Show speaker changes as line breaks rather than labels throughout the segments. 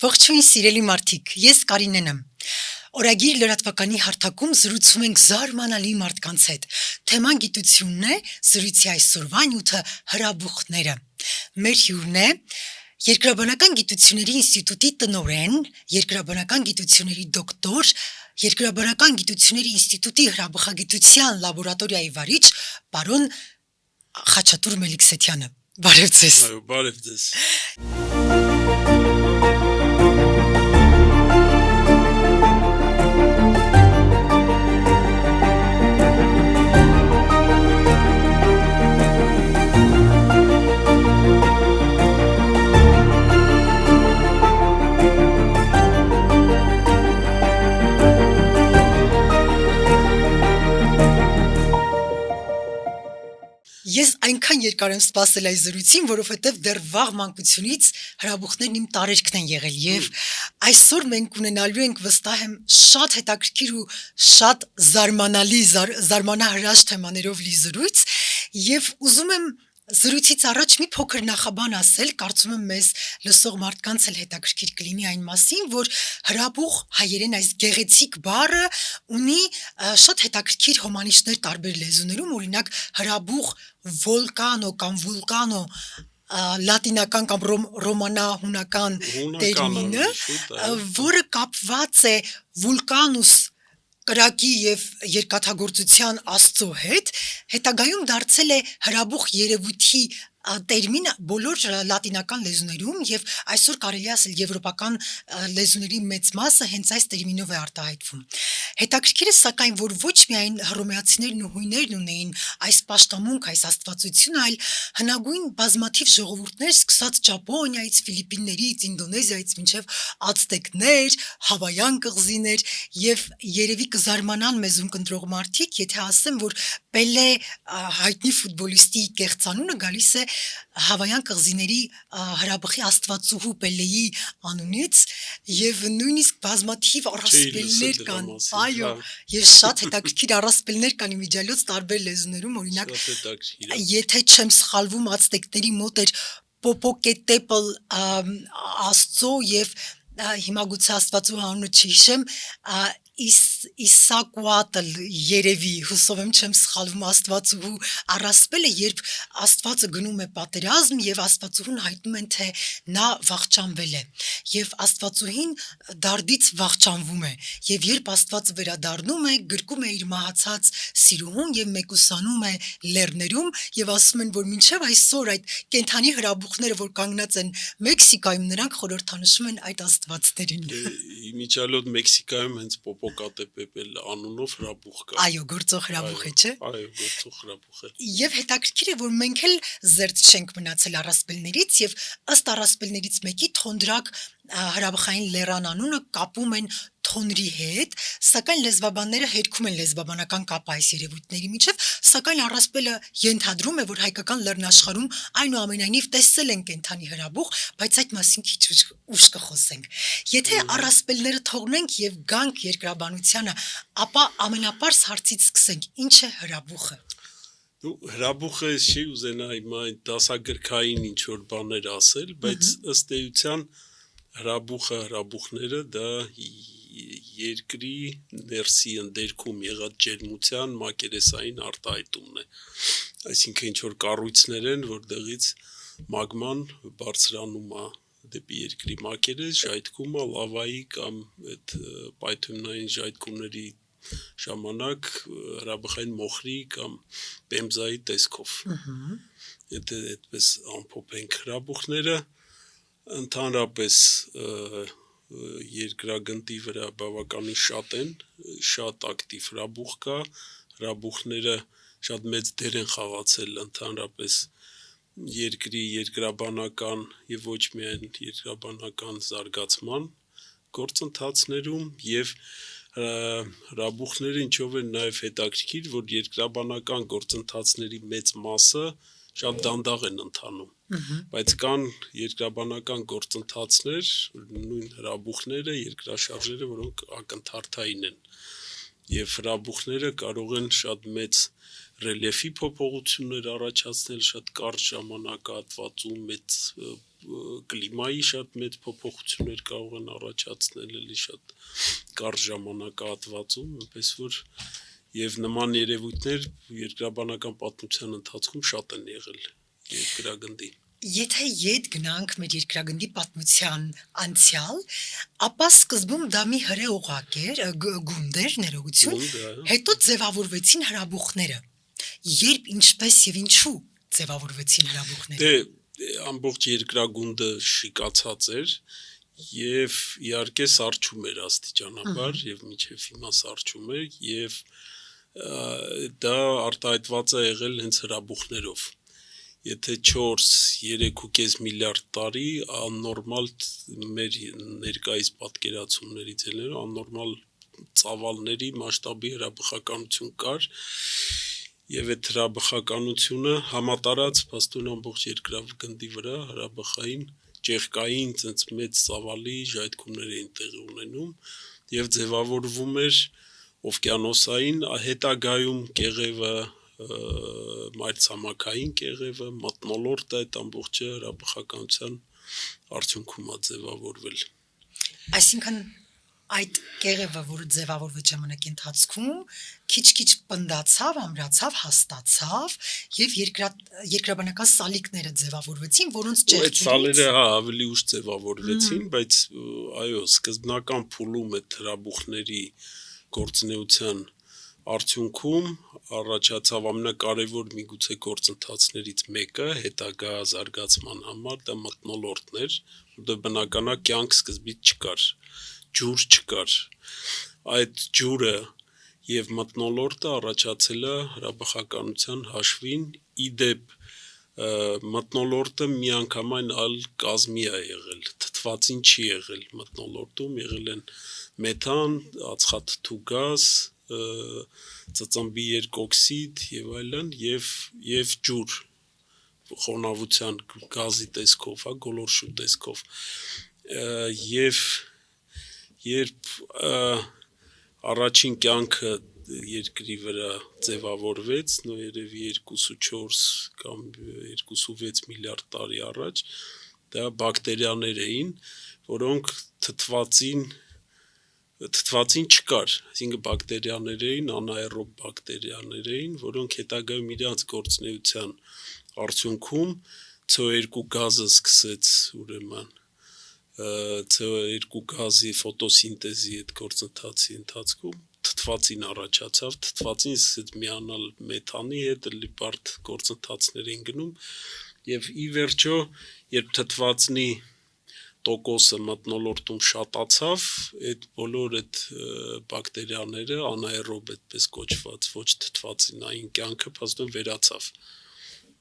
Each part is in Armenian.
Ողջույն սիրելի մարդիկ, ես Կարինեն եմ։ Օրագիր լրատվականի հարթակում զրուցում ենք զարմանալի մարդկանց հետ։ Թեման գիտությունն է, զրույցի այսօրվա նյութը հրաբուխները։ Մեր հյուրն է Երկրաբանական գիտությունների ինստիտուտի տնօրեն, Երկրաբանական գիտությունների դոկտոր, Երկրաբանական գիտությունների ինստիտուտի հրաբխագիտության լաբորատորիայի վարիչ, պարոն Խաչատուր Մելիքսեթյանը։ Բարև ձեզ։
Բարև ձեզ։
Ես այնքան երկար եմ սպասել այս զրույցին, որովհետև դեռ վաղ մանկությունից հրաբուխներն իմ տարերքն են եղել եւ այսօր մենք ունենալու ենք վստահ եմ շատ հետաքրքիր ու շատ զարմանալի զարմանահրաշ թեմաներով լի զրույց եւ ուզում եմ զրույցից առաջ մի փոքր նախաբան ասել, կարծում եմ մեզ լսող մարդկանց էլ հետաքրքիր կլինի այն մասին, որ հրաբուխ հայերեն այս գեղեցիկ բառը ունի շատ հետաքրքիր հոմանիշներ տարբեր լեզուներում, օրինակ հրաբուխ վոլկանո կամ վուլկանո լատինական կամ ռոմանահունական տերմինը, որը կապված է վուլկանուս կրակի եւ երկաթագործության աստծո հետ, հետագայում դարձել է հրաբուխ երևույթի տերմինը բոլոր լատինական լեզուներում եւ այսօր կարելի ասել եվրոպական լեզուների մեծ մասը հենց այս տերմինով է արտահայտվում։ Հետաքրքիր է սակայն, որ ոչ միայն հռոմեացիներն ու հույներն ունեին այս պաշտամունք, այս աստվածություն, այլ հնագույն բազմաթիվ ժողովուրդներ, սկսած Ճապոնիայից, Ֆիլիպիններից, Ինդոնեզիայից մինչև ացտեկներ, Հավայան կղզիներ եւ երևի կզարմանան մեզ ունկնդրող մարդիկ, եթե ասեմ, որ Պելե հայտնի ֆուտբոլիստի կեղծանունը գալիս է Հավայան կղզիների հրաբխի աստվածուհու Պելեի անունից եւ նույնիսկ բազմաթիվ առասպելներ կան, այո, եւ շատ հետաքրքիր առասպելներ կան իմիջիալոց տարբեր լեզուներում, օրինակ, եթե չեմ սխալվում, ացտեկների մոտ էր Պոպոկետեպլ աստծո եւ հիմա գուցե աստվածու անունը չհիշեմ, Իսակուատլ երևի, հուսով եմ չեմ սխալվում աստվածուհու առասպելը, երբ աստվածը գնում է պատերազմ եւ աստվածուհուն հայտնում են, թե նա վախճանվել է եւ աստվածուհին դարդից վախճանվում է եւ երբ աստվածը վերադառնում է, գրկում է իր մահացած սիրուհուն եւ մեկուսանում է լեռներում եւ ասում են, որ մինչեւ այսօր այդ կենթանի հրաբուխները, որ կանգնած են Մեքսիկայում, նրանք խորհրդանշում են այդ աստվածներին։
Իմիջիալոց Մեքսիկայում հենց Պոպոկատեպեպել անունով հրաբուխ կա։
Այո, գործող հրաբուխ է, չէ՞։
Այո, գործող հրաբուխ է։
Եվ հետաքրքիր է, որ մենք էլ զերծ չենք մնացել առասպելներից եւ ըստ առասպելներից մեկի թոնդրակ հրաբխային լեռան անունը կապում են թոնրի հետ, սակայն լեզվաբանները հերքում են լեզվաբանական կապը այս երևույթների միջև, սակայն առասպելը ենթադրում է, որ հայկական լեռնաշխարհում այնուամենայնիվ տեսել են կենդանի հրաբուխ, բայց այդ մասին քիչ ուշ կխոսենք։ Եթե առասպելները թողնենք եւ գանք երկրաբանությանը, ապա ամենապարզ հարցից սկսենք. ինչ է հրաբուխը։
Հրաբուխը չի ուզենա հիմա դասագրքային ինչ որ բաներ ասել, բայց ըստ էության հրաբուխները դա երկրի ներսի ընդերքում եղած ջերմության մակերեսային արտահայտումն է, այսինքն ինչ որ կառույցներ են, որտեղից մագման բարձրանում է դեպի երկրի մակերես, ժայթքում է լավայի կամ այդ պայթյունային ժայթքումների ժամանակ հրաբխային մոխրի կամ պեմզայի տեսքով։ Եթե այդպես ամփոփենք հրաբուխները, ընդհանրապես երկրագնդի վրա բավականին շատ են, շատ ակտիվ հրաբուխ կա, հրաբուխները շատ մեծ դեր են խաղացել ընդհանրապես երկրի երկրաբանական եւ ոչ միայն երկրաբանական զարգացման գործընթացներում եւ հրաբուխները ինչով են նաեւ հետաքրքիր, որ երկրաբանական գործընթացների մեծ մասը շատ դանդաղ են ընթանում, բայց կան երկրաբանական գործընթացներ, նույն հրաբուխները, երկրաշարժերը, որոնք ակնթարթային են եւ հրաբուխները կարող են շատ մեծ ռելիեֆի փոփոխություններ առաջացնել շատ կարճ ժամանակահատվածում, մեծ կլիմայի շատ մեծ փոփոխություններ կարող են առաջացնել էլի շատ կարճ ժամանակահատվածում, այնպես որ եւ նման երևույթներ երկրաբանական պատմության ընթացքում շատ են եղել երկրագնդի։
Եթե ետ գնանք մեր երկրագնդի պատմության անցյալ, ապա սկզբում դա մի հրե օղակ էր, գունդ էր, ներողություն, հետո ձևավորվեցին հրաբուխները։ Երբ, ինչպես եւ ինչու ձևավորվեցին հրաբուխները։
Դե ամբողջ երկրագունդը շիկացած էր եւ իհարկե սառչում էր աստիճանաբար եւ մինչեւ հիմա սառչում է եւ դա արտահայտված է եղել հենց հրաբուխներով։ Եթե 4-3.5 միլիարդ տարի աննորմալ մեր ներկայիս պատկերացումներից ելնելով աննորմալ ծավալների մասշտաբի հրաբխականություն կար եւ այդ հրաբխականությունը համատարած փաստուն ամբողջ երկրագնդի վրա հրաբխային ճեղքային ցած մեծ ծավալի ժայթքումներ էին տեղի ունենում եւ ձևավորվում էր օվկիանոսային հետագայում կեղևը մայրցամաքային կեղևը մթնոլորտը այդ ամբողջը հրաբխականության արդյունքում է ձևավորվել։
Այսինքն այդ կեղևը, որը ձևավորվեց ժամանակի ընթացքում, քիչ-քիչ պնդացավ, ամրացավ, հաստացավ եւ երկրաբանական սալիկները ձևավորվեցին, որոնց
Այդ սալերը ավելի ուշ ձևավորվեցին, բայց այո, սկզբնական փուլում այդ հրաբուխների գործունեության արդյունքում առաջացավ ամենակարևոր միգուցե գործընթացներից մեկը հետագա զարգացման համար դա մթնոլորտն էր, որտեղ բնականա կյանք սկզբից չկար, ջուր չկար։ Այդ ջուրը եւ մթնոլորտը առաջացել է հրաբխականության հաշվին, իդեպ մթնոլորտը միանգամայն այլ կազմի է եղել, թթվածին չի եղել մթնոլորտում, եղել են մեթան, ածխաթթու գազ, ծծմբի երկօքսիդ եւ այլն եւ ջուր խոնավության գազի տեսքով, գոլորշու տեսքով եւ երբ առաջին կյանքը երկրի վրա ձևավորվեց, նո երևի 2.4 կամ 2.6 միլիարդ տարի առաջ, դա բակտերիաներ էին, որոնք թթվածին չկար, այսինքն բակտերիաներ էին, անաերոբ բակտերիաներ էին, որոնք հետագայում իրենց գործունեության արդյունքում CO2 գազը սկսեց ուրեմն CO2 գազի ֆոտոսինտեզի այդ գործընթացի ընթացքում թթվածին առաջացավ, թթվածին սկսեց միանալ մեթանի հետ, լիպարդ գործընթացներ են գնում եւ ի վերջո երբ թթվածնի տոկոսը մթնոլորտում շատացավ, այդ բոլոր այդ բակտերիաները անաերոբ այդպես կոչված ոչ թթվածինային կյանքը փաստորեն վերացավ,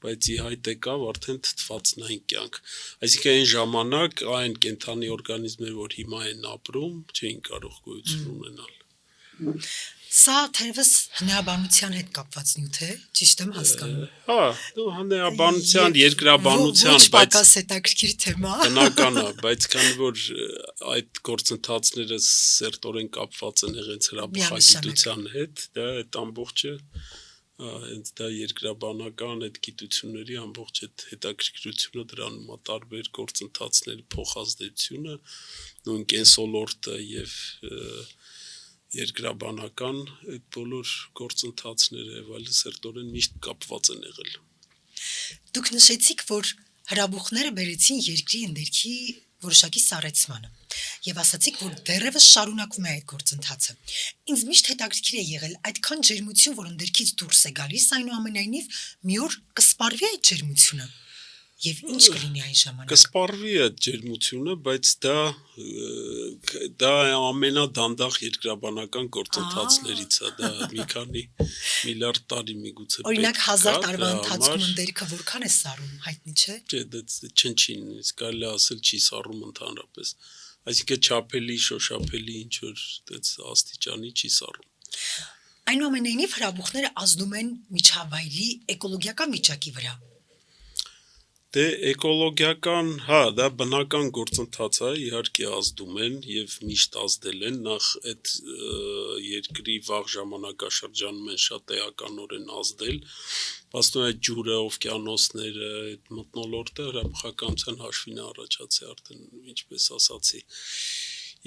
բայց ի հայտ եկավ արդեն թթվածնային կյանք, այսինքն այն ժամանակ այն կենդանի օրգանիզմները, որ հիմա են ապրում, չէին կարող գոյություն ունենալ։
Սա թերևս հնարաբանության հետ կապված նյութ է, ճիշտ եմ հասկանում։
Հա, դու հնարաբանության, երկրաբանության,
ոչ պակաս հետաքրքիր թեմա։
Բնական է, բայց քանի որ այդ գործընթացները սերտորեն կապված են հենց հրաբխագիտության հետ, դա այդ ամբողջը հենց դա երկրաբանական այդ գիտությունների ամբողջ այդ հետաքրքրությունը դրանում է տարբեր գործընթացների փոխազդեցությունը, նույն կենսոլորտը եւ երկրաբանական այդ բոլոր գործընթացները եւ այլն սերտորեն միշտ կապված են եղել։
Դուք նշեցիք, որ հրաբուխները բերեցին երկրի ընդերքի որոշակի սառեցմանը եւ ասացիք, որ դեռևս շարունակվում է այդ գործընթացը։ Ինձ միշտ հետաքրքիր է եղել այդքան ջերմություն, որ ընդերքից դուրս է գալիս, այնուամենայնիվ մի օր կսպառվի այդ ջերմությունը։ Եվ ինչ կլինի այն ժամանակ։
Կսպառվի այդ ջերմությունը, բայց դա ամենադանդաղ երկրաբանական գործընթացներից է, դա մի քանի միլիարդ տարի միգուցե պետք է։
Օրինակ 1000 տարվա ընթացքում ընդերքը որքան է սառում, հայտնի չէ։
Չէ, դա չնչին, կարելի է ասել չի սառում ընդհանրապես։ Այսինքն չափելի, շոշափելի ինչ որ այդպես աստիճանի չի սառում։
Այնուամենայնիվ հրաբուխները ազդում են միջավայրի էկոլոգիական վիճակի վրա։
Դե էկոլոգիական, հա, դա բնական գործընթաց է, իհարկե ազդում են եւ միշտ ազդել են, նախ այդ երկրի վաղ ժամանակաշրջանում են շատ էականորեն ազդել, Պաստոն այդ ջուրը, օվկիանոսները, այդ մթնոլորտը հրաբխականության հաշվին առաջացել արդեն, ինչպես ասացի։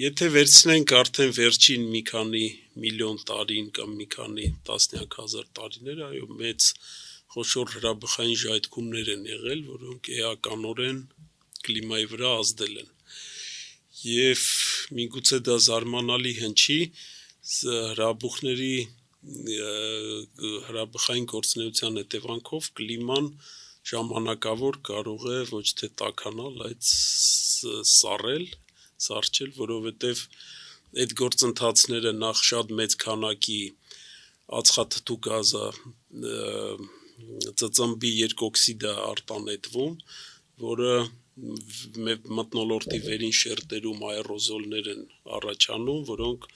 Եթե վերցնենք արդեն վերջին մի քանի միլիոն տարին կամ մի քանի տասնյակ հազար տարիներ, այո, մեծ խոշոր հրաբխային ժայթքումներ են եղել, որոնք էականորեն կլիմայի վրա ազդել են։ Եվ միգուցե դա զարմանալի հնչի, հրաբխային գործունեության հետևանքով կլիման ժամանակավոր կարող է ոչ թե տաքանալ, այլ սառչել, որովհետև այդ գործընթացները նախ շատ մեծ քանակի ածխաթթու գազը ծծմբի երկօքսիդ է արտանետվում, որը մթնոլորտի վերին շերտերում աերոզոլներ են առաջանում, որոնք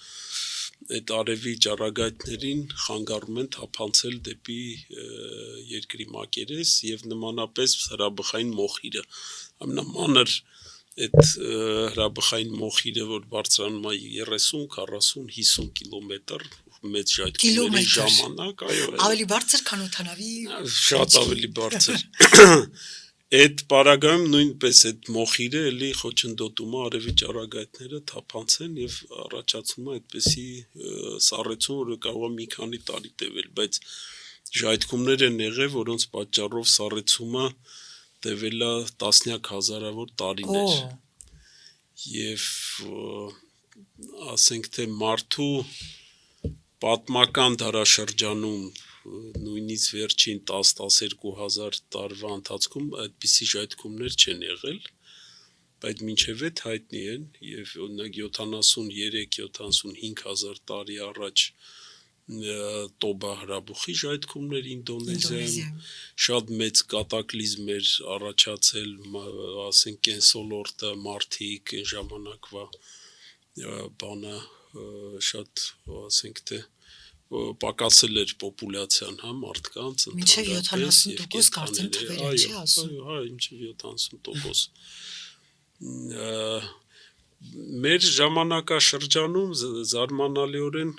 այդ արևի ճառագայթներին խանգարում են թափանցել դեպի երկրի մակերես եւ նմանապես հրաբխային մոխիրը ամենամանր այդ հրաբխային մոխիրը, որ բարձրանում է 30, 40, 50 կիլոմետր մեծ ժայթքումների ժամանակ, այո,
ավելի բարձր, քան օդանավի,
շատ ավելի բարձր։ Այդ պարագայում նույնպես այդ մոխիրը էլի խոչընդոտում է արևի ճառագայթները թափանցեն եւ առաջացնում է այդպիսի սառեցում, որը կարող է մի քանի տարի տևել, բայց ժայթքումներ են եղել, որոնց պատճառով սառեցումը տևել է տասնյակ հազարավոր տարիներ։ Եվ ասենք թե մարդու պատմական դարաշրջանում նույնիսկ վերջին 10-12 հազար տարվա ընթացքում այդպիսի ժայթքումներ չեն եղել, բայց մինչև այդ հայտնի են եւ օրինակ 73-75 հազար տարի առաջ Տոբա հրաբուխի ժայթքումներ Ինդոնեզիայում շատ մեծ կատակլիզմ էր առաջացել, ասենք կենսոլորտը, մարդիկ այն ժամանակվա բանը շատ ասենք թե պակասել էր պոպուլյացիան, հա, մարդկանց
մինչև 70% կարծեմ թվերը չի ասում։
Այո, մինչև 70%։ Մեր ժամանակաշրջանում զարմանալիորեն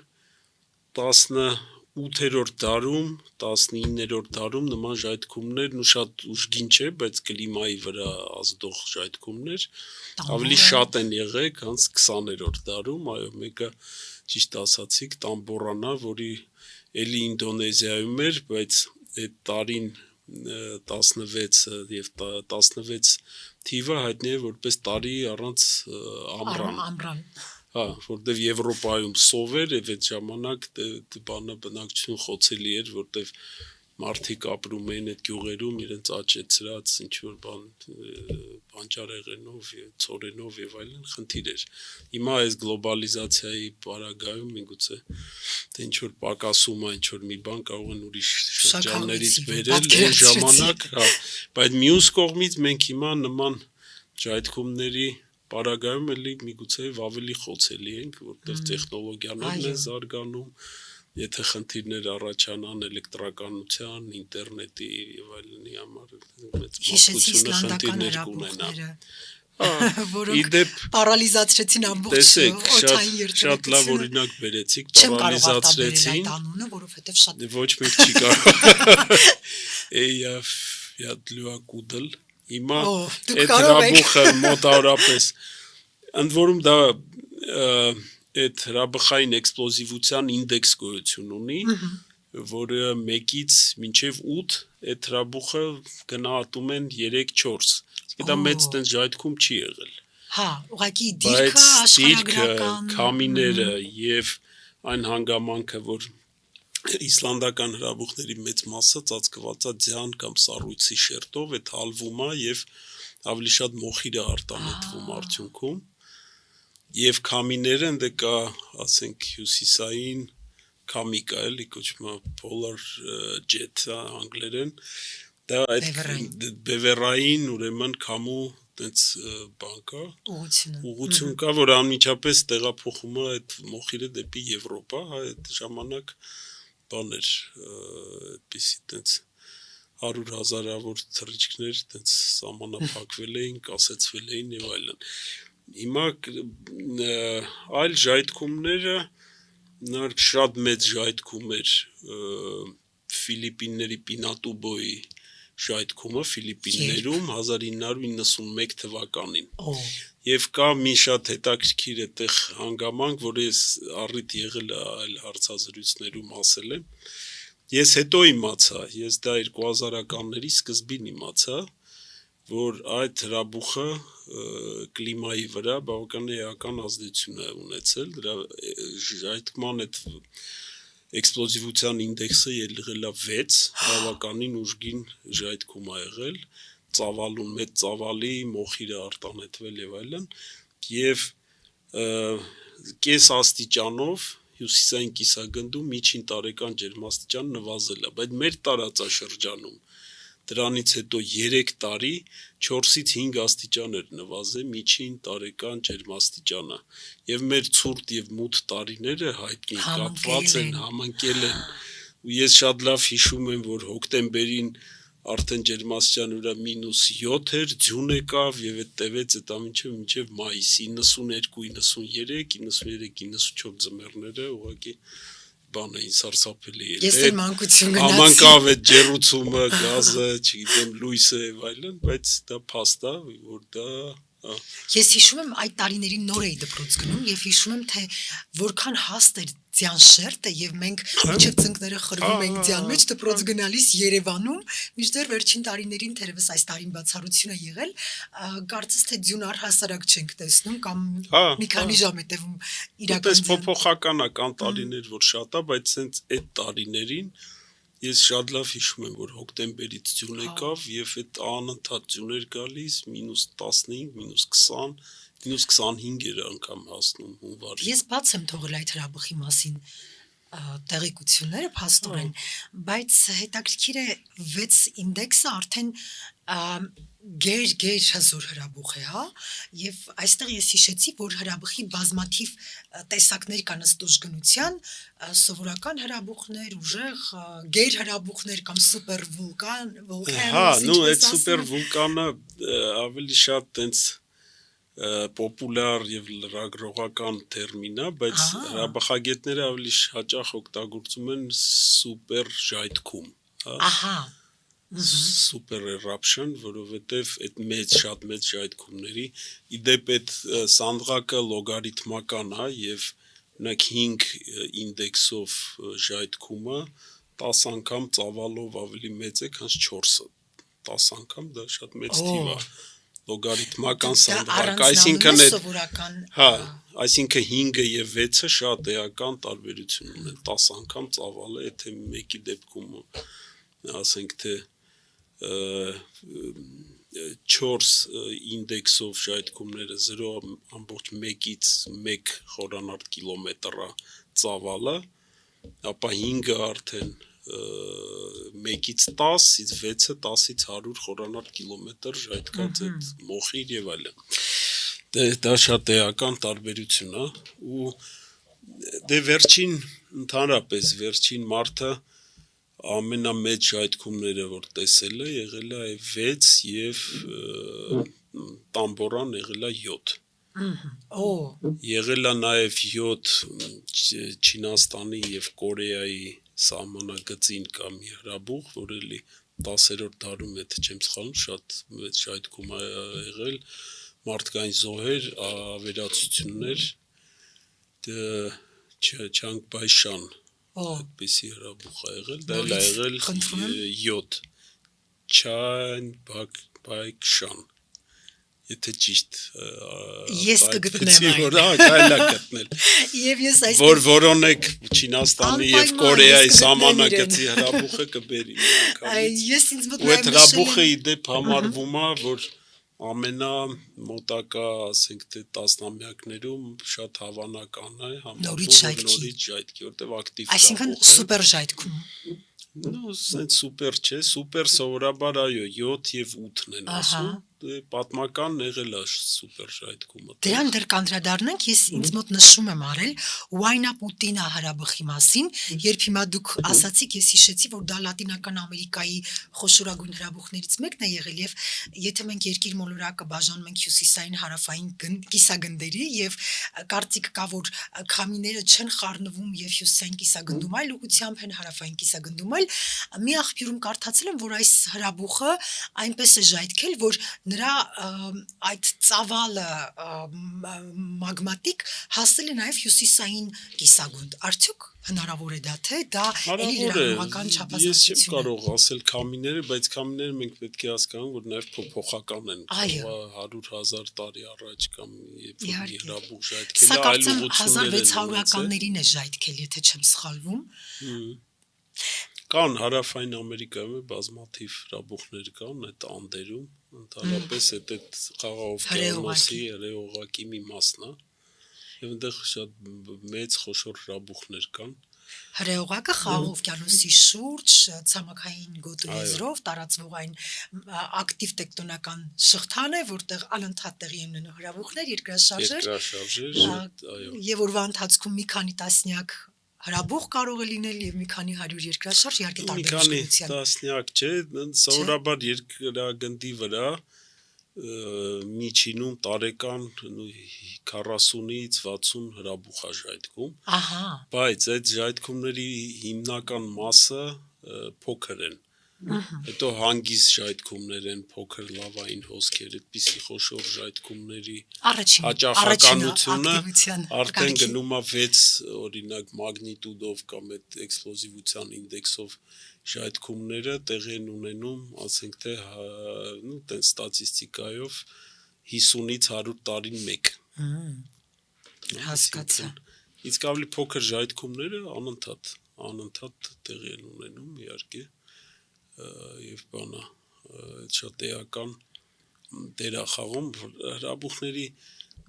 18-րդ դարում, 19-րդ դարում նման ժայթքումներն ու շատ ուժգին չէ, բայց կլիմայի վրա ազդող ժայթքումներ ավելի շատ են եղել, քան 20-րդ դարում, այո, մեկը ճիշտ ասացիք, Տամբորանա, որի էլի Ինդոնեզիայում էր, բայց այդ տարին 16 եւ 16 թիվը հայտնի է որպես տարի առանց ամռան։ Հա, որտեվ Եվրոպայում սով էր եւ այդ ժամանակ բանը բնակչություն խոցելի էր, որտեվ մարդիկ ապրում էին այդ գյուղերում իրենց աճեցրած ինչ որ բան բանջարեղենով, ցորենով եւ այլն խնդիր էր։ Հիմա այս գլոբալիզացիայի պարագայում միգուցե թե ինչ որ պակասում է, ինչ որ մի բան կարող են ուրիշ շրջաններից բերել այն ժամանակ, հա, բայց մյուս կողմից մենք հիմա նման ժայթքումների պարագայում էլի միգուցե ավելի խոցելի ենք, որտեղ տեխնոլոգիաներն են զարգանում, եթե խնդիրներ առաջանան էլեկտրականության, ինտերնետի եւ այլնի համար մեծ մասնությունը խնդիրներ կունենա։
Որոնք պարալիզացրեցին ամբողջ օդային երկրի։
Շատ լավ օրինակ բերեցիք, պարալիզացրեցին,
որովհետեւ շատ
ոչ մեկ չի կարող։ Յադլուակուդլ Հիմա այդ հրաբուխը մոտավորապես ընդ որում դա այդ հրաբխային էքսպլոզիվության ինդեքս գոյություն ունի, որը 1-ից մինչև 8 այդ հրաբուխը գնահատում են 3-4, իսկ դա մեծ տենց ժայթքում չի եղել։
Հա, ուղղակի դիրքը աշխարհագրական
քամիները եւ այն հանգամանքը, որ իսլանդական հրաբուխների մեծ մասը ծածկված է ձյան կամ սառույցի շերտով, այդ հալվում է եւ ավելի շատ մոխիր է արտանետվում արդյունքում։ Եվ քամիները ընդ կա, ասենք հյուսիսային քամի կա, էլի կոչվում է polar jet անգլերեն, դա այդ բևեռային ուրեմն քամու տենց բան կա, ուղղություն կա, որ անմիջապես տեղափոխում է այդ մոխիրը դեպի Եվրոպա, հա, այդ ժամանակ բաներ, այդպիսի տենց 100 հազարավոր թռիչքներ տենց սահմանափակվել էին, կասեցվել էին եւ այլն։ Հիմա այլ ժայթքումները նոր շատ մեծ ժայթքում էր Ֆիլիպինների Պինատուբոյի ժայթքումը Ֆիլիպիններում 1991 թվականին։ Եվ կա մի շատ հետաքրքիր այդտեղ հանգամանք, որ ես առիթ եղել այլ հարցազրույցներում ասել եմ։ Ես հետո իմացա, ես դա 2000-ականների սկզբին իմացա, որ այդ հրաբուխը կլիմայի վրա բավական էական ազդեցություն է ունեցել, դրա ժայթքման այդ էքսպլոզիվության ինդեքսը եղել է 6, բավականին ուժգին ժայթքում ա եղել, ծավալուն մեծ ծավալի մոխիրը արտանետվել եւ այլն, եւ կես աստիճանով հյուսիսային կիսագնդում միջին տարեկան ջերմաստիճան նվազել է, բայց մեր տարածաշրջանում դրանից հետո 3 տարի 4-ից 5 աստիճան էր նվազել միջին տարեկան ջերմաստիճանը եւ մեր ցուրտ եւ մութ տարիները հայտնի կապված են համընկել են ու ես շատ լավ հիշում եմ որ հոկտեմբերին արդեն ջերմաստիճանը վրա -7 էր ձյուն եկավ եւ այդ տևեց այդ մինչեւ մայիսի 92 93 93 94 ձմեռները ուղղակի բանը ինձ սարսափելի էր։
Ես էլ մանկություն գնացի։
Ամանկավ այդ ջերուցումը, գազը, չգիտեմ, լույսը եւ այլն, բայց դա փաստ է, որ դա
Ես հիշում եմ այդ տարիներին նոր էի դպրոց գնում եւ հիշում եմ թե որքան հաստ էր ձյան շերտը եւ մենք մինչեւ ծնկները խրվում ենք ձյան մեջ դպրոց գնալիս Երևանում, մինչդեռ վերջին տարիներին թերևս այս տարին բացառություն է եղել, կարծես թե ձյուն առհասարակ չենք տեսնում կամ մի քանի ժամ հետևում
իրական փոփոխական է կան տարիներ որ շատ է, բայց հենց այդ տարիներին ես շատ լավ հիշում եմ որ հոկտեմբերից ձյուն եկավ եւ այդ անընդհատ ձյուն էր գալիս -15 -20 -25 էր անգամ հասնում հունվարի։
Ես բաց եմ թողել այդ հրաբուխի մասին տեղեկությունները փաստորեն, բայց հետաքրքիր է 6 ինդեքսը արդեն գեր հզոր հրաբուխ է, հա, եւ այստեղ ես հիշեցի, որ հրաբուխի բազմաթիվ տեսակներ կան ըստ ուժգնության, սովորական հրաբուխներ, ուժեղ, գեր հրաբուխներ կամ սուպեր վուլկան,
հա, նու այդ սուպեր վուլկանը ավելի շատ տենց պոպուլար եւ լրագրողական տերմին է, բայց հրաբխագետները ավելի հաճախ օգտագործում են սուպեր ժայթքում,
ահա
super eruption, որովհետև այդ շատ մեծ ժայթքումների իդեպ այդ սանդղակը լոգարիթմական է եւ մենակ 5 ինդեքսով ժայթքումը 10 անգամ ծավալով ավելի մեծ է, քան 4-ը 10 անգամ դա շատ մեծ թիվ է լոգարիթմական սանդղակ, այսինքն այսինքն 5-ը եւ 6-ը շատ էական տարբերություն ունեն 10 անգամ ծավալը, եթե մեկի դեպքում ասենք թե 4 ինդեքսով ժայթքումները 0.1-ից 1 խորանարդ կիլոմետրը ծավալը, ապա 5-ը արդեն 1-ից 10-ից 6-ը 10-ից 100 խորանարդ կիլոմետր ժայթքած այդ մոխիր եւ այլն։ Դա շատ էական տարբերություն է ու դե վերջին ընդհանրապես վերջին մարտը ամենամեծ ժայթքումները որ տեսել է եղել է 6 եւ տամբորան եղել է 7 եղել է նաեւ 7 Չինաստանի եւ Կորեայի սահմանագծին կամ հրաբուխ որ էլի 10-րդ դարում եթե չեմ սխալվում շատ մեծ ժայթքում է եղել մարդկային զոհեր ավերածություններ Չանգբայշան այդպիսի հրաբուխ է եղել, դա էլ է եղել 7 Չանգբայշան եթե ճիշտ
ես կգտնեմ
գտնել
եւ ես այս
որոնեք Չինաստանի եւ Կորեայի սահմանագծի հրաբուխը կբերի
ես ինձ մոտ
այդ հրաբուխը իդեպ համարվում է որ ամենամոտակա ասենք թե տասնամյակներում շատ հավանական է համարվում նորից ժայթքի որտեվ ակտիվ
այսինքն սուպեր ժայթքում
Ну, սենց սուպեր չէ, սուպեր սովորաբար այո, 7 եւ 8-ն են ասում, պատմական եղել է սուպեր ժայթքումը։
Դրան դեռ կանդրադառնանք, ես ինձ մոտ նշում եմ արել Ուայնա Պուտինա հրաբխի մասին, երբ հիմա դուք ասացիք, ես հիշեցի, որ դա Լատինական Ամերիկայի խոշորագույն հրաբուխներից մեկն է եղել եւ եթե մենք երկիր մոլորակը բաժանում ենք հյուսիսային հարավային կիսագնդերի եւ կարծիք կա, որ քամիները չեն խառնվում եւ հյուսիսային կիսագնդում այլ ուղղությամբ են հարավային կիսագնդում այլ մի աղբյուրում կարդացել եմ, որ այս հրաբուխը այնպես է ժայթքել, որ նրա այդ ծավալը մագմատիկ հասել է նաև հյուսիսային կիսագունդ։ Արդյոք հնարավոր է դա, թե դա էլի լրագրողական չափազանցություն է։
Ես չեմ կարող ասել քամիները, բայց քամիները մենք պետք է հասկանանք, որ նաև փոփոխական են։ 100,000 տարի առաջ կամ երբ որ հրաբուխ ժայթքել է, այլ ուղղություններ են։
1600-ականներին է ժայթքել, եթե չեմ սխալվում։
Կան հարավային Ամերիկայում բազմաթիվ հրաբուխներ կան այդ անդերում, ընդհանրապես այդ խաղաղ օվկիանոսի հրեողակի մի մասն է, եւ այնտեղ շատ մեծ խոշոր հրաբուխներ կան։
Հրեողակը խաղաղ օվկիանոսի շուրջ ցամաքային գոտու եզրով տարածվող այն ակտիվ տեկտոնական շղթան է, որտեղ անընդհատ տեղի են ունենում հրաբուխներ, երկրաշարժեր, այո, եւ օրվա ընթացքում մի քանի տասնյակ հրաբուխ կարող է լինել եւ մի քանի 100 երկրաշարժ, իհարկե տարբեր
իշխանության։ Մի քանի տասնյակ չէ, սովորաբար երկրագնդի վրա միջինում տարեկան 40-ից 60 հրաբուխ է ժայթքում։ Բայց այդ ժայթքումների հիմնական մասը փոքր են։ Հետո հանգիստ ժայթքումներ են, փոքր լավային հոսքեր, այդպիսի խոշոր ժայթքումների հաճախականությունը արդեն գնում է 6 օրինակ մագնիտուդով կամ այդ էքսպլոզիվության ինդեքսով ժայթքումները տեղի են ունենում, ասենք թե տենց ստատիստիկայով 50-ից 100 տարին մեկ։
Հասկացա։
Իսկ ավելի փոքր ժայթքումները անընդհատ տեղի են ունենում, իհարկե։ Եվ բանա շատ էական դեր է խաղում հրաբուխների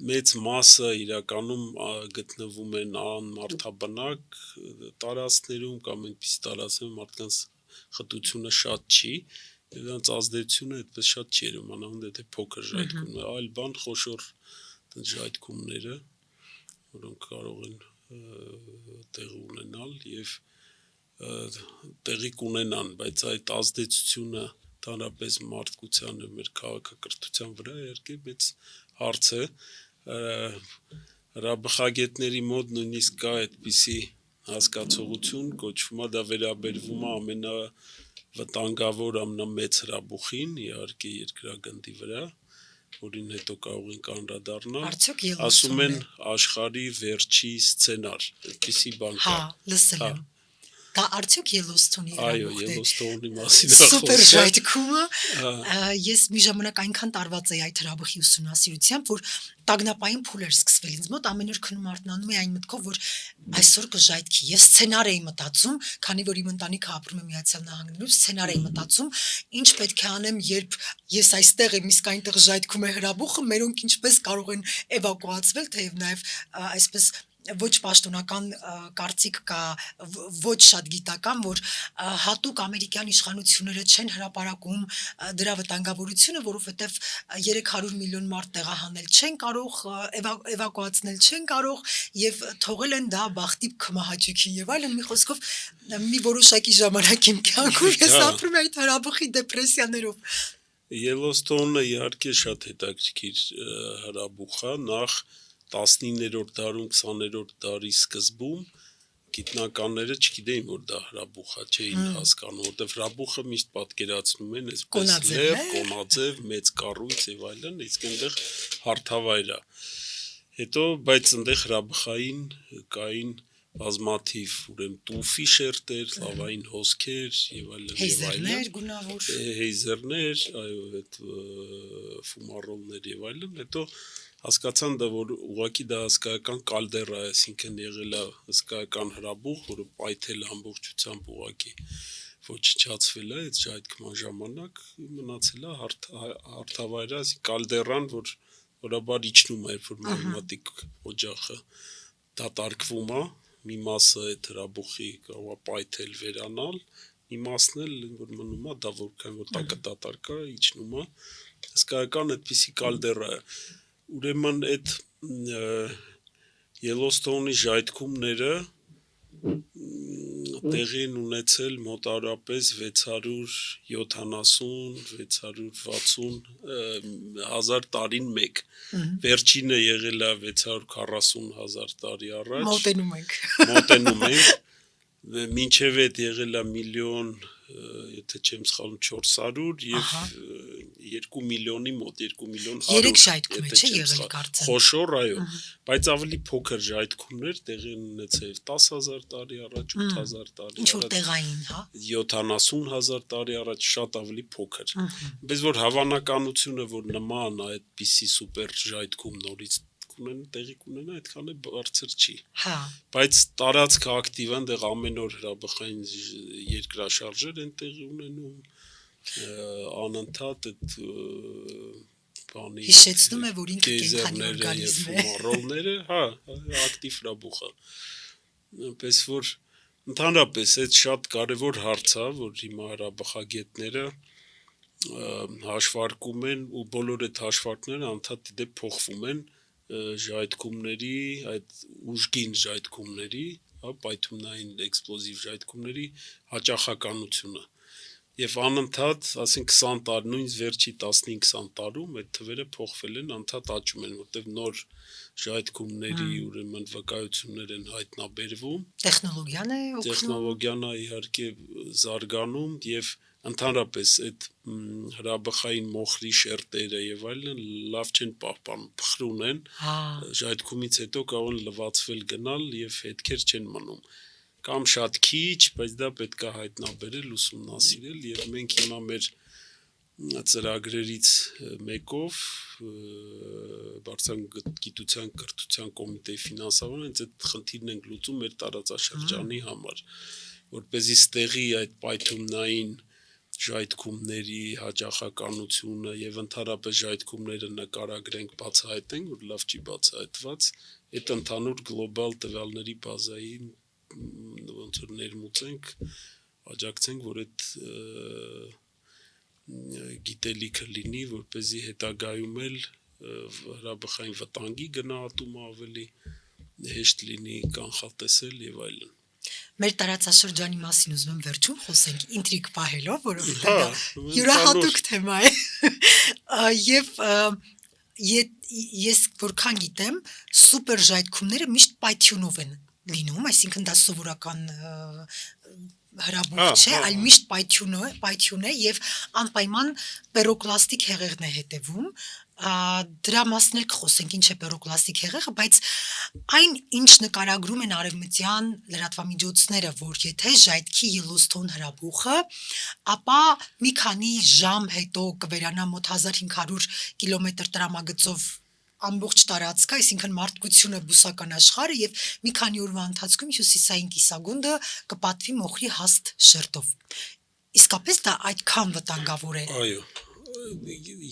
մեծ մասը իրականում գտնվում են անմարդաբնակ տարածքներում կամ այնպիսի տարածքներում մարդկանց խտությունը շատ չի եւ նրանց ազդեցությունը այդպես շատ չի երևում անհամենը եթե փոքր ժայթքում է այլ բան խոշոր ժայթքումները որոնք կարող են տեղ ունենալ եւ տեղի կունենան, բայց այդ ազդեցությունը ընդհանրապես մարդկության եւ մեր քաղաքակրթության վրա իհարկե մեծ հարց է։ Հրաբխագետների մոտ նույնիսկ կա այդպիսի հասկացողություն, կոչվում է դա վերաբերվում է ամենավտանգավոր ամենամեծ հրաբուխին, իհարկե երկրագնդի վրա, որին հետո կարող ենք անդրադառնալ։ Ասում են աշխարհի վերջի սցենար, այդպիսի բան կա։
Հա, լսել եմ։ Դա արդյոք Ելոստոնի
հրաբուխն է։ Այո, Ելոստոնի մասին է
սուպեր ժայթքումը։ Ես մի ժամանակ այնքան տարված էի այդ հրաբխի ուսումնասիրությամբ, որ տագնապային փուլ էր սկսվել ինձ մոտ, ամեն օր քնում արթնանում էի այն մտքով, որ այսօր կժայթքի։ Ես սցենար էի մտածում, քանի որ իմ ընտանիքը ապրում է Միացյալ Նահանգներում, սցենար էի մտածում, ինչ պետք է անեմ, երբ ես այստեղ եմ, իսկ այնտեղ ժայթքում է հրաբուխը, մերոնք ինչպես կարող են էվակուացվել, թեև նաև այսպես ոչ պաշտոնական կարծիք կա, ոչ շատ գիտական, որ հատուկ ամերիկյան իշխանությունները չեն հրապարակում դրա վտանգավորությունը, որովհետև 300 միլիոն մարդ տեղահանել չեն կարող, էվակուացնել չեն կարող եւ թողել են դա բախտի քմահաճույքին եւ այլն, մի խոսքով մի որոշակի ժամանակ իմ կյանքում ես ապրում եմ այդ հրաբխի դեպրեսիաներով։
Ելոստոնը իհարկե շատ հետաքրքիր հրաբուխ է, նախ 19-րդ դարում 20-րդ դարի սկզբում գիտնականները չգիտեին որ դա հրաբուխ է, չէին հասկանում, որտեվ հրաբուխը միշտ պատկերացնում են այսպես լև, կոնաձև, մեծ կառույց եւ այլն, իսկ այնտեղ հարթավայր է։ Հետո բայց այնտեղ հրաբխային կային բազմաթիվ ուրեմն տուֆի շերտեր, լավային հոսքեր եւ այլն եւ
այլն, գունավոր
հեյզերներ, այո, այդ ֆումարոլներ եւ այլն, հետո հասկացան դա որ ուղղակի դա հսկայական կալդերա է, այսինքն եղել է հսկայական հրաբուխ, որը պայթել ամբողջությամբ ուղղակի ոչնչացվել է այդ ժայթքման ժամանակ, մնացել է հարթավայրը, կալդերան, որ որաբար իջնում է, որ մագմատիկ օջախը դատարկվում է, մի մասը այդ հրաբուխի կարող է պայթել վերանալ, իմացնել, որ մնում է դա որքան որ տակը դատարկա իջնում է, հսկայական այդպիսի կալդերա է, ուրեմն այդ Yellowstone-ի ժայթքումները տեղի են ունեցել մոտավորապես 670-660 հազար տարին մեկ, վերջինը եղել է 640 հազար տարի առաջ,
մոտենում ենք,
մինչև այդ եղել է միլիոն, եթե չեմ սխալվում 400 և 2 միլիոնի մոտ, 2 միլիոն 100,
3 ժայթքում է, չէ եղել կարծեմ,
խոշոր, այո, բայց ավելի փոքր ժայթքումներ տեղի են ունեցել 10,000 տարի առաջ, 8,000 տարի
ինչ որ տեղային,
70 հազար տարի առաջ, շատ ավելի փոքր, բայց որ հավանականությունը, որ նման այդպիսի սուպեր ժայթքում նորից տեղի կունենա, այդքան է բարձր չի, բայց տարածքը ակտիվ է, այնտեղ ամեն օր հրաբխային երկրաշարժեր են տեղի ունենում, անընդհատ այդ բանի
հիշեցնում է, որ ինքը կենդանի օրգանիզմ է,
ֆումարոլները, ակտիվ հրաբուխ է, այնպես որ ընդհանրապես այդ շատ կարևոր հարց է, որ հիմա հրաբխագետները հաշվարկում են ու բոլոր այդ հաշվարկները անդադ դեպ փոխվում են ժայթքումների, այդ ուժգին ժայթքումների, պայթյունային էքսպլոզիվ ժայթքումների հաճախականությունը և անընդհատ, ասենք 20 տարի, նույնիսկ վերջի 15-20 տարում այդ թվերը փոխվել են, անդադ աճում են, որտեղ նոր ժայթքումների ուրեմն վկայություններ են հայտնաբերվում, տեխնոլոգիան է իհարկե զարգանում և ընդհանրապես այդ հրաբխային մոխրի շերտերը և այլն լավ չեն պահպանում, փխրուն են, ժայթքումից հետո կարող են լվացվել գնալ և հետքեր չեն մնում, կամ շատ քիչ, բայց դա պետք է հայտնաբերել, ուսումնասիրել և մենք հիմա մեր ծրագրերից մեկով Բարձրության գիտության կրթության կոմիտեի ֆինանսավորման հենց այդ խնդիրն ենք լուծում մեր տարածաշրջանի համար, որպեսզի ստեղի այդ պայթյունային ժայթքումների հաճախականությունը և ընդհանրապես ժայթքումները նկարագրենք, բացահայտենք, որ լավ չի բացահայտված, այդ ընդհանուր գլոբալ տվյալների բազային ոնց որ ներմուծենք, աջակցենք, որ այդ գիտելիքը լինի, որպեսզի հետագայում էլ հրաբխային վտանգի գնահատումը ավելի հեշտ լինի կանխատեսել և այլն։
Մեր տարածաշրջանի մասին ուզում եմ վերջում խոսենք ինտրիգ պահելով, որովհետև յուրահատուկ թեմա է, և ես որքան գիտեմ, սուպեր ժայթքումները միշտ պայթյունով են լինում, այսինքն դա սովորական հրաբուխ չէ, այլ միշտ պայթյուն է և անպայման պերոկլաստիկ հեղեղն է հետևում, դրա մասին էլ կխոսենք ինչ է պերոկլաստիկ հեղեղը, բայց այն ինչ նկարագրում են արևմտյան լրատվամիջոցները, որ եթե ժայթքի Yellowstone հրաբուխը, ապա մի քանի ժամ հետո կվերանա մոտ 1500 կիլոմետր տրամագծով ամբողջ տարածքը, այսինքն մարդկությունը բուսական աշխարհը և մի քանի օրվա ընթացքում հյուսիսային կիսագունդը կպատվի մոխրի հաստ շերտով։ Իսկապես դա այդքան վտանգավոր է։
Այո,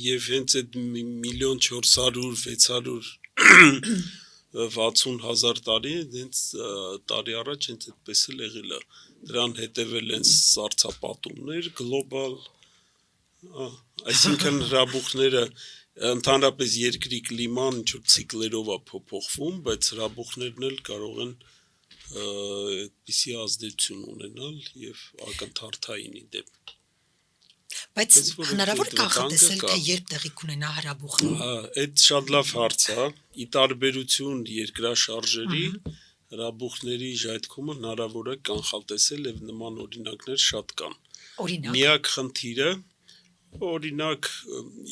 և հենց այդ 1,400,000-660 հազար տարի առաջ հենց այդպես էլ եղել է, դրան հետևել են սառցապատումներ գլոբալ, այսինքն հրաբուխները ընդհանրապես երկրի կլիման ինչ-որ ցիկլերով է փոփոխվում, բայց հրաբուխներն էլ կարող են այդպիսի ազդեցություն ունենալ և ակնթարթային դեպ։
Բայց հնարավոր կանխատեսել, թե երբ տեղի կունենա հրաբուխը։
Այդ շատ լավ հարց է, ի տարբերություն երկրաշարժերի, հրաբուխների ժայթքումը հնարավոր է կանխատեսել և նման օրինակներ շատ կան։ Միակ խնդիրը, օրինակ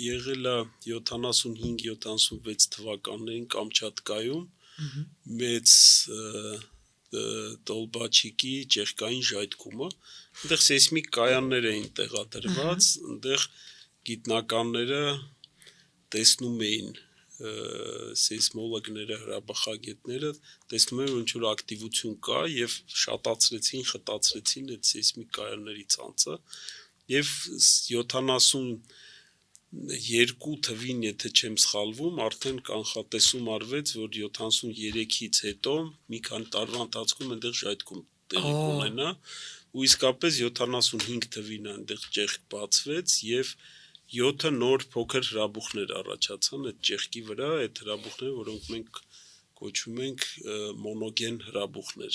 եղել է 75-76 թվականներին Կամչատկայում մեծ Տոլբաչիկի ճեղքային ժայթքումը, այնտեղ սեյսմիկ կայաններ էին տեղադրված, այնտեղ գիտնականները տեսնում էին, սեյսմոլոգները, հրաբխագետները տեսնում էին, որ ինչ-որ ակտիվություն կա և շատացրեցին, խտացրեցին այդ սեյսմիկ կայանների ցանցը և 72 թվին, եթե չեմ սխալվում, արդեն կանխատեսում արվեց, որ 73-ից հետո մի քանի տարվա ընթացքում այնտեղ ժայթքում տեղի կունենա, ու իսկապես 75 թվին այնտեղ ճեղք բացվեց եւ 7 նոր փոքր հրաբուխներ առաջացան այդ ճեղքի վրա, այդ հրաբուխները, որոնք մենք կոչում ենք մոնոգեն հրաբուխներ,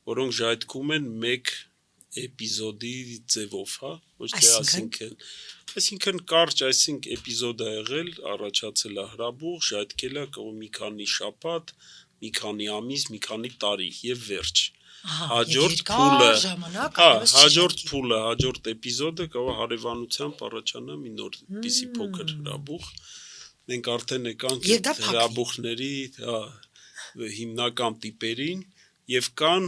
որոնք ժայթքում են մեկ էպիզոդի ձևով, հա, ոչ թե այսինքն կարճ, այսինքն էպիզոդ է եղել, առաջացել է հրաբուխ, ժայթքել է մի քանի շաբաթ, մի քանի ամիս, մի քանի տարի եւ վերջ։ Հաջորդ փուլը, հաջորդ էպիզոդը կարող է հարևանությամբ առաջանա մի նոր պիսի փոքր հրաբուխ։ Մենք արդեն եկանք հրաբուխների հիմնական տիպերին եւ կան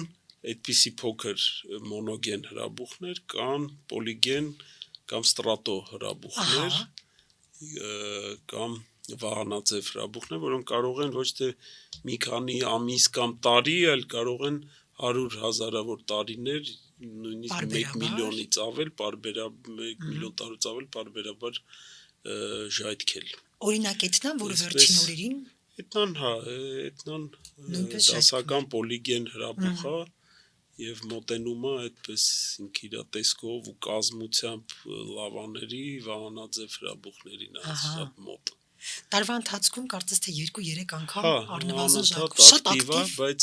այդպիսի փոքր մոնոգեն հրաբուխներ, կան պոլիգեն կամ ստրատո հրաբուխներ, կամ վահանաձև հրաբուխներ, որոնք կարող են ոչ թե մի քանի ամիս կամ տարի, այլ կարող են 100,000-ավոր տարիներ, նույնիսկ 1 միլիոնից ավել, 1 միլիոն տարուց ավել պարբերաբար ժայթքել։
Օրինակ էտնան, որ վերջին օրերին
Էտնան դասական պոլիգեն հրաբուխ է եւ մոտենում է այդպես ինքն իր տեսքով ու կազմությամբ լավաների, վահանաձև հրաբուխներին շատ մոտ։
Տարվա ընթացքում կարծես թե 2-3 անգամ առնվազն ժայթքում,
շատ ակտիվ, բայց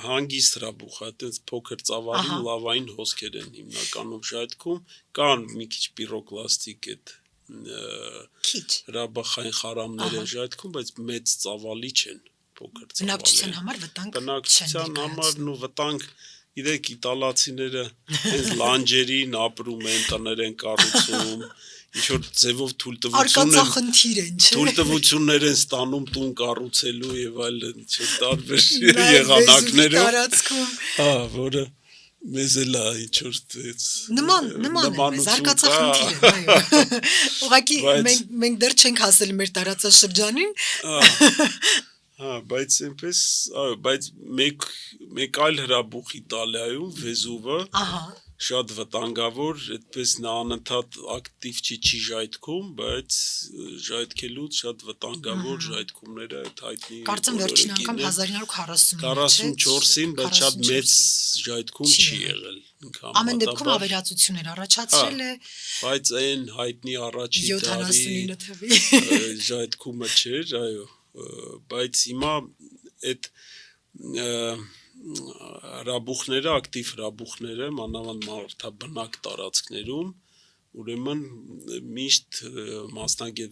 հանգիստ հրաբուխ է, այդպես փոքր ծավալին լավային հոսքեր են հիմնականում ժայթքում, կան մի քիչ պիրոկլաստիկ այդ հրաբխային խարամներ են ժայթքում, բայց մեծ ծավալի չեն, փոքր ծավալի։
Բնակչության համար վտանգ չեն։
Բնակչության համար ու վտանգ, իրեք իտալացիները հենց լանջերին ապրում են, տներ են կառուցում, ինչ-որ ձևով թույլտվություններ են ստանում տուն կառուցելու եւ այլն, տարբեր եղանակներով, որը մեզ էլ է ինչ-որ
նման զարգացախնդիր է, այո։ Ուղղակի մենք դեռ չենք հասել մեր տարածաշրջանին։
Բայց այնպես, այո, բայց մեկ այլ հրաբուխ Իտալիայում, Վեզուվը, շատ վտանգավոր, այդպես նա անընդհատ ակտիվ չի ժայթքում, բայց ժայթքելուց շատ վտանգավոր ժայթքումները այդ հայտնի։
Կարծեմ վերջին անգամ
1944-ին, բայց շատ մեծ ժայթքում չի եղել։
Ամեն դեպքում ավերածություն էր առաջացրել է,
բայց այն հայտնի առաջի
79 թվի
ժայթքումը չէր, այո, բայց հիմա այդ հրաբուխները, ակտիվ հրաբուխները, մանավանդ մարդաբնակ տարածքներում, ուրեմն միշտ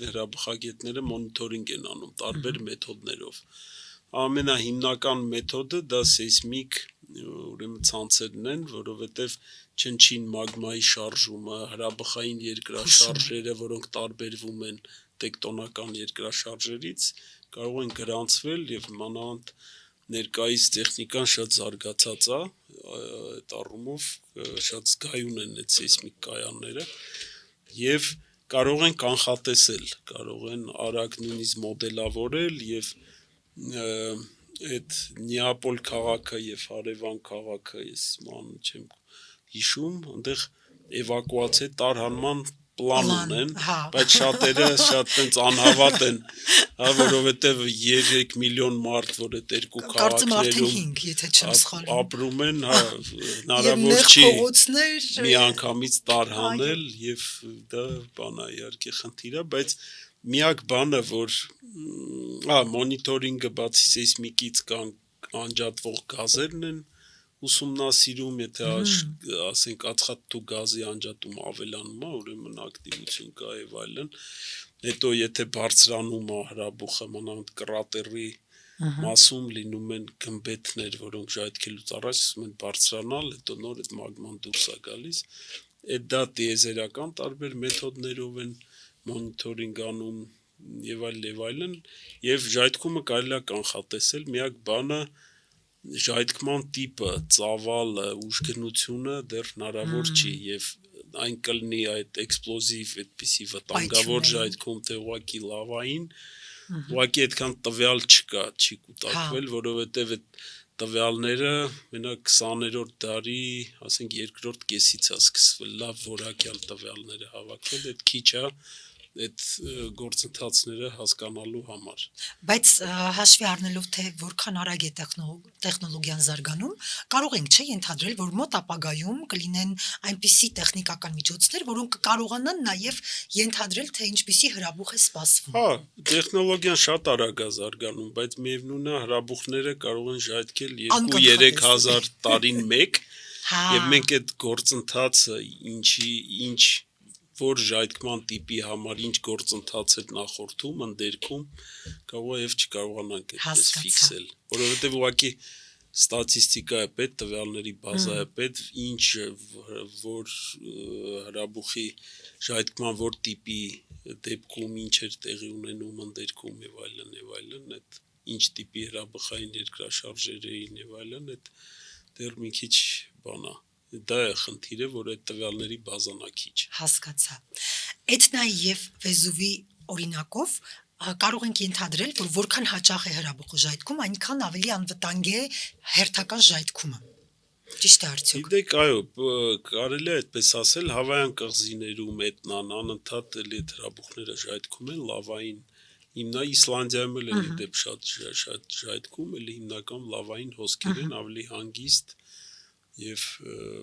հրաբխագետները մոնիտորինգ են անում տարբեր մեթոդներով։ Ամենահիմնական մեթոդը դա սեյսմիկ ուրեմն ցանցերն են, որովհետև չնչին մագմայի շարժումը, հրաբխային երկրաշարժերը, որոնք տարբերվում են տեկտոնական երկրաշարժերից, կարող են գրանցվել եւ մանավանդ ներկայիս տեխնիկան շատ զարգացած է, այդ առումով շատ զգայուն են այդ սեյսմիկ կայանները եւ կարող են կանխատեսել, կարող են արագ նույնիսկ մոդելավորել եւ այդ Նեապոլ քաղաքը եւ հարևան քաղաքը, ես ման չեմ հիշում, այնտեղ էվակուացիա տարհանման պլան ունեն, բայց շատերը շատ տենց անհավատ են, որովհետև 3 միլիոն մարդ, որ այդ երկու քաղաքներում ապրում են, հնարավոր չի մի անգամից տարհանել եւ դա բան է, իհարկե խնդիր է, բայց միակ բանը, որ մոնիտորինգը բացի սեյսմիկից կան անջատվող գազերն են ուսումնասիրում, եթե ասենք ածխաթթու գազի անջատում ավելանում է, ուրեմն ակտիվություն կա եւ այլն։ Հետո եթե բարձրանում է հրաբուխը, մանավանդ կրատերի մասում լինում են գմբեթներ, որոնք ժայթքելուց առաջ սկսում են բարձրանալ, հետո նոր այդ մագման դուրս է գալիս։ Այդ դա տիեզերական տարբեր մեթոդներով են մոնիտորինգ անում եւ այլն, եւ ժայթքումը կարելի է կանխատեսել, միակ բանը ժայթքման տիպը, ծավալը, ուժգնությունը դեռ հնարավոր չի եւ այն կլինի այդ էքսպլոզիվ այդպիսի վտանգավոր ժայթքում թե ուղղակի լավային, ուղղակի այդքան տվյալ չկա, չի կուտակվել, որովհետեւ այդ տվյալները մենակ 20-րդ դարի, ասենք երկրորդ կեսից է սկսվել լավ որակյալ տվյալները հավաքվել, այդ քիչ է, այդ գործընթացները հասկանալու համար։
Բայց հաշվի առնելով թե որքան արագ է տեխնոլոգիան զարգանում, կարող ենք չէ ենթադրել, որ մոտ ապագայում կլինեն այնպիսի տեխնիկական միջոցներ, որոնք կկարողանան նաև ենթադրել, թե ինչպիսի հրաբուխ է սպասվում։
Հա, տեխնոլոգիան շատ արագ է զարգանում, բայց միևնույնն է հրաբուխները կարող են ժայթքել 2-3 հազար տարին մեկ, եւ մենք այդ գործընթացը ինչ որ ժայթքման տիպի համար ինչ գործընթաց է նախորդում, ընդերքում, կարող է եւ չկարողանանք այդպես ֆիքսել, որովհետեւ ուղղակի ստատիստիկա է պետք, տվյալների բազա է պետք, ինչ որ հրաբուխի ժայթքման որ տիպի դեպքում ինչ էր տեղի ունենում ընդերքում եւ այլն, այդ ինչ տիպի հրաբխային երկրաշարժեր էին եւ այլն, այդ դեռ մի քիչ բան է։ Դա է խնդիրը, որ այդ տվյալների բազան է քիչ։
Հասկացա։ Էթնա եւ Վեզուվի օրինակով կարող ենք ենթադրել, որ որքան հաճախ է հրաբուխը ժայթքում, այնքան ավելի անվտանգ է հերթական ժայթքումը։ Ճիշտ է արդյոք։
Գիտեք, այո, կարելի է այդպես ասել, Հավայան կղզիներում Էթնան անընդհատ էլի հրաբուխները ժայթքում են լավային, հիմնա Իսլանդիայում էլ են դեպ շատ ժայթքում, էլի հիմնական լավային հոսքեր են, ավելի հանգիստ եւ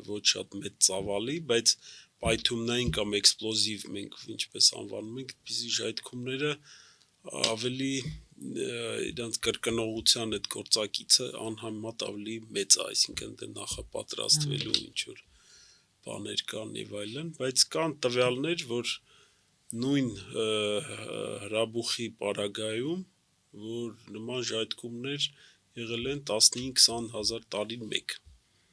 ոչ շատ մեծ ծավալի, բայց պայթումնային կամ էքսպլոզիվ մենք ինչպես անվանում ենք, այդպիսի ժայթքումները ավելի իրանց կրկնողության այդ գործակիցը անհամեմատ ավելի մեծ է, այսինքն դա նախապատրաստվելու ինչ որ բաներ կան եւ այլն, բայց կան տվյալներ, որ նույն հրաբուխի պարագայում, որ նման ժայթքումներ եղել են 15-20 հազար տարին մեկ։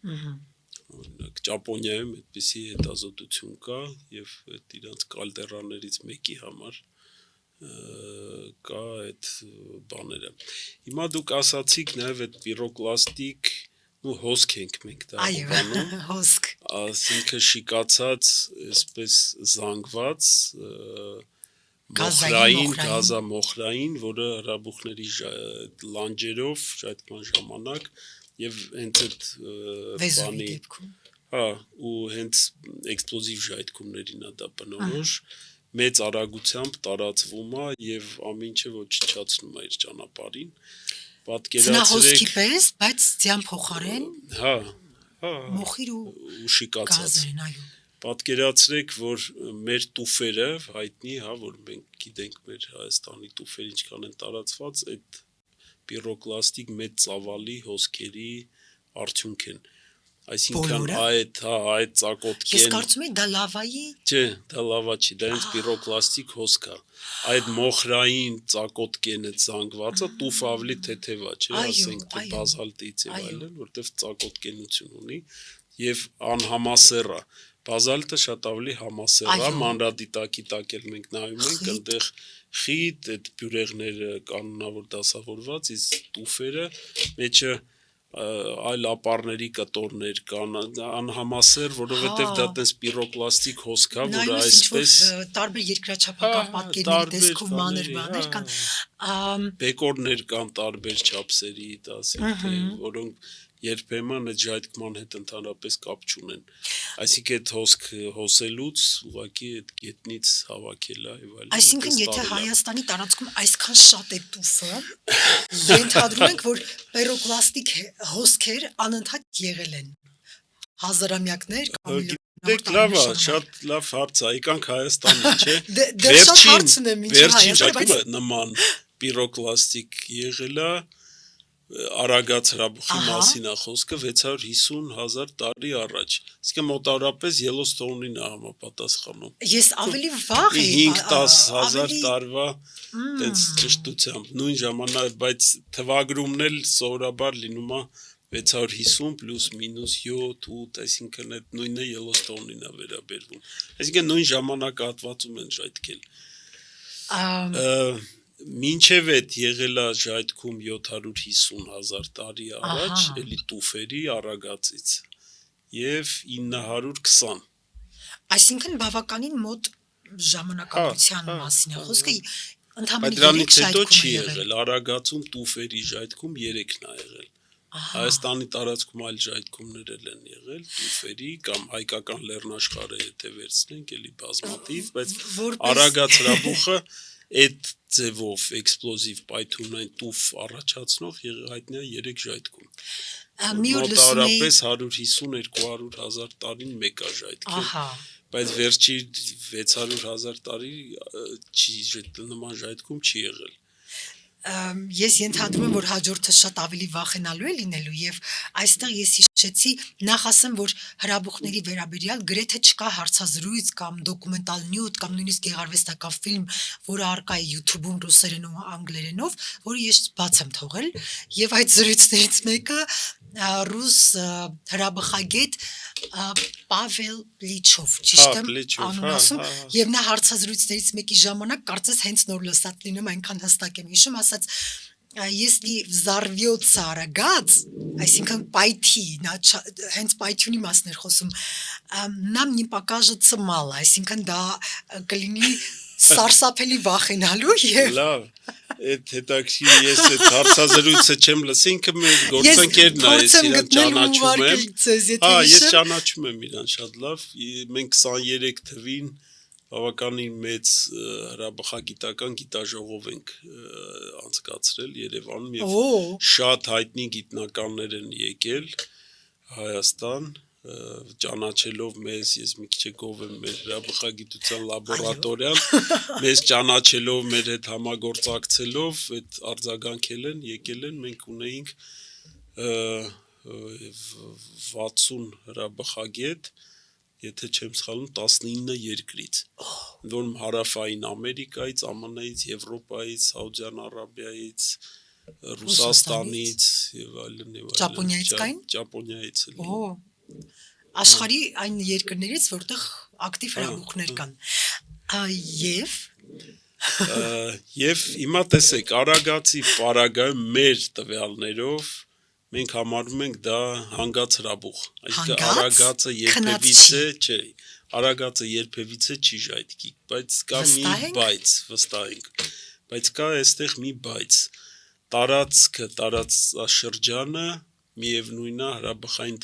Օրինակ Ճապոնիայում այդպիսի հետազոտություն կա եւ այդ իրանց կալդերաներից մեկի համար կա այդ բաները։ Հիմա դուք ասացիք նաեւ այդ պիրոկլաստիկ հոսք ենք մենք դա
անվանում, հոսք,
ասինքն շիկացած, այսպես զանգված մոխրային, գազամոխրային, որը հրաբուխների լանջերով ժայթքման ժամանակ եւ հենց այդ բանի, հա, ու հենց էքսպլոզիվ ժայթքումներին է դա բնորոշ, մեծ արագությամբ տարածվում է եւ ամեն ինչը ոչնչացնում է իր ճանապարհին։
Պատկերացրեք, պես, բայց ձյան փոխարեն,
հա,
մոխիր ու
շիկացած։
այո։
Պատկերացրեք, որ մեր տուֆերը հայտնի, հա, որ մենք գիտենք մեր Հայաստանի տուֆերը ինչքան են տարածված, այդ պիրոկլաստիկ մեծ ծավալի հոսքերի արդյունք են։ Այսինքն այդ ծակոտկեն։
Ես կարծում եմ դա լավայի։
Չէ, դա լավա չի, դա հենց պիրոկլաստիկ հոսք է։ Այդ մոխրային ծակոտկենը զանգվածը տուֆը ավելի թեթև է, չէ, ասենք թե բազալտից եւ այլն, որտեվ ծակոտկենություն ունի եւ անհամասեռ է։ Բազալտը շատ ավելի համասեռ է, մանրադիտակի տակ էլ մենք նայում ենք, այնտեղ խիտ, այդ բյուրեղները կանոնավոր դասավորված, իսկ տուֆերը մեջը այլ ապարների կտորներ կան, անհամասեռ, որովհետև դա տես պիրոկլաստիկ հոսք է, որը այսպես
տարբեր երկրաչափական պատկերների տեսքով մանր բաներ կան,
բեկորներ կան տարբեր չափսերի, ասենք թե որոնք երբեմն այդ ժայթքման հետ ընդհանրապես կապ չունեն։ Այսինքն այդ հոսք հոսելուց ուղղակի այդ գետնից հավաքել է եւ այլն։
Այսինքն եթե Հայաստանի տարածքում այսքան շատ է տուֆը, ենթադրում ենք, որ պիրոկլաստիկ հոսքեր անընդհատ եղել են հազարամյակներ կամ
Դեք լավ է, շատ լավ հարց է, եկանք Հայաստանի, չէ։
Դեռ շատ հարց ունեմ ինչ
Հայաստանը, բայց նման պիրոկլաստիկ եղել է արագած հրաբուխի մասին է խոսքը 650,000 տարի առաջ։ Իսկ մոտավորապես Yellowstone-ին է համապատասխանում։
Ես ավելի վաղ էի
5-10,000 տարվա այդպես ճշտությամբ նույն ժամանակ, բայց թվագրումն էլ սովորաբար լինում է 650 պլյուս մինուս 7-8, այսինքն այդ նույնը Yellowstone-ին է վերաբերվում։ Այսինքն նույն ժամանակահատվածում են ժայթքել։ Մինչև այդ եղել է ժայթքում 750,000 տարի առաջ, էլի տուֆերի արագածից եւ 920։
Այսինքն բավականին մոտ ժամանակավորության մասին է խոսքը,
ընդհանրապես դրանից հետո չի եղել, արագածում տուֆերի ժայթքում 3-ն է եղել։ Հայաստանի տարածքում այլ ժայթքումներ են եղել, տուֆերի կամ հայկական լեռնաշխարհը եթե վերցնենք, էլի բազմաթիվ, բայց Արագած հրաբուխը այդ ձևով էքսպլոզիվ պայթունային տուֆ առաջացնող հայտնի է 3 ժայթքում։ Մոտավորապես 150-200 հազար տարին մեկ է ժայթք, բայց վերջի 600 հազար տարի նման ժայթքում չի եղել։
Ես ենթադրում եմ, որ հաջորդը շատ ավելի վախենալու է լինելու եւ այստեղ ես հիշեցի նախ ասեմ, որ հրաբուխների վերաբերյալ գրեթե չկա հարցազրույց կամ դոկումենտալ նյութ կամ նույնիսկ գեղարվեստական ֆիլմ, որը առկա է YouTube-ում ռուսերենով ու անգլերենով, որը ես բաց եմ թողել եւ այդ զրույցներից մեկը ռուս հրաբխագետ Պավել Պլիչով, ճիշտ եմ անուն ասում, եւ նա հարցազրույցներից մեկի ժամանակ կարծես հենց նոր լսած լինում, այնքան հստակ եմ հիշում, ասաց если взорвется Арагած, այսինքն պայթի, նա հենց պայթյունի մասն էր խոսում, нам не покажется мало, այսինքն դա կլինի սարսափելի վախենալու եւ
լավ այդ հետաքրքիր ես այդ հարցազրույցը չեմ լսի ինքը մեր գործընկերն է ես իրան ճանաչում եմ ես ճանաչում եմ իրան շատ լավ մենք 23 թվին բավականին մեծ հրաբխագիտական գիտաժողով ենք անցկացրել Երևանում եւ շատ հայտնի գիտնականներ են եկել Հայաստան ճանաչելով մեզ ես մի քիչ գով եմ մեր հրաբխագիտության լաբորատորիան մեզ ճանաչելով մեր հետ համագործակցելով այդ արձագանքել են եկել են մենք ունեինք 60 հրաբխագետ եթե չեմ սխալվում 19 երկրից որում հարավային Ամերիկայից, ԱՄՆ-ից, Եվրոպայից, Սաուդյան Արաբիայից, Ռուսաստանից եւ այլն եւ այլն
Ճապոնիայից կային?
Ճապոնիայից էլի
աշխարհի այն երկրներից, որտեղ ակտիվ հրաբուխներ կան
եւ հիմա տեսեք Արագածի պարագայում մեր տվյալներով մենք համարում ենք դա հանգած հրաբուխ այսինքն Արագածը երբևիցե չէ Արագածը երբևիցե չի ժայթքի բայց կա մի բայց վստահ ենք բայց կա այստեղ մի բայց տարածքը տարածաշրջանը միևնույնն է հրաբխային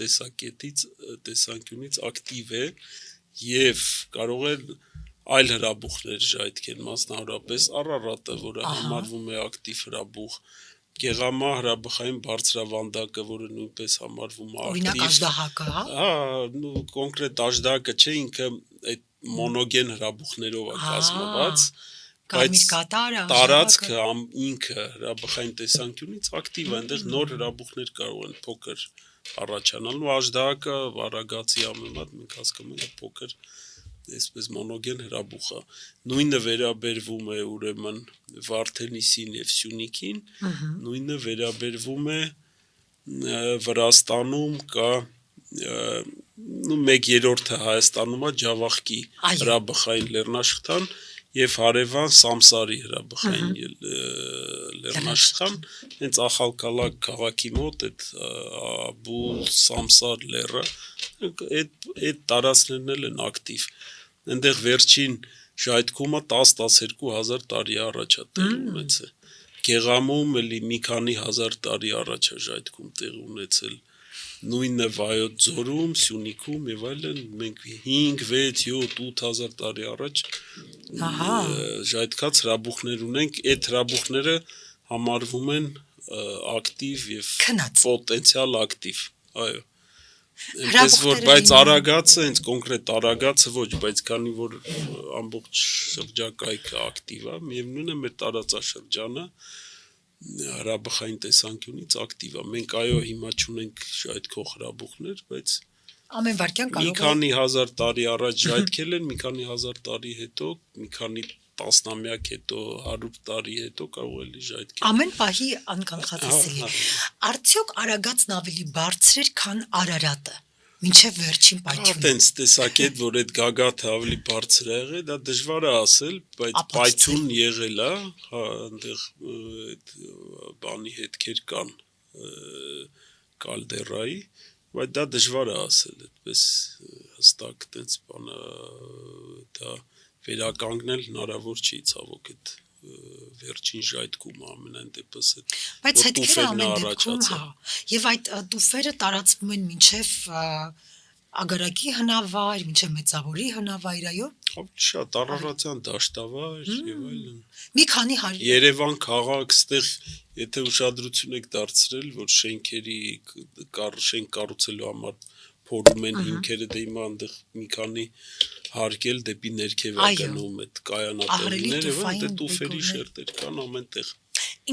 տեսանկյունից ակտիվ է եւ կարող է այլ հրաբուխներ ժայթքեն մասնավորապես Արարատը որը համարվում է ակտիվ հրաբուխ Գեղամա հրաբխային բարձրավանդակը, որը նույնպես համարվում է ակտիվ։
Օրինակ Աժդահակը, հա։
Կոնկրետ Աժդահակը չէ, ինքը այդ մոնոգեն հրաբուխներով է կազմված, բայց տարածքը ինքը հրաբխային տեսանկյունից ակտիվ է, այնտեղ նոր հրաբուխներ կարող են փոքր առաջանալ։ Ու Աժդահակը Արագածի համեմատ մենք հասկանում ենք փոքր այսպես մոնոգեն հրաբուխ է։ Նույնը վերաբերվում է ուրեմն Վարդենիսին եւ Սյունիքին, նույնը վերաբերվում է Վրաստանում կա 1/3-ը Հայաստանում է Ջավախքի հրաբխային լեռնաշխտան եւ հարևան Սամսարի հրաբխային լեռնաշխտան, հենց Ախալքալակ քաղաքի մոտ այդ Աբու Սամսար լեռը այդ տարածքներն են ակտիվ։ Այնտեղ վերջին ժայթքումը 10-12 հազար տարի առաջ է տեղ ունեցել։ Գեղամում էլի մի քանի հազար տարի առաջ է ժայթքում տեղ ունեցել։ Նույնը Վայոց ձորում, Սյունիքում եւ այլն մենք 5, 6, 7, 8 հազար տարի առաջ ժայթքած հրաբուխներ ունենք, այդ հրաբուխները համարվում են ակտիվ եւ պոտենցիալ ակտիվ։ Այո։ Այնպես որ բայց Արագածը, հենց կոնկրետ Արագածը ոչ, բայց քանի որ ամբողջ շրջակայքը ակտիվ է, միևնույնն է մեր տարածաշրջանը հրաբխային տեսանկյունից ակտիվ է։ Մենք այո հիմա չունենք ժայթքող հրաբուխներ, բայց
ամեն վարքյան կարող է
մի քանի հազար տարի առաջ ժայթքել են, մի քանի հազար տարի հետո, մի քանի տասնամյակ հետո, 100 տարի հետո կարող է ժայթքել։
Ամեն պահի անկանխատեսելի։ Արդյոք Արագածն ավելի բարձր էր, քան Արարատը։ Մինչև վերջին պայթյունը։
Այդպես տեսակետ, որ այդ գագաթը ավելի բարձր է եղել, դա դժվար է ասել, բայց պայթյուն եղել է, հա, այնտեղ այդ բանի հետքեր կան կալդերայի, բայց դա դժվար է ասել, այդպես հստակ այդպես բանը դա վերականգնել հնարավոր չի ցավոք այդ վերջին ժայթքում ամենայն դեպս
Բայց հետքերը ամեն դեպքում, հա, եւ այդ տուֆերը տարածվում են մինչեւ Ագարակի հնավայր, մինչեւ Մեծավորի հնավայր, այո։
Շատ Արարատյան դաշտավայր եւ այլն։
Մի քանի հարյուր
Երևան քաղաք, ստեղ եթե ուշադրություն եք դարձրել, որ շենք կառուցելու համար փորում են հիմքերը, դե հիմա այնտեղ մի քանի հարկել դեպի ներքև է գնում այդ կայանատեղիները, դե տուֆերի շերտեր կան ամենտեղ։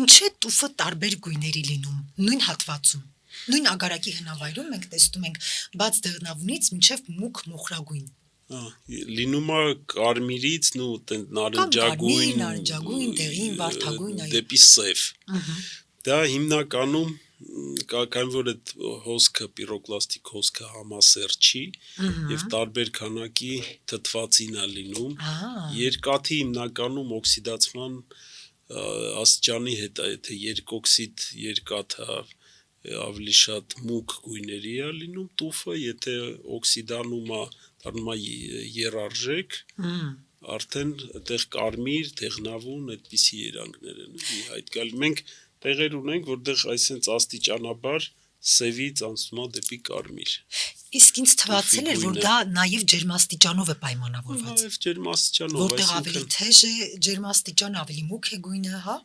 Ինչ է տուֆը տարբեր գույների լինում, նույն հատվածում։ Նույն Ագարակի հնավայրում մենք տեսնում ենք բաց դեղնավունից մինչև մուգ մոխրագույն։
Լինում է կարմիրից ու նարնջագույն,
դեղին, վարդագույն, այո։
Դեպի սև։ Դա հիմնականում կան որ այդ հոսքը պիրոկլաստիկ հոսքը համասեր չի եւ տարբեր քանակի թթվածին է լինում։ Երկաթի հիմնականում օքսիդացման աստիճանի հետ է, եթե երկօքսիդ երկաթը ավելի շատ մուգ գույների է լինում տուֆը, եթե օքսիդանում է դառնում է երարժեք, արդեն այդտեղ կարմիր, դեղնավուն, այդպիսի երանգներ են հայտ գալի։ Մենք տեղեր ունենք, որտեղ այսենց աստիճանաբար սևից անցնում է դեպի կարմիր։
Իսկ ինձ թվացել էր, որ դա նաև ջերմաստիճանով է պայմանավորված։
Նաև ջերմաստիճանով,
որտեղ ավելի թեժ է ջերմաստիճանը, ավելի մուգ է գույնը, հա։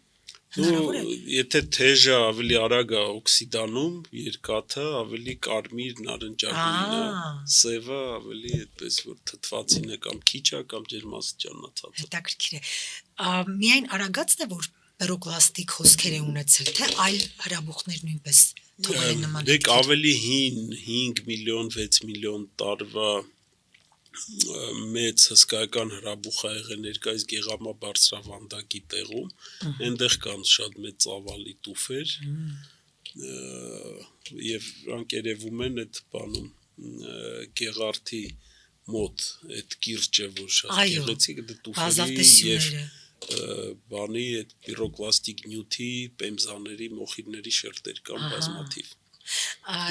Եթե թեժը ավելի արագ է օքսիդանում, երկաթը ավելի կարմիր, նարնջագույն է, սևը ավելի այդպես որ թթվածինը կամ քիչ է կամ ջերմաստիճանն է ցածր։
Հետաքրքիր է։ Միայն Արագածն է, որ պերոկլաստիկ հոսքեր է ունեցել, թե այլ հրաբուխներ նույնպես թողել են նման։
Դեք ավելի հին 5 միլիոն, 6 միլիոն տարվա մեծ հսկայական հրաբուխ ա եղել ներկայիս Գեղամա բարձրավանդակի տեղում, այնտեղ կան շատ մեծ ծավալի տուֆեր եւ նրանք երևում են այդ բանում Գեղարդի մոտ այդ կիրճը, որ շատ գեղեցիկ է տուֆերի եւ բանի այդ պիրոկլաստիկ նյութի, պեմզաների, մոխիրների շերտեր կան բազմաթիվ։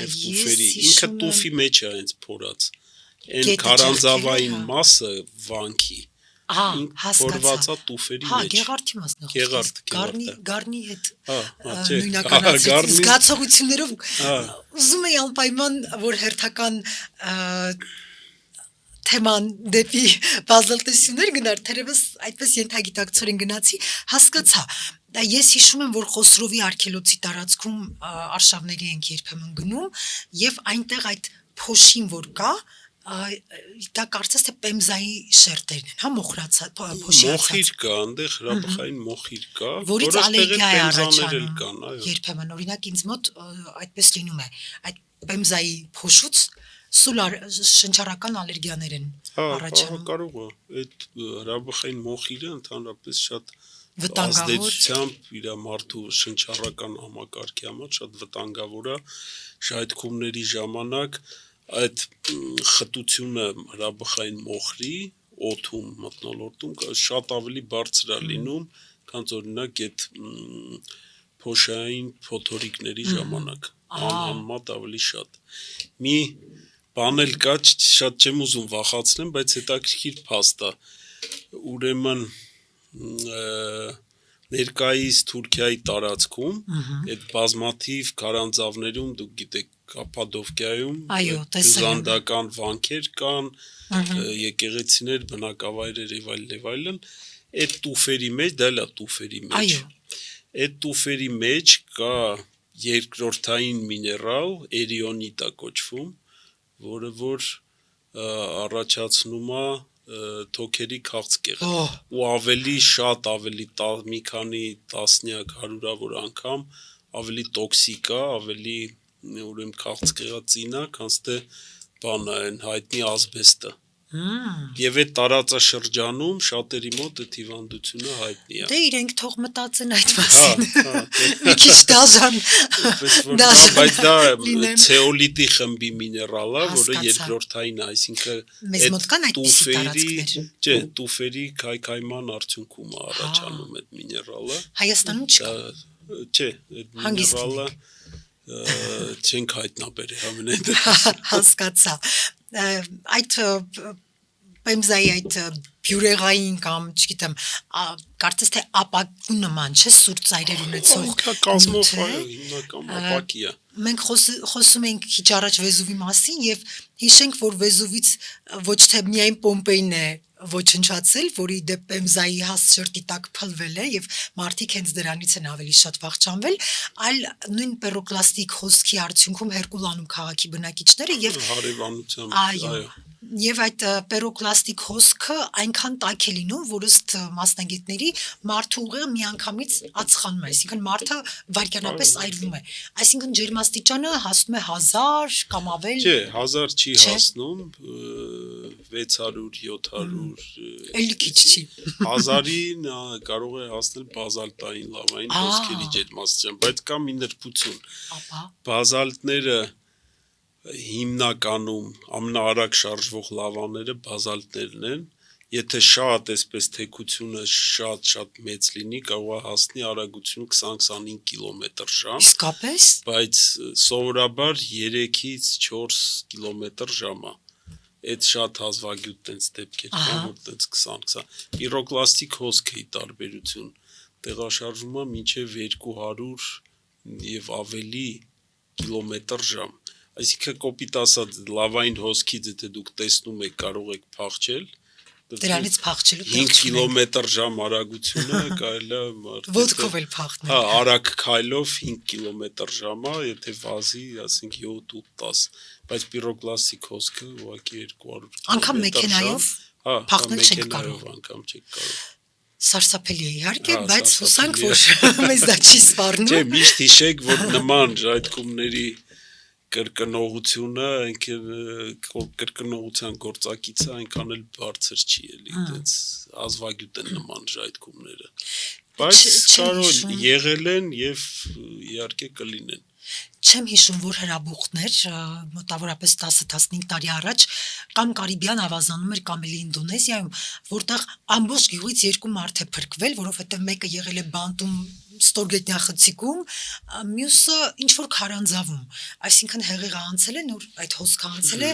Եվ տուֆերի ինքը տուֆի մեջ է հենց փորած։ Այն քարանձավային մասը վանքի փորվածա տուֆերի մեջ։
Հա, Գեղարդի մասն է։
Գեղարդ,
Գառնի հետ նույնականացած զգացողություններով ուզում եի անպայման որ հերթական թեման դեպի բազալտեսիներ գնար, թերևս այդպես ենթագիտակցորեն գնացի, հասկացա։ Ես հիշում եմ, որ Խոսրովի արգելոցի տարածքում արշավների ենք երբեմն գնում եւ այնտեղ այդ փոշին որ կա, դա կարծես թե պեմզայի շերտերն են, հա, մոխրացած, փոշի
մոխիր կա, այնտեղ հրաբխային մոխիր կա,
որից ալերգիա է առաջանում, երբեմն, օրինակ ինձ մոտ այդպես լինում է, այդ պեմզայի փոշուց սուլ շնչառական ալերգիաներ են առաջանում։
Կարող է, այդ հրաբխային մոխիրը ընդհանրապես շատ ազդեցությամբ իր մարդու շնչառական համակարգի համար շատ վտանգավոր է, ժայթքումների ժամանակ այդ խտությունը հրաբխային մոխրի օդում մթնոլորտում շատ ավելի բարձր է լինում, քան օրինակ այդ փոշային փոթորիկների ժամանակ, անհամեմատ ավելի շատ։ Մի բան էլ կա, շատ չեմ ուզում վախացնեմ, բայց հետաքրքիր փաստ է։ Ուրեմն ներկայիս Թուրքիայի տարածքում այդ բազմաթիվ քարանձավներում դուք գիտեք Կապադովկիայում զանդական վանքեր կան, եկեղեցիներ, բնակավայրեր եւ այլն, այդ տուֆերի մեջ, դա էլ է տուֆերի մեջ։ Այդ տուֆերի մեջ կա երկրորդային միներալ, էրիոնիտ է կոչվում, որը որ առաջացնում է թոքերի քաղցկեղ ու ավելի շատ, ավելի մի քանի տասնյակ, հարյուրավոր անգամ ավելի տոքսիկ է, ավելի ուրեմն քաղցկեղածին է, քան թե բանը այն հայտնի ասբեստը։ Եվ այդ տարածաշրջանում շատերի մոտ այդ հիվանդությունը հայտնի է։
Դե իրենք թող մտածեն այդ մասին։ Մի քիչ դաժան։
Բայց դա ցեոլիտի խմբի միներալ է, որը երկրորդային, այսինքն
մեզ մոտ կան այդպիսի տարածքներ։
Չէ, տուֆերի քայքայման արդյունքում է առաջանում այդ միներալը։
Հայաստանում չկա։
Չէ, այդ միներալը չենք հայտնաբերել ամենայն դեպս։
Հասկացա։ Այդ պեմզայի այդ բյուրեղային կամ, չգիտեմ, կարծես թե ապակու նման չէ, սուր ծայրեր ունեցող
կազմով հիմնական ապակի է։
Մենք խոսում ենք քիչ առաջ Վեզուվի մասին եւ հիշենք, որ Վեզուվից ոչ թե միայն Պոմպեյն է ոչնչացել, որի դեպ Պեմզայի հաստ շրտի տակ փլվել է եւ մարդիկ հենց դրանից են ավելի շատ վախճանվել, այլ նույն պերոկլաստիկ հոսքի արդյունքում Հերկուլանum քաղաքի բնակիչները եւ
հարևանությամբ
այո եւ այդ պերոկլաստիկ հոսքը այնքան տաք է լինում, որ ըստ մասնագետների մարդու ուղեղը միանգամից ածխանում է, այսինքն մարդը վայրկյանապես այրվում է, այսինքն ջերմաստիճանը հասնում է 1000 կամ ավել։
Չէ, 1000 չի հասնում, 600, 700
Էլի քիչ չի։
1000-ին կարող է հասնել բազալտային լավային հոսքերի ջերմաստիճան, բայց կա մի նրբություն։ Բազալտները հիմնականում ամենաարագ շարժվող լավաները բազալտներն են, եթե շատ այսպես թեքությունը շատ մեծ լինի, կարող է հասնի արագություն 20-25 կմ/ժ։
Իսկապես։
Բայց սովորաբար 3-ից 4 կմ/ժ է։ Այդ շատ հազվագյուտ տենց դեպքեր կան, որ տենց 20-20 պիրոկլաստիկ հոսքի տարբերություն տեղաշարժվում է մինչև 200 եւ ավելի կմ/ժ։ Այսինքն կոպիտ ասած լավային հոսքից եթե դուք տեսնում եք կարող եք փախչել,
դրանից փախչելու
5 կմ/ժ արագությունը կարելի է
ոտքով էլ փախնել։
Հա, արագ քայլով 5 կմ/ժ, եթե վազի, ասենք 7-8-10, բայց պիրոկլաստիկ հոսքը ուղղակի 200
անգամ մեքենայով փախնել չեք կարող։
Անգամ չեք կարող։
Սարսափելի է իհարկե, բայց հուսանք, որ մեզ դա չի սպառնում։
Չէ, միշտ հիշեք, որ նման ժայթքումների կրկնողությունը, կրկնողության գործակիցը այնքան էլ բարձր չի էլի, այդպես ազվագյուտ են նման ժայթքումները։ Բայց կարող եղել են եւ իհարկե կլինեն։
Չեմ հիշում, որ հրաբուխներ մոտավորապես 10-15 տարի առաջ կամ Կարիբյան ավազանում էր կամ էլ Ինդոնեզիայում, որտեղ ամբողջ գյուղից 2 մարդ է փրկվել, որովհետև մեկը եղել է բանտում ստորգետնյա խցիկում, մյուսը ինչ որ քարանձավում, այսինքն հեղեղը անցել է, նոր այդ հոսքը անցել է,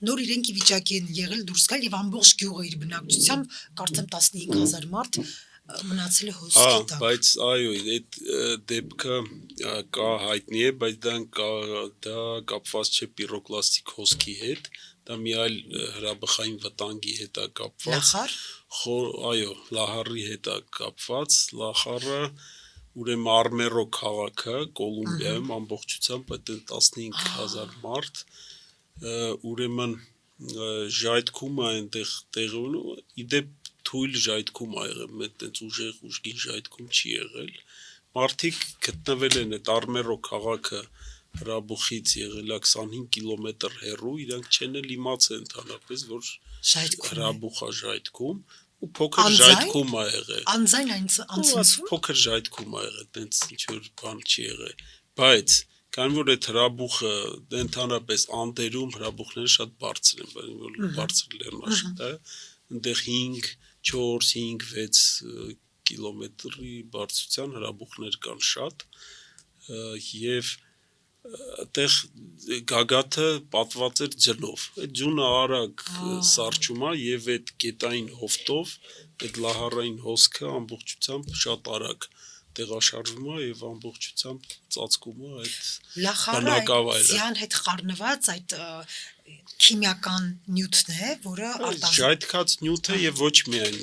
նոր իրենք ի վիճակի են եղել դուրս գալ եւ ամբողջ գյուղը իր բնակչությամբ կարծեմ 15000 մարդ մնացել է հոսքի տակ։
Բայց այո, այդ դեպքը կա հայտնի է, բայց դա կապված չէ պիրոկլաստիկ հոսքի հետ, դա մի այլ հրաբխային վտանգի հետ է կապված։
Լախար։
Այո, լահարի հետ է կապված, լախարը ուրեմն Արմերո քաղաքը Կոլումբիայում ամբողջությամբ այդ 15000 մարդ, ուրեմն ժայթքումը այնտեղ տեղի ունի, իդեպ թույլ ժայթքում ա եղել, մեծ տենց ուժգին ժայթքում չի եղել։ Մարդիկ գտնվել են այդ Արմերո քաղաքը հրաբուխից եղել է 25 կիլոմետր հեռու, իրանք չեն էլ իմացել ընդհանրապես, որ հրաբուխ է ժայթքում ու փոքր ժայթքում ա եղել։
Անձայն անցնցում։
Փոքր ժայթքում ա եղել, տենց ինչ որ բան չի եղել։ Բայց քանի որ այդ հրաբուխը ընդհանրապես Անդերում հրաբուխները շատ բարձր են, որ բարձր լեռնաշտ է, այնտեղ 5, 4, 5, 6 կիլոմետրի բարձրության հրաբուխներ կան շատ եւ այդտեղ գագաթը պատված էր ջնով։ Այդ ջունը արագ սառչում է եւ այդ գետային հովտով այդ լահարային հոսքը ամբողջությամբ շատ արագ տեղաշարժվում է եւ ամբողջությամբ ծածկում է այդ բնակավայրը։
Ձյան հետ խառնված այդ քիմիական նյութն է, որը
ժայթքած նյութ է եւ ոչ միայն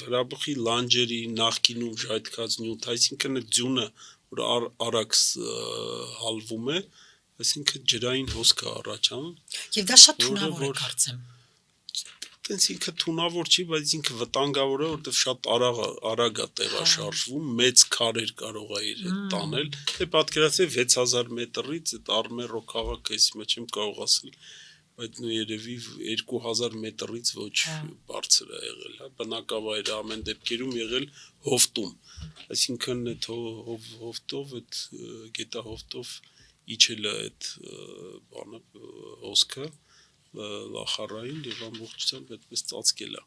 հրաբուխի լանջերի նախկինում ժայթքած նյութ, այսինքն այդ ջունը որ արագ հալվում է, այսինքն ջրային հոսք է առաջանում։
Եվ դա շատ թունավոր է կարծեմ։
Տենց ինքը թունավոր չի, բայց ինքը վտանգավոր է, որովհետև շատ արագ է տեղաշարժվում, մեծ քարեր կարող է իր հետ տանել։ Դե պատկերացրեք 6000 մետրից այդ Արմերո քաղաքը, ես մեջ եմ կարող ասել, բայց նույն երևի 2000 մետրից ոչ բարձր է եղել, հա, բնակավայրը ամեն դեպքերում եղել հովտում, այսինքն այդ հովտով, այդ գետահովտով իջել է այդ բանը հոսքը լախարային եւ ամբողջությամբ այդպես ծածկել է։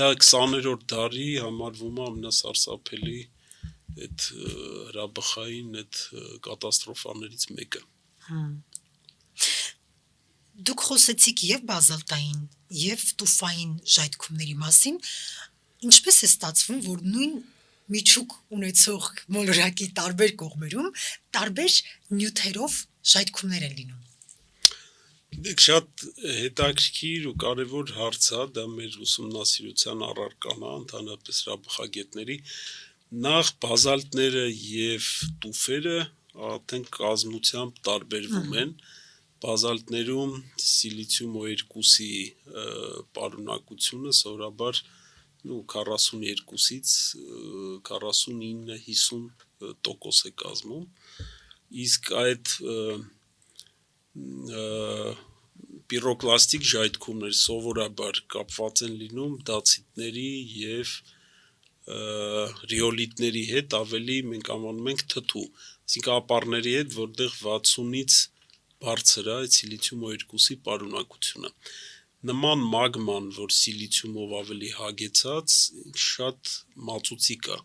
Դա 20-րդ դարի համարվում է ամենասարսափելի այդ հրաբխային այդ կատաստրոֆաներից մեկը։
Դուք խոսեցիք եւ բազալտային եւ տուֆային ժայթքումների մասին, ինչպես է ստացվում, որ նույն միջուկ ունեցող մոլորակի տարբեր կողմերում տարբեր նյութերով ժայթքումներ են լինում։
Գիտեք, շատ հետաքրքիր ու կարևոր հարց է, դա մեր ուսումնասիրության առարկան է, ընդհանրապես հրաբխագետների։ Նախ բազալտները եւ տուֆերը արդեն կազմությամբ տարբերվում են։ Բազալտներում սիլիցիում O2-ի պարունակությունը սովորաբար 42-ից 49-50% է կազմում, իսկ այդ պիրոկլաստիկ ժայթքումներ սովորաբար կապված են լինում դացիտների եւ ռիոլիտների հետ, ավելի մենք անվանում ենք թթու, այսինքն ապարների հետ, որտեղ 60-ից բարձր է այդ սիլիցիում O2-ի պարունակությունը։ Նման մագման, որ սիլիցիումով ավելի հագեցած, շատ մածուցիկ է։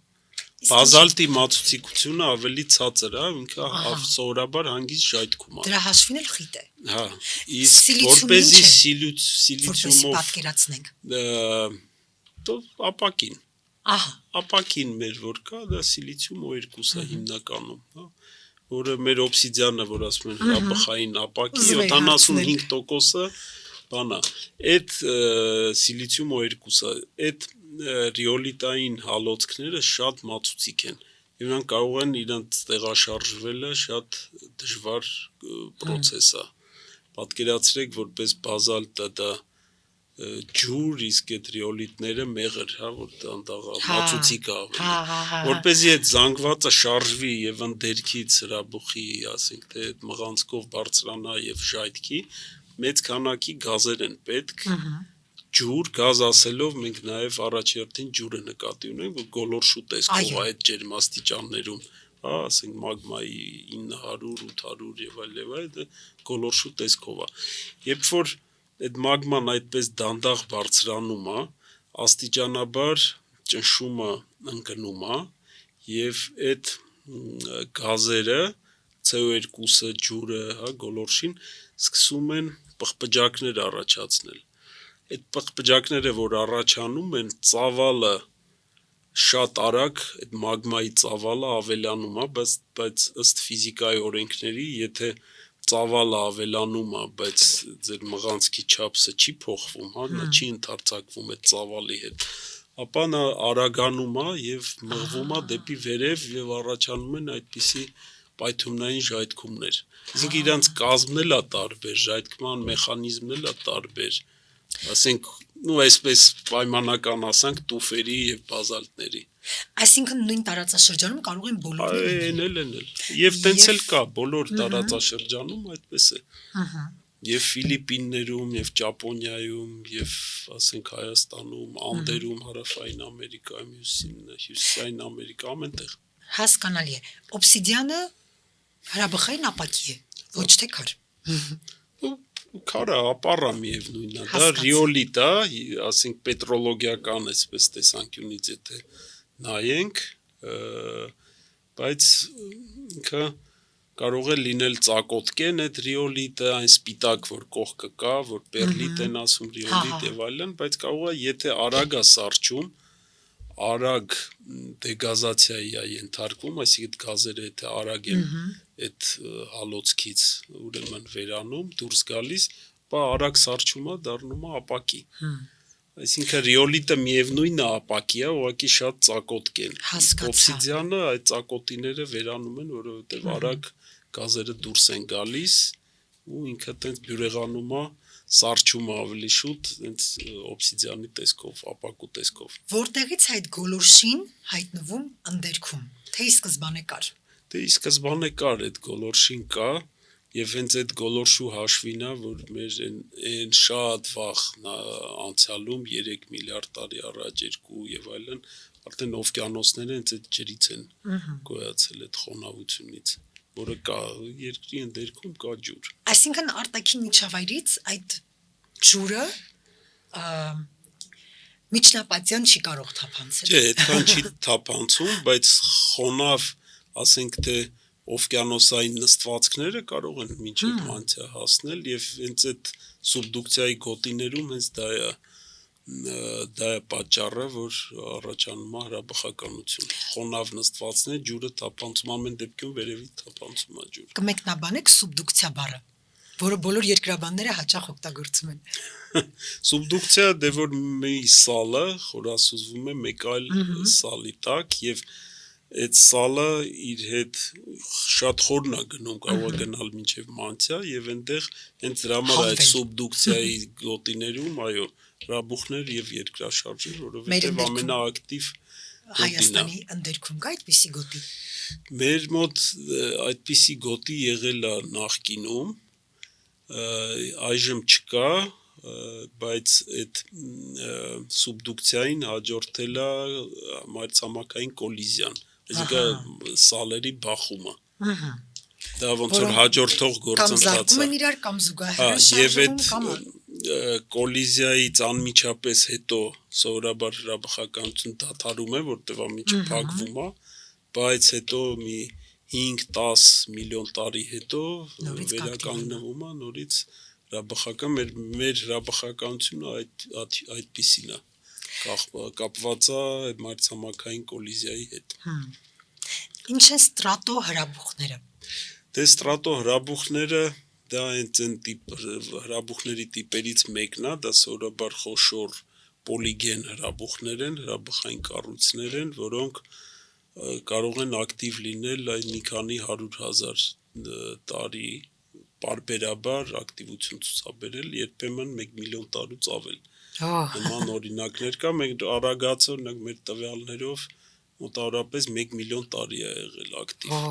Բազալտի մածուցիկությունը ավելի ցածր է, ինքը սովորաբար հանգիստ ժայթքում է։
Դրա հաշվին էլ խիտ է։
Հա, իսկ որպեսզի սիլիցիումով
պատկերացնենք։
Ապակին։
Ահա,
ապակին մեր որ կա, դա սիլիցիում O2-ը հիմնականում, հա, որը մեր օբսիդիանը, որ ասում են հրաբխային ապակի 75%-ը բանա։ Այդ սիլիցիում O2-ը, այդ ռիոլիտային հալոցքները շատ մածուցիկ են։ Եվ նրանք կարող են իրենց տեղաշարժվելը շատ դժվար process է։ Պատկերացրեք, որպես բազալտը դա ջուր, իսկ այդ ռիոլիտները մեղր, հա, որ դանդաղ մածուցիկ է ավելի։ Որպեսզի այդ զանգվածը շարժվի եւ ընդերքից հրաբուխի, ասենք թե այդ մղանցքով բարձրանա եւ ժայթքի, մեծ քանակի գազեր են պետք։ Ջուր, գազ ասելով մենք նաեւ առաջերտին ջուրը նկատի ունենք, որ գոլորշու տեսքով է այդ ջերմաստիճաններում, հա, ասենք մագմայի 900, 800 եւ այլ, դա գոլորշու տեսքով է։ Երբ որ այդ մագման այդպես դանդաղ բարձրանում է, աստիճանաբար ճնշումը ընկնում է եւ այդ գազերը CO2-ը, ջուրը, հա, գոլորշին սկսում են պղպջակներ առաջացնել։ Այդ պղպջակները, որ առաջանում են, ծավալը շատ արագ, այդ մագմայի ծավալը ավելանում է, բայց ըստ ֆիզիկայի օրենքների, եթե ծավալը ավելանում է, բայց ձեր մղանցքի չափսը չի փոխվում, հա, նա չի ընդարձակվում այդ ծավալի հետ, ապա նա արագանում է եւ մղվում է դեպի վերև եւ առաջանում են այդպիսի պայթյունային ժայթքումներ։ Իսկ իրանց կազմն էլ է տարբեր, ժայթքման մեխանիզմն էլ է տարբեր։ Ասենք, այսպես պայմանական ասանք տուֆերի եւ բազալտների։
Այսինքն նույն տարածաշրջանում կարող են բոլորը
լինել։ Են։ Եվ տենց էլ կա, բոլոր տարածաշրջանում այդպես է։ Եվ Ֆիլիպիններում, եւ Ճապոնիայում, եւ ասենք Հայաստանում, Անդերում, Հարավային Ամերիկայում, Հյուսիսային Ամերիկա, ամենտեղ։
Հասկանալի է։ Օբսիդիանը հրաբխային ապակի է, ոչ թե քար։
Քարը ապառա միևնույնն է, դա ռիոլիտ է, ասենք պետրոլոգիական այսպես տեսանկյունից եթե նայենք, բայց ինքը կարող է լինել ծակոտկեն այդ ռիոլիտը, այն սպիտակ, որ կողքը կա, որ պերլիտ են ասում ռիոլիտ եւ այլն, բայց կարող է, եթե արագ է սառչում, արագ դեգազացիայի է ենթարկվում, այսինքն գազերը եթե արագ են այդ հալոցքից ուրեմն վերանում, դուրս գալիս, ապա արագ սառչումը դառնում է ապակի։ Այսինքն ռիոլիտը միևնույնն է ապակի է, ուղղակի շատ ծակոտք են։ Օբսիդիանը այդ ծակոտիները վերանում են, որովհետև արագ գազերը դուրս են գալիս ու ինքը տենց բյուրեղանում է, սառչում է ավելի շուտ, տենց օբսիդիանի տեսքով, ապակու տեսքով։
Որտեղից այդ գոլորշին հայտնվում ընդերքում, թե ի սկզբանե կար։
Դե ի սկզբանե կար այդ գոլորշին կա, եւ հենց այդ գոլորշու հաշվին է, որ մեր այն շատ վաղ անցյալում 3 միլիարդ տարի առաջ 2 եւ այլն արդեն օվկիանոսները հենց այդ ջրից են գոյացել այդ խոնավությունից, որը կա երկրի ընդերքում կա ջուր։
Այսինքն արտաքին միջավայրից այդ ջուրը միջնապատյան չի կարող թափանցել։
Չէ, այդքան չի թափանցում, բայց խոնավ, ասենք թե օվկիանոսային նստվածքները կարող են մինչև մանտիա հասնել եւ հենց այդ սուբդուկցիայի գոտիներում հենց դա է պատճառը, որ առաջանում է հրաբխականություն։ Խոնավ նստվածքներ ջուրը թափանցում ամեն դեպքում վերևի թափանցում է ջուրը։
Կմեկնաբանեք սուբդուկցիա բառը, որը բոլոր երկրաբանները հաճախ օգտագործում են։
Սուբդուկցիա դե որ մի սալը խորասուզվում է մեկ այլ սալի տակ եւ այդ սալը իր հետ շատ խորն է գնում, կարող է գնալ մինչև մանտիա եւ այնտեղ հենց դրա համար այդ սուբդուկցիայի գոտիներում, այո, հրաբուխներ եւ երկրաշարժեր, որովհետեւ ամենաակտիվ
Հայաստանի ընդերքում կա այդպիսի գոտի։
Մեր մոտ այդպիսի գոտի եղել է նախկինում, այժմ չկա, բայց այդ սուբդուկցիային հաջորդել է մայրցամաքային կոլիզիան, այսինքն սալերի բախումը։ Դա ոնց որ հաջորդող գործընթաց է։
Կամ զարկում են իրար, կամ զուգահեռ շարժվում, կամ
կոլիզիայից անմիջապես հետո սովորաբար հրաբխականություն դադարում է, որտեղ ամիջը փակվում է, բայց հետո մի 5-10 միլիոն տարի հետո վերականգնվում է նորից հրաբխական, մեր հրաբխականությունը այդպիսին է, կապված է մայրցամաքային կոլիզիայի հետ։
Ինչ են ստրատո հրաբուխները։
Դե ստրատո հրաբուխները դա այն հրաբուխների տիպերից մեկն է, դա սովորաբար խոշոր պոլիգեն հրաբուխներ են, հրաբխային կառույցներ են, որոնք կարող են ակտիվ լինել այն մի քանի 100,000 տարի պարբերաբար ակտիվություն ցուցաբերել, երբեմն 1 միլիոն տարուց ավել։ Նման օրինակներ կա, մենք արագացը օրինակ մեր տվյալներով մոտավորապես 1 միլիոն տարի է եղել ակտիվ։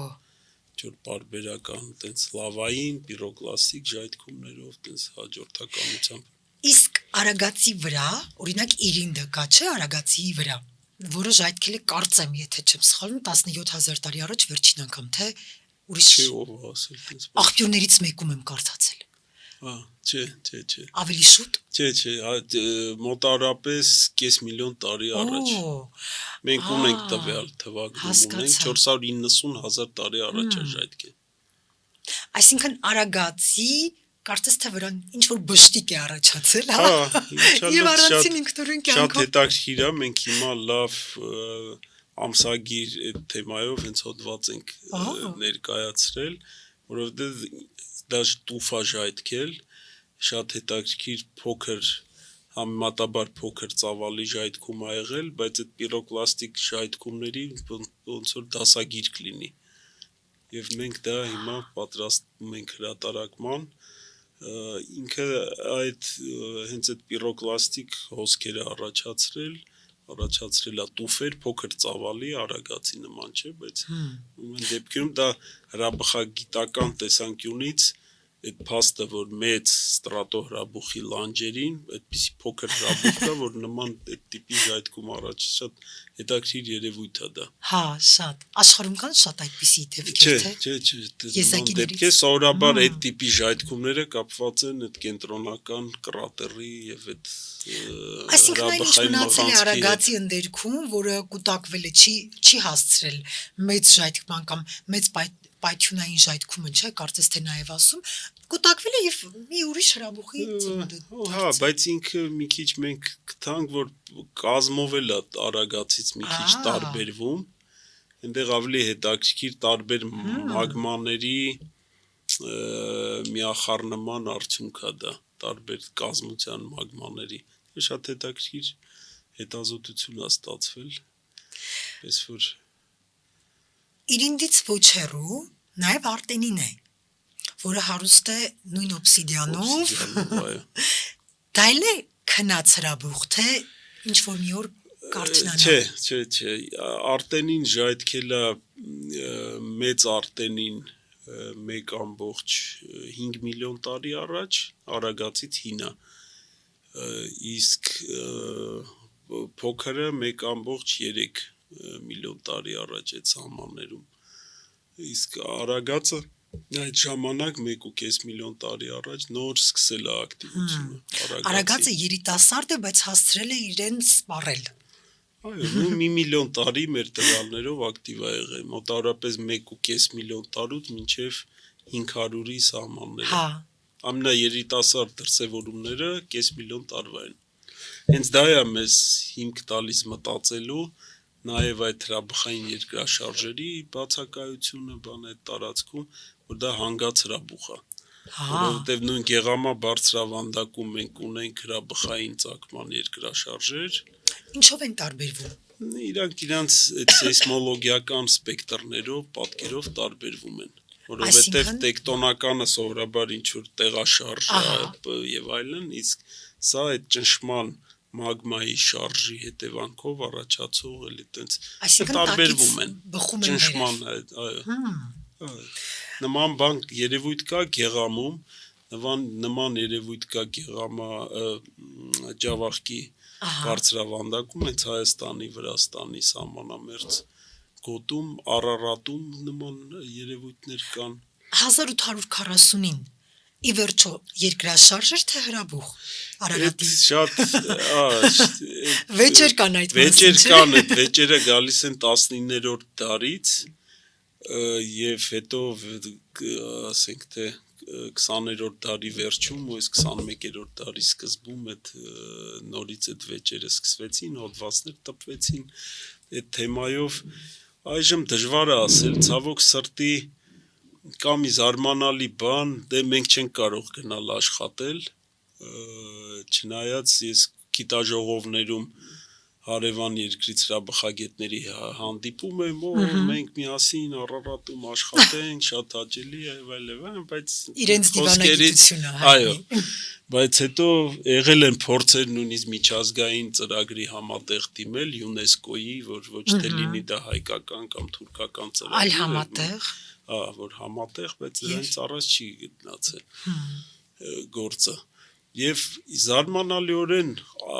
Որ պարբերական, տենց լավային, պիրոկլաստիկ ժայթքումներով, տենց հաջորդականությամբ։
Իսկ արագացի վրա, օրինակ իրինդը կա, չէ, արագացիի վրա, որը ժայթքել է, կարծեմ, եթե չեմ սխալվում, 17,000 տարի առաջ վերջին անգամ, թե ուրիշ
Չէ, ով ասել տենց։
աղբյուրներից մեկում եմ կարդացել։
Չէ։
Ավելի շուտ։
Չէ, մոտավորապես կես միլիոն տարի առաջ։ Մենք ունենք տվյալ թվագրում ունենք 490,000 տարի առաջ է ժայթքել։
Այսինքն արագացի կարծես թե վրան ինչ որ բշտիկ է առաջացել, հա։ Եվ առանցին ինքնուրույն կյանքով։
Շատ հետաքրքիր է, մենք հիմա լավ ամսագիր այդ թեմայով հենց հոդված ենք ներկայացրել, որովհետև դա տուֆա ժայթքել, շատ հետաքրքիր փոքր համեմատաբար փոքր ծավալի ժայթքում ա եղել, բայց այդ պիրոկլաստիկ ժայթքումների ոնց որ դասագիրք լինի։ Եվ մենք դա հիմա պատրաստում ենք հրատարակման, ինքը այդ հենց այդ պիրոկլաստիկ հոսքերը առաջացրել է տուֆեր, փոքր ծավալի, արագացի նման չէ, բայց ուրեմն դեպքում դա հրաբխագիտական տեսանկյունից այդ փաստը, որ մեծ ստրատո հրաբուխի լանջերին այդպիսի փոքր հրաբուխ կա, որ նման այդ տիպի ժայթքում առաջ շատ հետաքրքիր երևույթ է դա։
Հա, շատ։ Աշխարհում կան շատ այդպիսի դեպքեր, թե։
Չէ, դեպքեր սովորաբար այդ տիպի ժայթքումները կապված են այդ կենտրոնական կրատերի եւ այդ
հրաբխային մնացել է արագացի ընդերքում, որը կուտակվել է, չի հասցրել մեծ ժայթքման կամ մեծ պայթյունային ժայթքումը, չէ, կարծես թե նաև ասում, կուտակվել է եւ մի ուրիշ հրաբուխի ծնունդը։
Հա, բայց ինքը մի քիչ մենք գտանք, որ կազմով էլ է արագացից մի քիչ տարբերվում, այնտեղ ավելի հետաքրքիր տարբեր մագմաների միախառնման արդյունք է դա, տարբեր կազմության մագմաների։ Շատ հետաքրքիր հետազոտություն է ստացվել, պես որ
Իրինդից ոչ հեռու նաև արտենին է, որը հարուստ է նույն օբսիդիանով։ Դա էլ է քնած հրաբուխ, թե ինչ որ մի օր կարճնանա։
Չէ, արտենին ժայթքել է մեծ արտենին 1.5 միլիոն տարի առաջ, արագացից հինա, իսկ փոքրը 1.3 միլիոն տարի առաջ այդ սահմաններում, իսկ արագացը այդ ժամանակ 1.5 միլիոն տարի առաջ նոր սկսել է ակտիվությունը։
Արագացը երիտասարդ է, բայց հասցրել է իրեն սպառել։
Այո, նույն 1 միլիոն տարի մեր տվյալներով ակտիվ է եղել, մոտավորապես 1.5 միլիոն տարուց մինչև 500-ի սահմանները։
Հա,
Ամենաերիտասարդ դրսևորումները կես միլիոն տարվա են։ Հենց դա է մեզ հիմք տալիս մտածելու, նաև այդ հրաբխային երկրաշարժերի բացակայությունը բան այդ տարածքում, որ դա հանգած հրաբուխ է։
հա,
Որովհետև նույն Գեղամա բարձրավանդակում մենք ունենք հրաբխային ծագման երկրաշարժեր,
ինչով են տարբերվում։
իրանք իրանց այդ սեյսմոլոգիական սպեկտրներով, պատկերով տարբերվում են, որովհետև
Այսինքն-
տեկտոնականը սովորաբար ինչ որ տեղաշարժ է
Ահա.
եւ այլն, իսկ սա այդ ճնշման մագմայի շարժի հետևանքով առաջացող էլի տենց
Այսինքն
տարբերվում
տակից
են
բխում են
ճնշման
վերև։
այո նման բան երևույթ կա Գեղամում նման երևույթ կա Գեղամա Ջավախքի
Ահա.
բարձրավանդակում հենց Հայաստանի Վրաստանի սահմանամերձ գոտում Արարատում նման երևույթներ կան
1840-ին ի վերջո երկրաշարժ էր թե հրաբուխ Արարատի։
շատ
Վեճեր կան այդ
վեճեր
մասին, չէ՞։
կան այդ վեճերը գալիս են 19-րդ դարից եւ հետո ասենք թե 20-րդ դարի վերջում ու այս 21-րդ դարի սկզբում այդ նորից այդ վեճերը սկսվեցին, հոդվածներ տպվեցին այդ թեմայով այժմ դժվար է ասել ցավոք սրտի կամ մի զարմանալի բան դե մենք չենք կարող գնալ աշխատել չնայած ես գիտաժողովներում հարևան երկրից հրաբխագետների հանդիպում եմ, մենք միասին Արարատում աշխատենք, շատ հաճելի է եւ այլն, բայց
Իրենց դիվանագիտությունը
այո, բայց հետո եղել են փորձեր նույնիսկ միջազգային ծրագրի համատեղ դիմել ՅՈՒՆԵՍԿՕ-ի, որ ոչ թե լինի դա հայկական կամ թուրքական ծրագիր,
Այլ համատեղ։
որ համատեղ, բայց դրանից առաջ չի գտնացել գործը։ Եվ զարմանալիորեն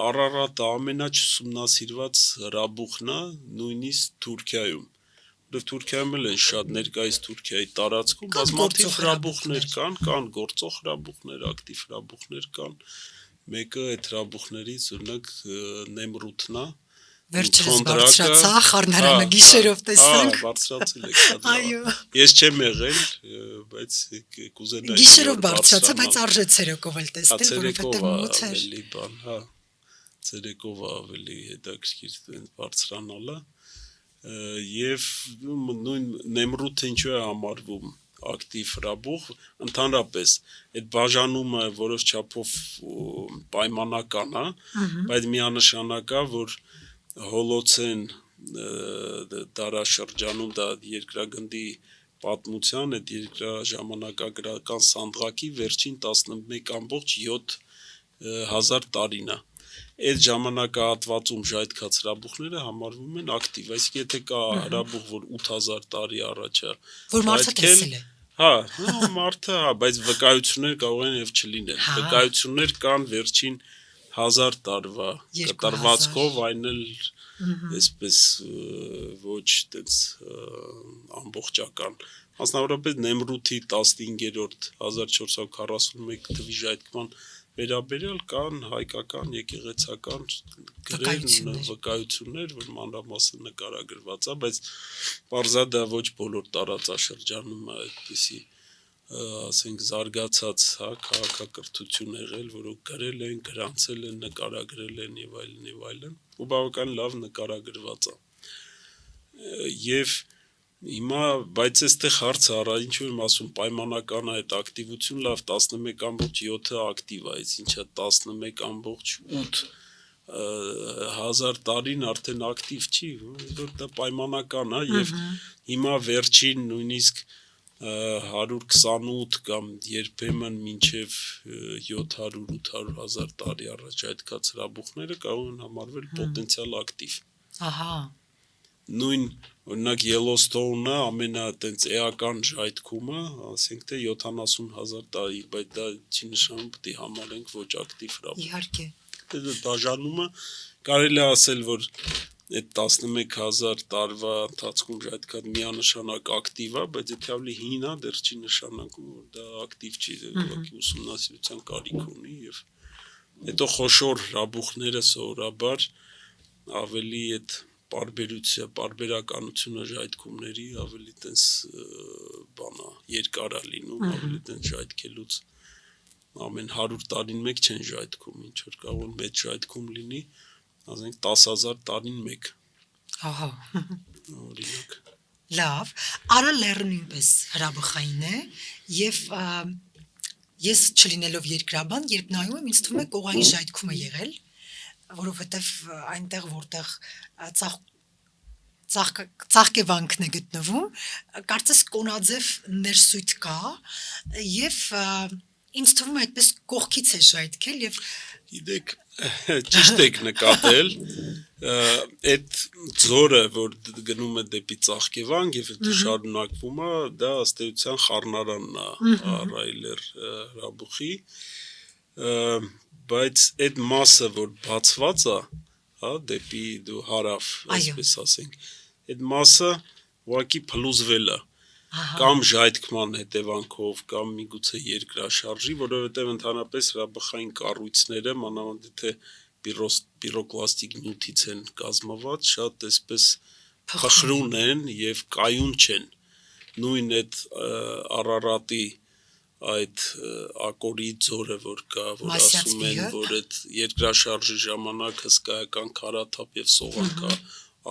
Արարատը ամենաչուսումնասիրված հրաբուխն է նույնիսկ Թուրքիայում։ Որովհետև Թուրքիայում էլ են շատ ներկայիս Թուրքիայի տարածքում բազմաթիվ հրաբուխներ կան գործող հրաբուխներ, ակտիվ հրաբուխներ կան։ Մեկը այդ հրաբուխներից օրինակ Նեմրութն է։
Վերջերս բարձրացա խառնարանը գիշերով տեսանք։
Բարձրացել եք շատ լավ։
Այո։
Ես չեմ եղել, բայց կուզենայի
Գիշերով բարձրացա, բայց արժե ցերեկով էլ տեսնել, որովհետև մութ էր։
ավելի բան, հա։ Ցերեկով ավելի հետաքրքիր են բարձրանալը։ Եվ նույն Նեմրութը ինչու է համարվում ակտիվ հրաբուխ, ընդհանրապես այդ բաժանումը որոշ չափով պայմանական է, բայց միանշանակ է, որ հոլոցեն դարաշրջանում դա երկրագնդի պատմության այդ երկրաժամանակագրական սանդղակի վերջին 11.7 հազար տարին է։ Այդ ժամանակահատվածում ժայթքած հրաբուխները համարվում են ակտիվ, այսինքն եթե կա հրաբուխ, որ 8000 տարի առաջ է,
Որ մարդը տեսել է։
Հա, մարդը, հա, բայց վկայություններ կարող են եւ չլինել։ Վկայություններ կան վերջին 1000 տարվա կտրվածքով, այն էլ այսպես ոչ այդպես ամբողջական։ Մասնավորապես Նեմրութի 15-րդ 1441 թվի ժայթքման վերաբերյալ կան հայկական եկեղեցական գրեր, վկայություններ, որ մանրամասն նկարագրված է, բայց պարզա դա ոչ բոլոր տարածաշրջանում է այդպիսի ասենք զարգացած քաղաքակրթություն եղել, որոնք գրել են, գրանցել են, նկարագրել են եւ այլն, ու բավական լավ նկարագրված է։ Եվ հիմա բայց այստեղ հարցը առա, ինչ որ եմ ասում, պայմանական է այդ ակտիվություն, լավ 11.7-ը ակտիվ է, ինչա 11.8 հազար տարին արդեն ակտիվ չի, որ դա պայմանական է եւ հիմա վերջին նույնիսկ 128 կամ երբեմն մինչև 700-800 հազար տարի առաջ այդքան հրաբուխները կարող են համարվել պոտենցիալ ակտիվ։
Ահա։
Նույն օրինակ Yellowstone-ը ամենատենց էական ժայթքումը, ասենք թե 70,000 տարի, բայց դա չի նշանակում պետք է համարենք ոչ ակտիվ հրաբուխ։
Իհարկե։
Դա բաժանումը կարելի է ասել, որ այդ 11,000 տարվա ընթացքում ժայթքած միանշանակ ակտիվ է, բայց եթե ավելի հին է, դեռ չի նշանակում, որ դա ակտիվ չի, ուղղակի ուսումնասիրության կարիք ունի եւ հետո խոշոր հրաբուխները սովորաբար ավելի այդ պարբերականությունը ժայթքումների ավելի տենց բանա երկար է լինում, ավելի տենց ժայթքելուց ամեն 100 տարին մեկ չեն ժայթքում, ինչ որ կարող որ մեծ ժայթքում լինի, ասենք 10,000 տարին մեկ։
Ահա։
Օրինակ։
Լավ, Արա լեռը նույնպես հրաբխային է եւ ես չլինելով երկրաբան, երբ նայում եմ, ինձ թվում է կողային ժայթքում է եղել, որովհետեւ այնտեղ որտեղ ծաղկևանքն է գտնվում, կարծես կոնաձև ներսույթ կա եւ ինձ թվում է այդպես կողքից է ժայթքել եւ
Գիտեք, ճիշտ եք նկատել, այդ ձորը, որ գնում է դեպի Ծաղկևանք եւ շարունակվում է, դա ըստ էության խառնարանն է Արայլեր հրաբուխի, բայց այդ մասը, որ բացված է, հա, դեպի դու հարավ, այսպես ասենք, այդ մասը ուղղակի փլուզվել է կամ ժայթքման հետևանքով կամ միգուցե երկրաշարժի, որովհետև ընդհանրապես հրաբխային կառույցները, մանավանդ թե պիրոկլաստիկ նյութից են կազմված, շատ այսպես փխրուն են եւ կայուն չեն։ Նույն այդ Արարատի այդ ակորի ձորը, որ կա, որ ասում են, որ այդ երկրաշարժի ժամանակ հսկայական քարաթափ եւ սողանք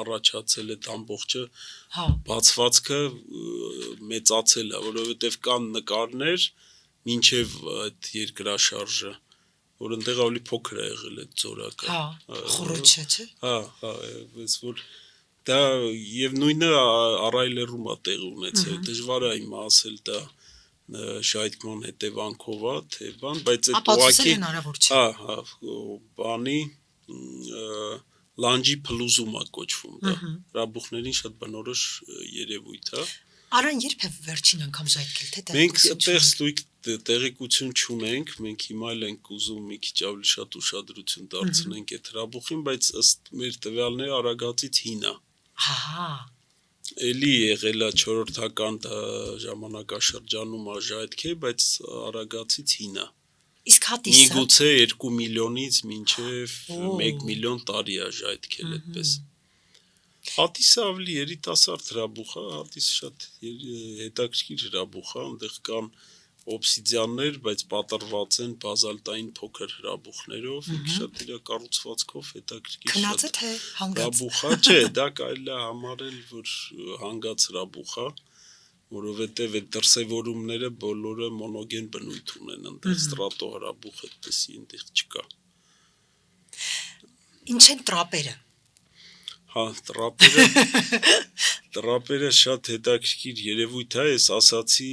առաջացել այդ ամբողջը բացվածքը մեծացել է, որովհետև կան նկարներ մինչև այդ երկրաշարժը, որ այնտեղ ավելի փոքր է եղել այդ ձորակը։
Խռոչը, չէ՞։
Բայց որ դա եւ նույնը Արայլերում է տեղ ունեցել, դժվար է իմ ասել դա ժայթքման հետևանքով է, թե բան, բայց այդ ուղղակի բանի լանջի փլուզում է կոչվում դա։ Հրաբուխներին շատ բնորոշ երևույթ է։
Արան երբ է վերջին անգամ ժայթքել, թե
մենք այդտեղ ստույգ տեղեկություն չունենք, մենք հիմա էլ ենք ուզում մի քիչ ավելի շատ ուշադրություն դարձնենք այդ հրաբուխին, բայց ըստ մեր տվյալների Արագածից հին է։
Ահա։
Էլի եղել է 4-րդական ժամանակաշրջանում է ժայթքել, բայց Արագածից հին է։
Իսկ հատիսը
միգուցե 2 միլիոնից մինչև 1 միլիոն տարի է ժայթքել այդպես։ Հատիսը ավելի երիտասարդ հրաբուխ է, հատիսը շատ հետաքրքիր հրաբուխ է, այնտեղ կան օբսիդիաններ, բայց պատրված են բազալտային փոքր հրաբուխներով, շատ իր կառուցվածքով հետաքրքիր
քնած է թե հանգած
հրաբուխ է, չէ, դա կարելի է համարել, որ հանգած հրաբուխ է, որովհետև այդ դրսևորումները բոլորը մոնոգեն բնույթ ունեն, այնտեղ ստրատո հրաբուխ այդպեսի այնտեղ չկա։
Ինչ են տրապերը։
Հա, տրապերը շատ հետաքրքիր երևույթ է, ես ասացի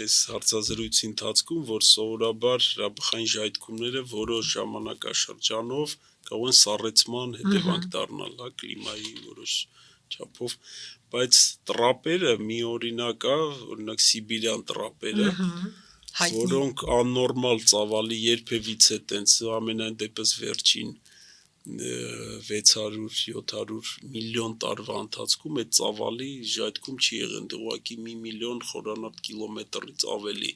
այս հարցազրույցի ընթացքում, որ սովորաբար հրաբխային ժայթքումները որոշ ժամանակաշրջանով կարող են սառեցման հետևանք դառնալ, հա, կլիմայի որոշ չափով, բայց տրապերը մի օրինակ է, օրինակ Սիբիրյան տրապերը, որոնք աննորմալ ծավալի երբևիցե տենց ամենայն դեպս վերջին 600-700 միլիոն տարվա ընթացքում այդ ծավալի ժայթքում չի եղել, ուղղակի 1 միլիոն խորանարդ կիլոմետրից ավելի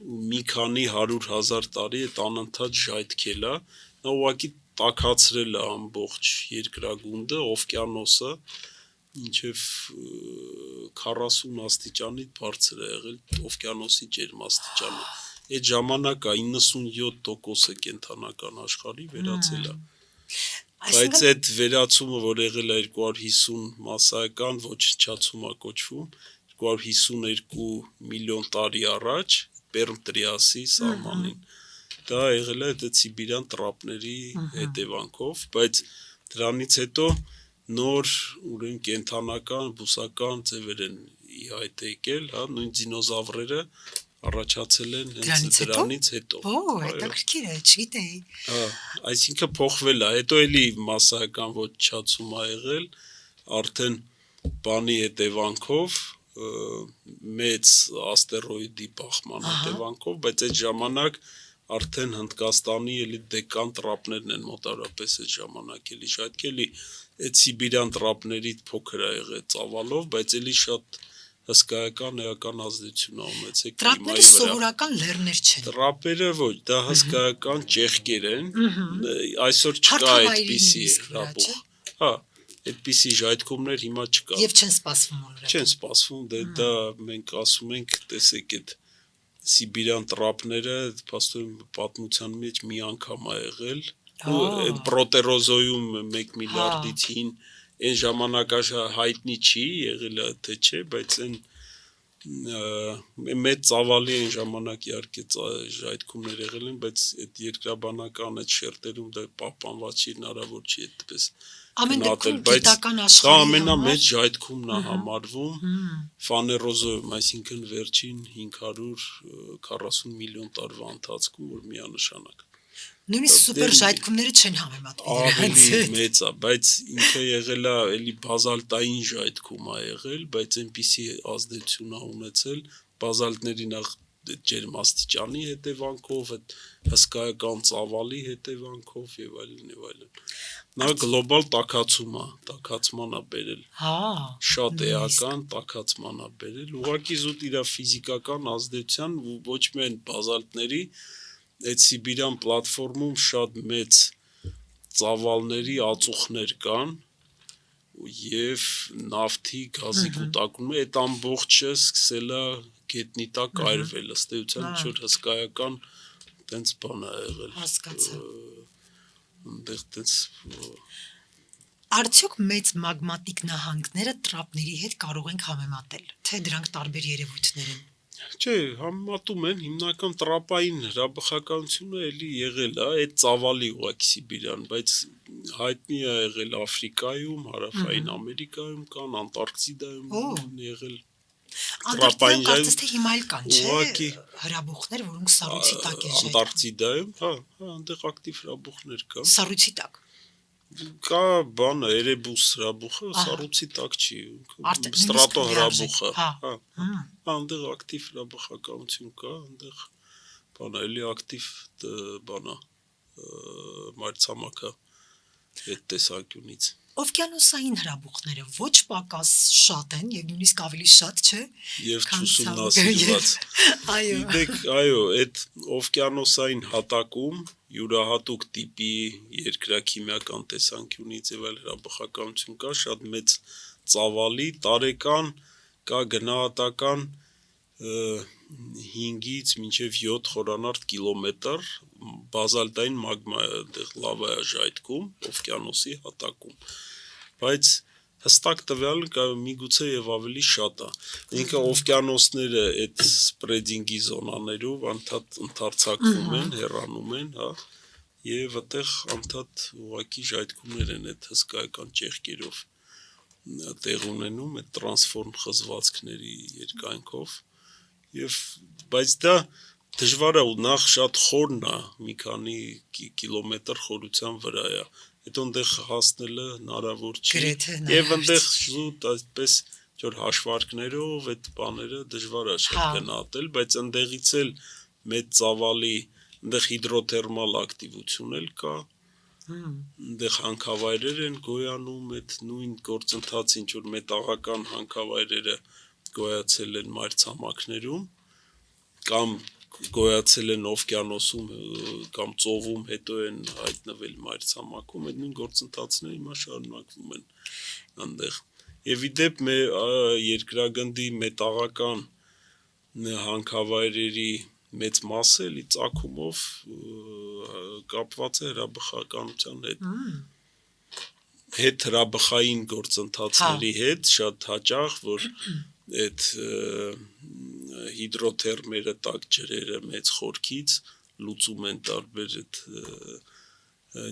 ու մի քանի 100,000 տարի այդ անընդհատ ժայթքել է, նա ուղղակի տաքացրել է ամբողջ երկրագունդը, օվկիանոսը, մինչև 40 աստիճանի բարձր է եղել օվկիանոսի ջերմաստիճանը։ Այդ ժամանակը 97% կենդանական աշխարհի վերացել է։ Բայց այդ վերացումը, որ եղել է 250 մասսայական ոչնչացում է կոչվում, 252 միլիոն տարի առաջ Պերմ-Տրիասի սահմանին, դա եղել է այդ Սիբիրյան տրապների հետևանքով, բայց դրանից հետո նոր ուրեմն կենդանական, բուսական ձևեր են ի հայտ եկել, հա, նույն դինոզավրերը առաջացել են հենց դրանից հետո։
Հետաքրքիր է, չգիտեի։
Հա, այսինքն փոխվել է, հետո էլի մասսայական ոչնչացում ա եղել, արդեն բանի հետևանքով, մեծ աստերոիդի բախման հետևանքով, բայց այդ ժամանակ արդեն Հնդկաստանի էլի դեկան տրապներն են մոտավորապես այդ ժամանակ էլի ժայթքելի, այդ Սիբիրյան տրապներից փոքր է եղել ծավալով, բայց էլի շատ հսկայական էական ազդեցություն ա ունեցել
Տրապները
կլիմայի վրա։
սովորական լեռներ չեն։
Տրապերը ոչ, դա հսկայական ճեղքեր են։ Այսօր չկա
Հարթավայրի
այդպիսի
նույնիսկ վրա,
հրաբուխ։
չէ՞։
Հա, այդպիսի ժայթքումներ հիմա չկա։
Եվ չեն սպասվում օրինակ։
Չեն սպասվում, դա մենք ասում ենք, տեսեք այդ Սիբիրյան տրապները, փաստորեն պատմության մեջ մի անգամ ա եղել, ու այդ պրոտերոզոյում 1 միլիարդից հին այն ժամանակաշ հայտնի չի եղել թե չէ, բայց այն մեծ ծավալի այն ժամանակ իհարկե ժայթքումներ եղել են, բայց այդ երկրաբանական այդ շերտերում դա պահպանված չի, հնարավոր չի այդպես
Ամեն դեպքում
բայց
գիտական
դա
աշխարհի
ամենամեծ ժայթքումն է համարվում ֆաներոզոյում, այսինքն վերջին 540 միլիոն տարվա ընթացքում, որ միանշանակ
Նույնիսկ սուպեր ժայթքումները չեն համեմատվում
ավելի
դրանց հետ։
մեծ է, բայց ինքը եղել է էլի բազալտային ժայթքում ա եղել, բայց այնպիսի ազդեցություն ա ունեցել բազալտների նախ ջերմաստիճանի հետևանքով, այդ հսկայական ծավալի հետևանքով եւ այլն եւ այլն։ Նա գլոբալ տաքացման ա բերել։
Հա,
Շատ էական տաքացման ա բերել, ուղղակի զուտ իր ֆիզիկական ազդեցության ոչ միայն բազալտների, այդ Սիբիրյան պլատֆորմում շատ մեծ ծավալների ածուխներ կան եւ նավթի գազի կուտակում այդ ամբողջը սկսել է գետնի տակ այրվել, ըստ էության ինչ-որ հսկայական տենց բան ա եղել։
հասկացա։
Այնտեղ տենց
Արդյոք մեծ մագմատիկ նահանգները տրապների հետ կարող ենք համեմատել, թե դրանք տարբեր երևույթներ են։
Չէ, համեմատում են հիմնական տրապային հրաբխականությունը էլի եղել է այդ ծավալի ուղղակի Սիբիրյան, բայց հայտնի է եղել Աֆրիկայում, Հարավային Ամերիկայում կան, Անտարկտիդայում եղել։
Անտարկտիդայում կարծես թե հիմա էլ կան, չէ՞,
Ուղղակի
հրաբուխներ, որոնք սառույցի տակ են ժայթքում։
Անտարկտիդայում, հա, այնտեղ ակտիվ հրաբուխներ կան։
Սառույցի տակ։
Կա բանը Էրեբուս հրաբուխը, սառույցի տակ չի, ստրատո հրաբուխը, հա, այնտեղ ակտիվ հրաբխականություն կա, այնտեղ բանը էլի ակտիվ բանը մայրցամաքը այդ տեսանկյունից։
Օվկիանոսային հրաբուխները ոչ պակաս շատ են եւ նույնիսկ ավելի շատ, չէ՞։
Եվ ուսումնասիրված։
Այո։
Գիտեք, այո, այդ օվկիանոսային հատակում յուրահատուկ տիպի երկրաքիմիական տեսանկյունից եւ այլ հրաբխականություն կա, շատ մեծ ծավալի, տարեկան կա գնահատական 5-ից մինչև 7 խորանարդ կիլոմետր բազալտային մագմա այդտեղ լավա է ժայթքում օվկիանոսի հատակում, բայց հստակ տվյալը միգուցե եւ ավելի շատ է։ Ինքը օվկիանոսները այդ սպրեդինգի զոնաներով անդադ ընդարձակվում են, հեռանում են, հա, եւ այդտեղ անդադ ուղակի ժայթքումներ են այդ հսկայական ճեղքերով տեղ ունենում այդ տրանսֆորմ խզվածքների երկայնքով եւ բայց դա դժվար է ու նախ շատ խորն է, մի քանի կիլոմետր խորության վրա է։ Հետո այնտեղ հասնելը հնարավոր չի եւ այնտեղ զուտ այդպես որ հաշվարկներով այդ բաները դժվար է շատ գնահատել, բայց այնտեղից էլ մեծ ծավալի այնտեղ հիդրոթերմալ ակտիվություն էլ կա։ Այնտեղ հանքավայրեր են գոյանում, այդ նույն գործընթացը ինչ որ մետաղական հանքավայրերը գոյացել են մայրցամաքներում կամ գոյացել են օվկիանոսում կամ ծովում, հետո են հայտնվել մայրցամաքում, այդ նույն գործընթացները հիմա շարունակվում են այնտեղ։ Եվ ի դեպ երկրագնդի մետաղական հանքավայրերի մեծ մասը էլի ծագումով կապված է հրաբխականության հետ հրաբխային գործընթացների հետ շատ հաճախ, որ այդ հիդրոթերմերը տաք ջրերը մեծ խորքից լուծում են տարբեր այդ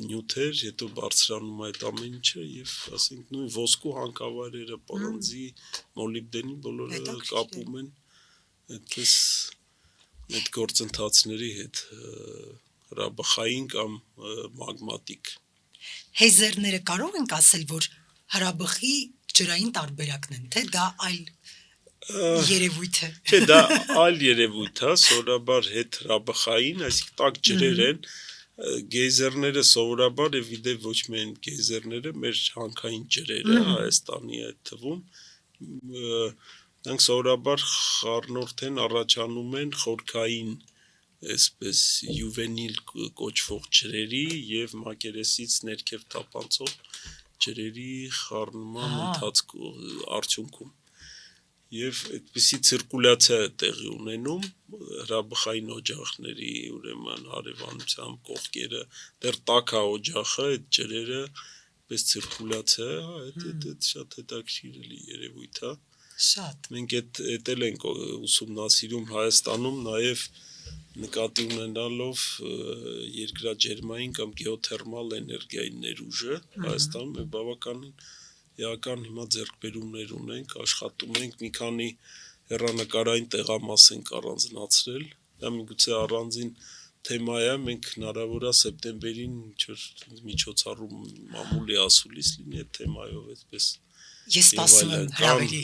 նյութեր, հետո բարձրանում է այդ ամեն ինչը եւ ասենք նույն ոսկու հանքավայրերը, պղնձի, մոլիբդենի բոլորը կապում են այդպես այդ գործընթացների հետ հրաբխային կամ մագմատիկ։
Հեյզերները կարող ենք ասել, որ հրաբխի ջրային տարբերակն են, թե դա այլ երևույթ է։
Չէ, դա այլ երևույթ է, սովորաբար հետ հրաբխային, այսինքն տաք ջրեր են, գեյզերները սովորաբար եւ իդեպ ոչ միայն գեյզերները, մեր հանքային ջրերը Հայաստանի այդ թվում Նրանք սովորաբար խառնուրդ են, առաջանում են խորքային այսպես յուվենիլ կոչվող ջրերի եւ մակերեսից ներքև թափանցող ջրերի խառնման արդյունքում եւ այդպիսի ցիրկուլյացիա է տեղի ունենում հրաբխային օջախների ուրեմն հարևանությամբ կողքերը դեռ տաք է օջախը այդ ջրերը պես ցիրկուլյացիա այդ շատ հետաքրքիր երևույթ է
շատ
մենք այդ էլ ենք ուսումնասիրում Հայաստանում նաեւ նկատի ունենալով երկրաջերմային կամ գեոթերմալ էներգիայի ներուժը Հայաստանում է բավականին Իական հիմա ձեռքբերումներ ունենք, աշխատում ենք, մի քանի հեռանկարային տեղամաս ենք առանձնացրել, դա միգուցե առանձին թեմա է, մենք հնարավոր է սեպտեմբերին միջոցառում մամուլի ասուլիս լինի այդ թեմայով այդպես։
Ես սպասում եմ հրավերի։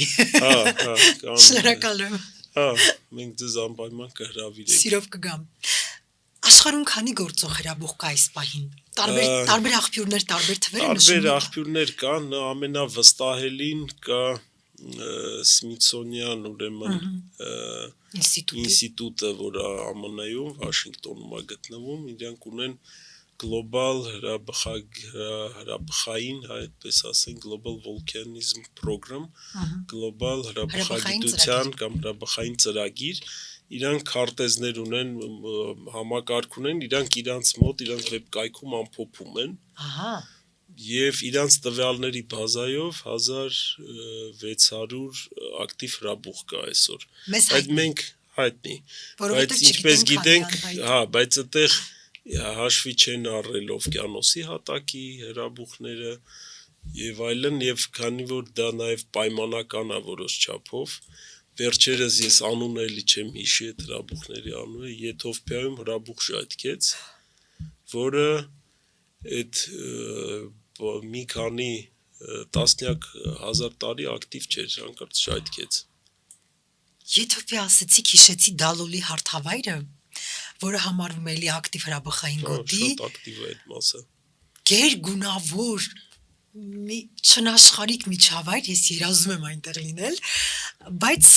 Շնորհակալ եմ։
Մենք ձեզ անպայման կհրավիրենք։
Սիրով կգամ։ Աշխարհում քանի գործող հրաբուխ կա այս պահին։ Տարբեր աղբյուրներ, տարբեր թվեր են նշում։
Տարբեր աղբյուրներ կան, ամենավստահելին կա Smithsonian ուրեմն ինստիտուտը, որը ԱՄՆ-ում, Վաշինգտոնում է գտնվում, իրանք ունեն Global հրաբխային, այդպես ասենք, Global Volcanism Program, Global հրաբխագիտության կամ հրաբխային ծրագիր, իրանք քարտեզներ ունեն, համակարգ ունեն, իրանք իրանց մոտ, իրանք վեբկայքում ամփոփում են։
Ահա։
Եվ իրանց տվյալների բազայով 1600 ակտիվ հրաբուխ կա այսօր։ Այդ մենք հայտնի, բայց ինչպես գիտենք, բայց այդտեղ հաշվի չեն առել օվկիանոսի հատակի հրաբուխները եւ այլն եւ քանի որ դա նաեւ պայմանական է որոշ չափով վերջերս ես անունը էլի չեմ հիշի այդ հրաբուխների անունը Եթովպիայում հրաբուխ ժայթքեց որը այդ մի քանի տասնյակ հազար տարի ակտիվ չէր հանկարծ ժայթքեց
Եթովպիա ասեցիք հիշեցի Դալոլի հարթավայրը որը համարվում է էլի ակտիվ հրաբխային գոտի
շատ ակտիվ է այդ մասը
գերգունավոր մի չնաշխարհիկ միջավայր ես երազում եմ այնտեղ լինել բայց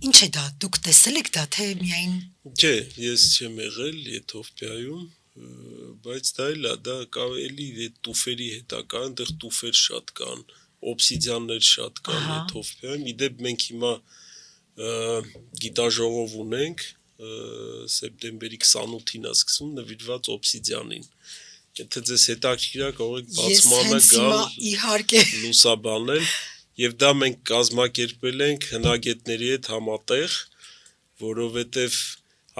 ինչ է դա դուք տեսել եք դա թե միայն
չէ ես չեմ եղել Եթովպիայում բայց դա էլա դա կարելի է տուֆերի հետակա այնտեղ տուֆեր շատ կան օբսիդիաններ շատ կան Եթովպիայում իդեպ մենք հիմա գիտաժողով ունենք սեպտեմբերի 28-ին է սկսում նվիրված օբսիդիանին եթե ձեզ հետաքրքիր է կարող եք բացմանը գալ
իհարկե
լուսաբանել եւ դա մենք կազմակերպել ենք հնագետների հետ համատեղ որովհետեւ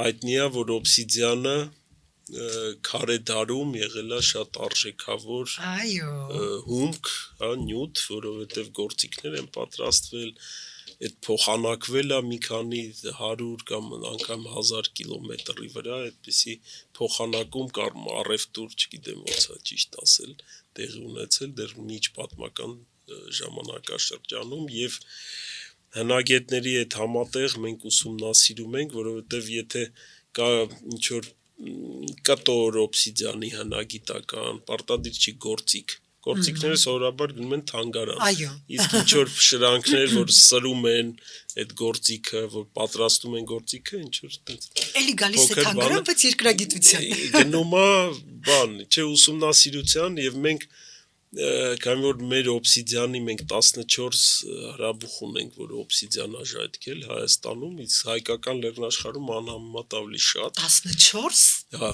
հայտնի է որ օբսիդիանը քարե դարում եղել է շատ արժեքավոր հումք, նյութ, որովհետեւ գործիքներ են պատրաստվել այդ փոխանակվել է մի քանի 100 կամ անգամ 1000 կիլոմետրի վրա այդպիսի փոխանակում կամ առևտուր, չգիտեմ ոնց է ճիշտ ասել, տեղի ունեցել դեռ միջ պատմական ժամանակաշրջանում եւ հնագետների հետ համատեղ մենք ուսումնասիրում ենք, որովհետեւ եթե կա ինչ որ կտոր օբսիդիանի հնագիտական, պարտադիր չի գործիքները սովորաբար գնում են թանգարան։ Իսկ ինչ որ շրանքներ, որ սրում են այդ գործիքը, որ պատրաստում են գործիքը, ինչ որ այդպես։
Էլի գալիս է թանգարան, բայց երկրագիտության։
Գնում է բան, չէ ուսումնասիրության եւ մենք քանի որ մեր օբսիդիանի մենք 14 հրաբուխ ունենք, որ օբսիդիան աժայթքել Հայաստանում, իսկ հայկական լեռնաշխարհում անհամեմատ ավելի շատ։
14։
Հա,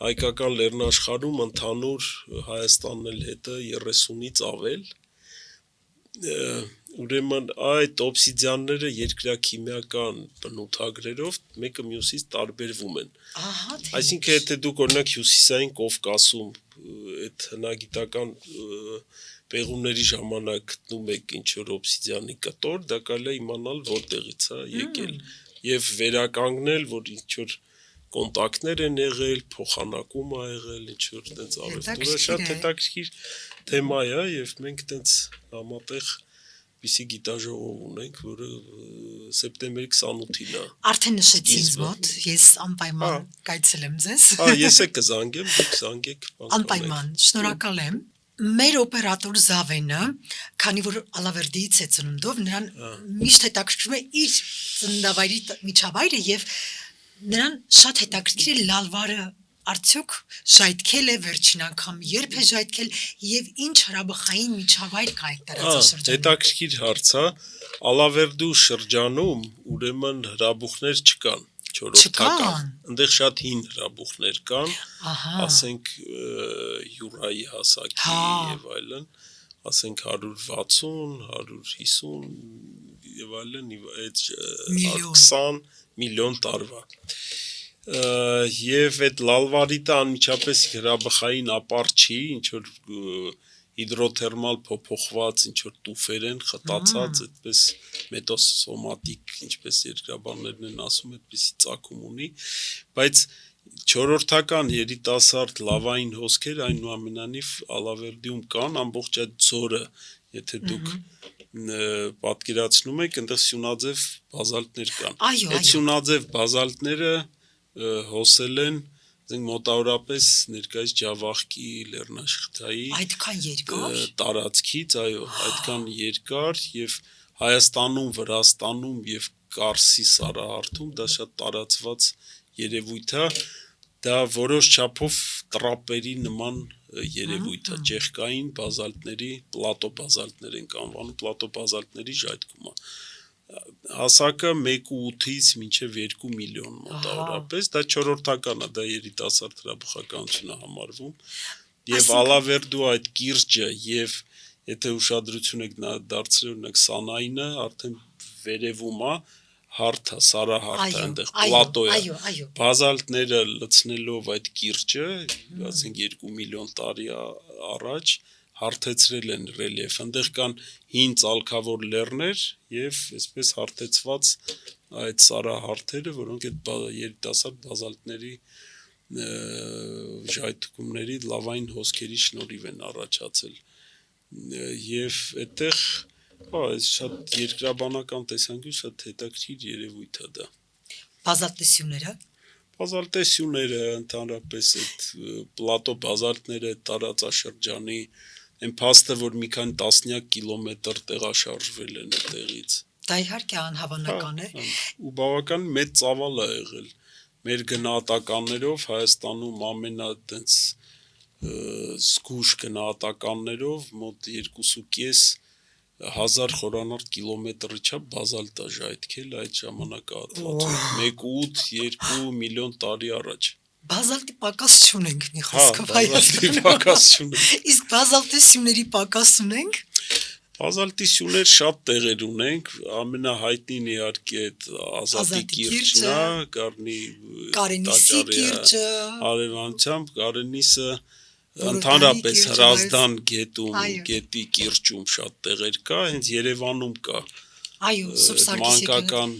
հայկական լեռնաշխարհում ընդհանուր Հայաստանն էլ հետը 30-ից ավել։ Ուրեմն այդ օբսիդիանները երկրաքիմիական բնութագրերով մեկը մյուսից տարբերվում են։
Ահա թե։
Այսինքն եթե դուք օրինակ հյուսիսային Կովկասում այդ հնագիտական պեղումների ժամանակ գտնում եք ինչ որ օբսիդիանի կտոր, դա կարելի է իմանալ որտեղից է եկել եւ վերականգնել, որ ինչ որ կոնտակտներ են եղել, փոխանակում ա եղել, ինչ որ այդպես առևտուրը շատ հետաքրքիր թեմա է եւ մենք այդպես համատեղ պիսի գիտաժողով ունենք, որը սեպտեմբերի 28-ին է։
Արդեն նշեցի ինձ մոտ, ես անպայման կայցելեմ ձեզ։
Ես է կզանգեմ, դուք զանգեք։
Անպայման, շնորհակալ եմ։ Մեր օպերատոր Զավենը, քանի որ Ալավերդիից է ծնունդով, նրան միշտ հետաքրքրում է իր ծննդավայրի միջավայրը եւ նրան շատ հետաքրքիր է լալվարը արդյոք ժայթքել է վերջին անգամ, երբ է ժայթքել եւ ինչ հրաբխային միջավայր կա այդ տարածաշրջանում։
Հետաքրքիր հարց է, Ալավերդու շրջանում ուրեմն հրաբուխներ չկան, չորրորդական, այնտեղ շատ հին հրաբուխներ կան, ասենք յուրայի հասակի եւ այլն, ասենք 160, 150 եւ այլն, այդ 20 միլիոն տարվա։ Եվ այդ լալվարիտը անմիջապես հրաբխային ապար չի, ինչ որ հիդրոթերմալ փոփոխված ինչ որ տուֆեր են խտացած, այդպես մետասոմատիկ, ինչպես երկրաբաններն են ասում, այդպեսի ծագում ունի, բայց չորրորդական երիտասարդ լավային հոսքեր այնուամենայնիվ Ալավերդիում կան, ամբողջ այդ ձորը, եթե դուք պատկերացնում եք, այնտեղ սյունաձև բազալտներ կան։ Այդ սյունաձև բազալտները հոսել են մոտավորապես ներկայիս Ջավախքի լեռնաշղթայի
այդքան երկար
տարածքից, այո, այդքան երկար եւ Հայաստանում, Վրաստանում եւ Կարսի Սարահարթում դա շատ տարածված երևույթ է, դա որոշ չափով տրապերի նման երևույթ է, ճեղքային բազալտների, պլատո բազալտներ են անվանում, պլատո բազալտների ժայթքում է։ Հասակը 1.8-ից մինչև 2 միլիոն մոտավորապես, դա չորրորդական է, դա երիտասարդ հրաբխականություն է համարվում, եւ Ալավերդու այդ կիրճը եւ եթե ուշադրություն եք դարձրել օրինակ Սանայինը արդեն վերևում է, հարթը, սարահարթը, այնտեղ պլատո է, բազալտները լցնելով այդ կիրճը, ասենք 2 միլիոն տարի առաջ հարթեցրել են ռելիեֆ, այնտեղ կան հին ծալքավոր լեռներ եւ այսպես հարթեցված այդ սարահարթերը, որոնք այդ երիտասարդ բազալտների ժայթքումների լավային հոսքերի շնորհիվ են առաջացել եւ այդտեղ շատ երկրաբանական տեսանկյունից շատ հետաքրքիր երևույթ է դա։ Բազալտեսյունները ընդհանրապես այդ պլատո բազալտները տարածաշրջանի այն փաստը, որ մի քանի տասնյակ կիլոմետր տեղաշարժվել են այդտեղից։
Դա իհարկե անհավանական է։
Ու բավական մեծ ծավալ է եղել։ Մեր գնահատականներով Հայաստանում ամենատենց զգուշ գնահատականներով մոտ 2.5 հազար խորանարդ կիլոմետրի չափ բազալտ է ժայթքել այդ ժամանակահատվածում 1.8-2 միլիոն տարի առաջ։
Բազալտի պակաս չունենք մի խոսքով
բազալտի պակաս չունենք։
Իսկ բազալտեսյունների պակաս ունենք։
Բազալտիսյուններ շատ տեղեր ունենք, ամենահայտնին իհարկե այդ Ազատի կիրճն է,
Կարենիսի կիրճը,
հարևանությամբ Կարենիսը ընդհանրապես Հրազդան գետում, գետի կիրճում շատ տեղեր կա, հենց Երևանում կա։
Այո, Սուրբ Սարգիսի
մանկական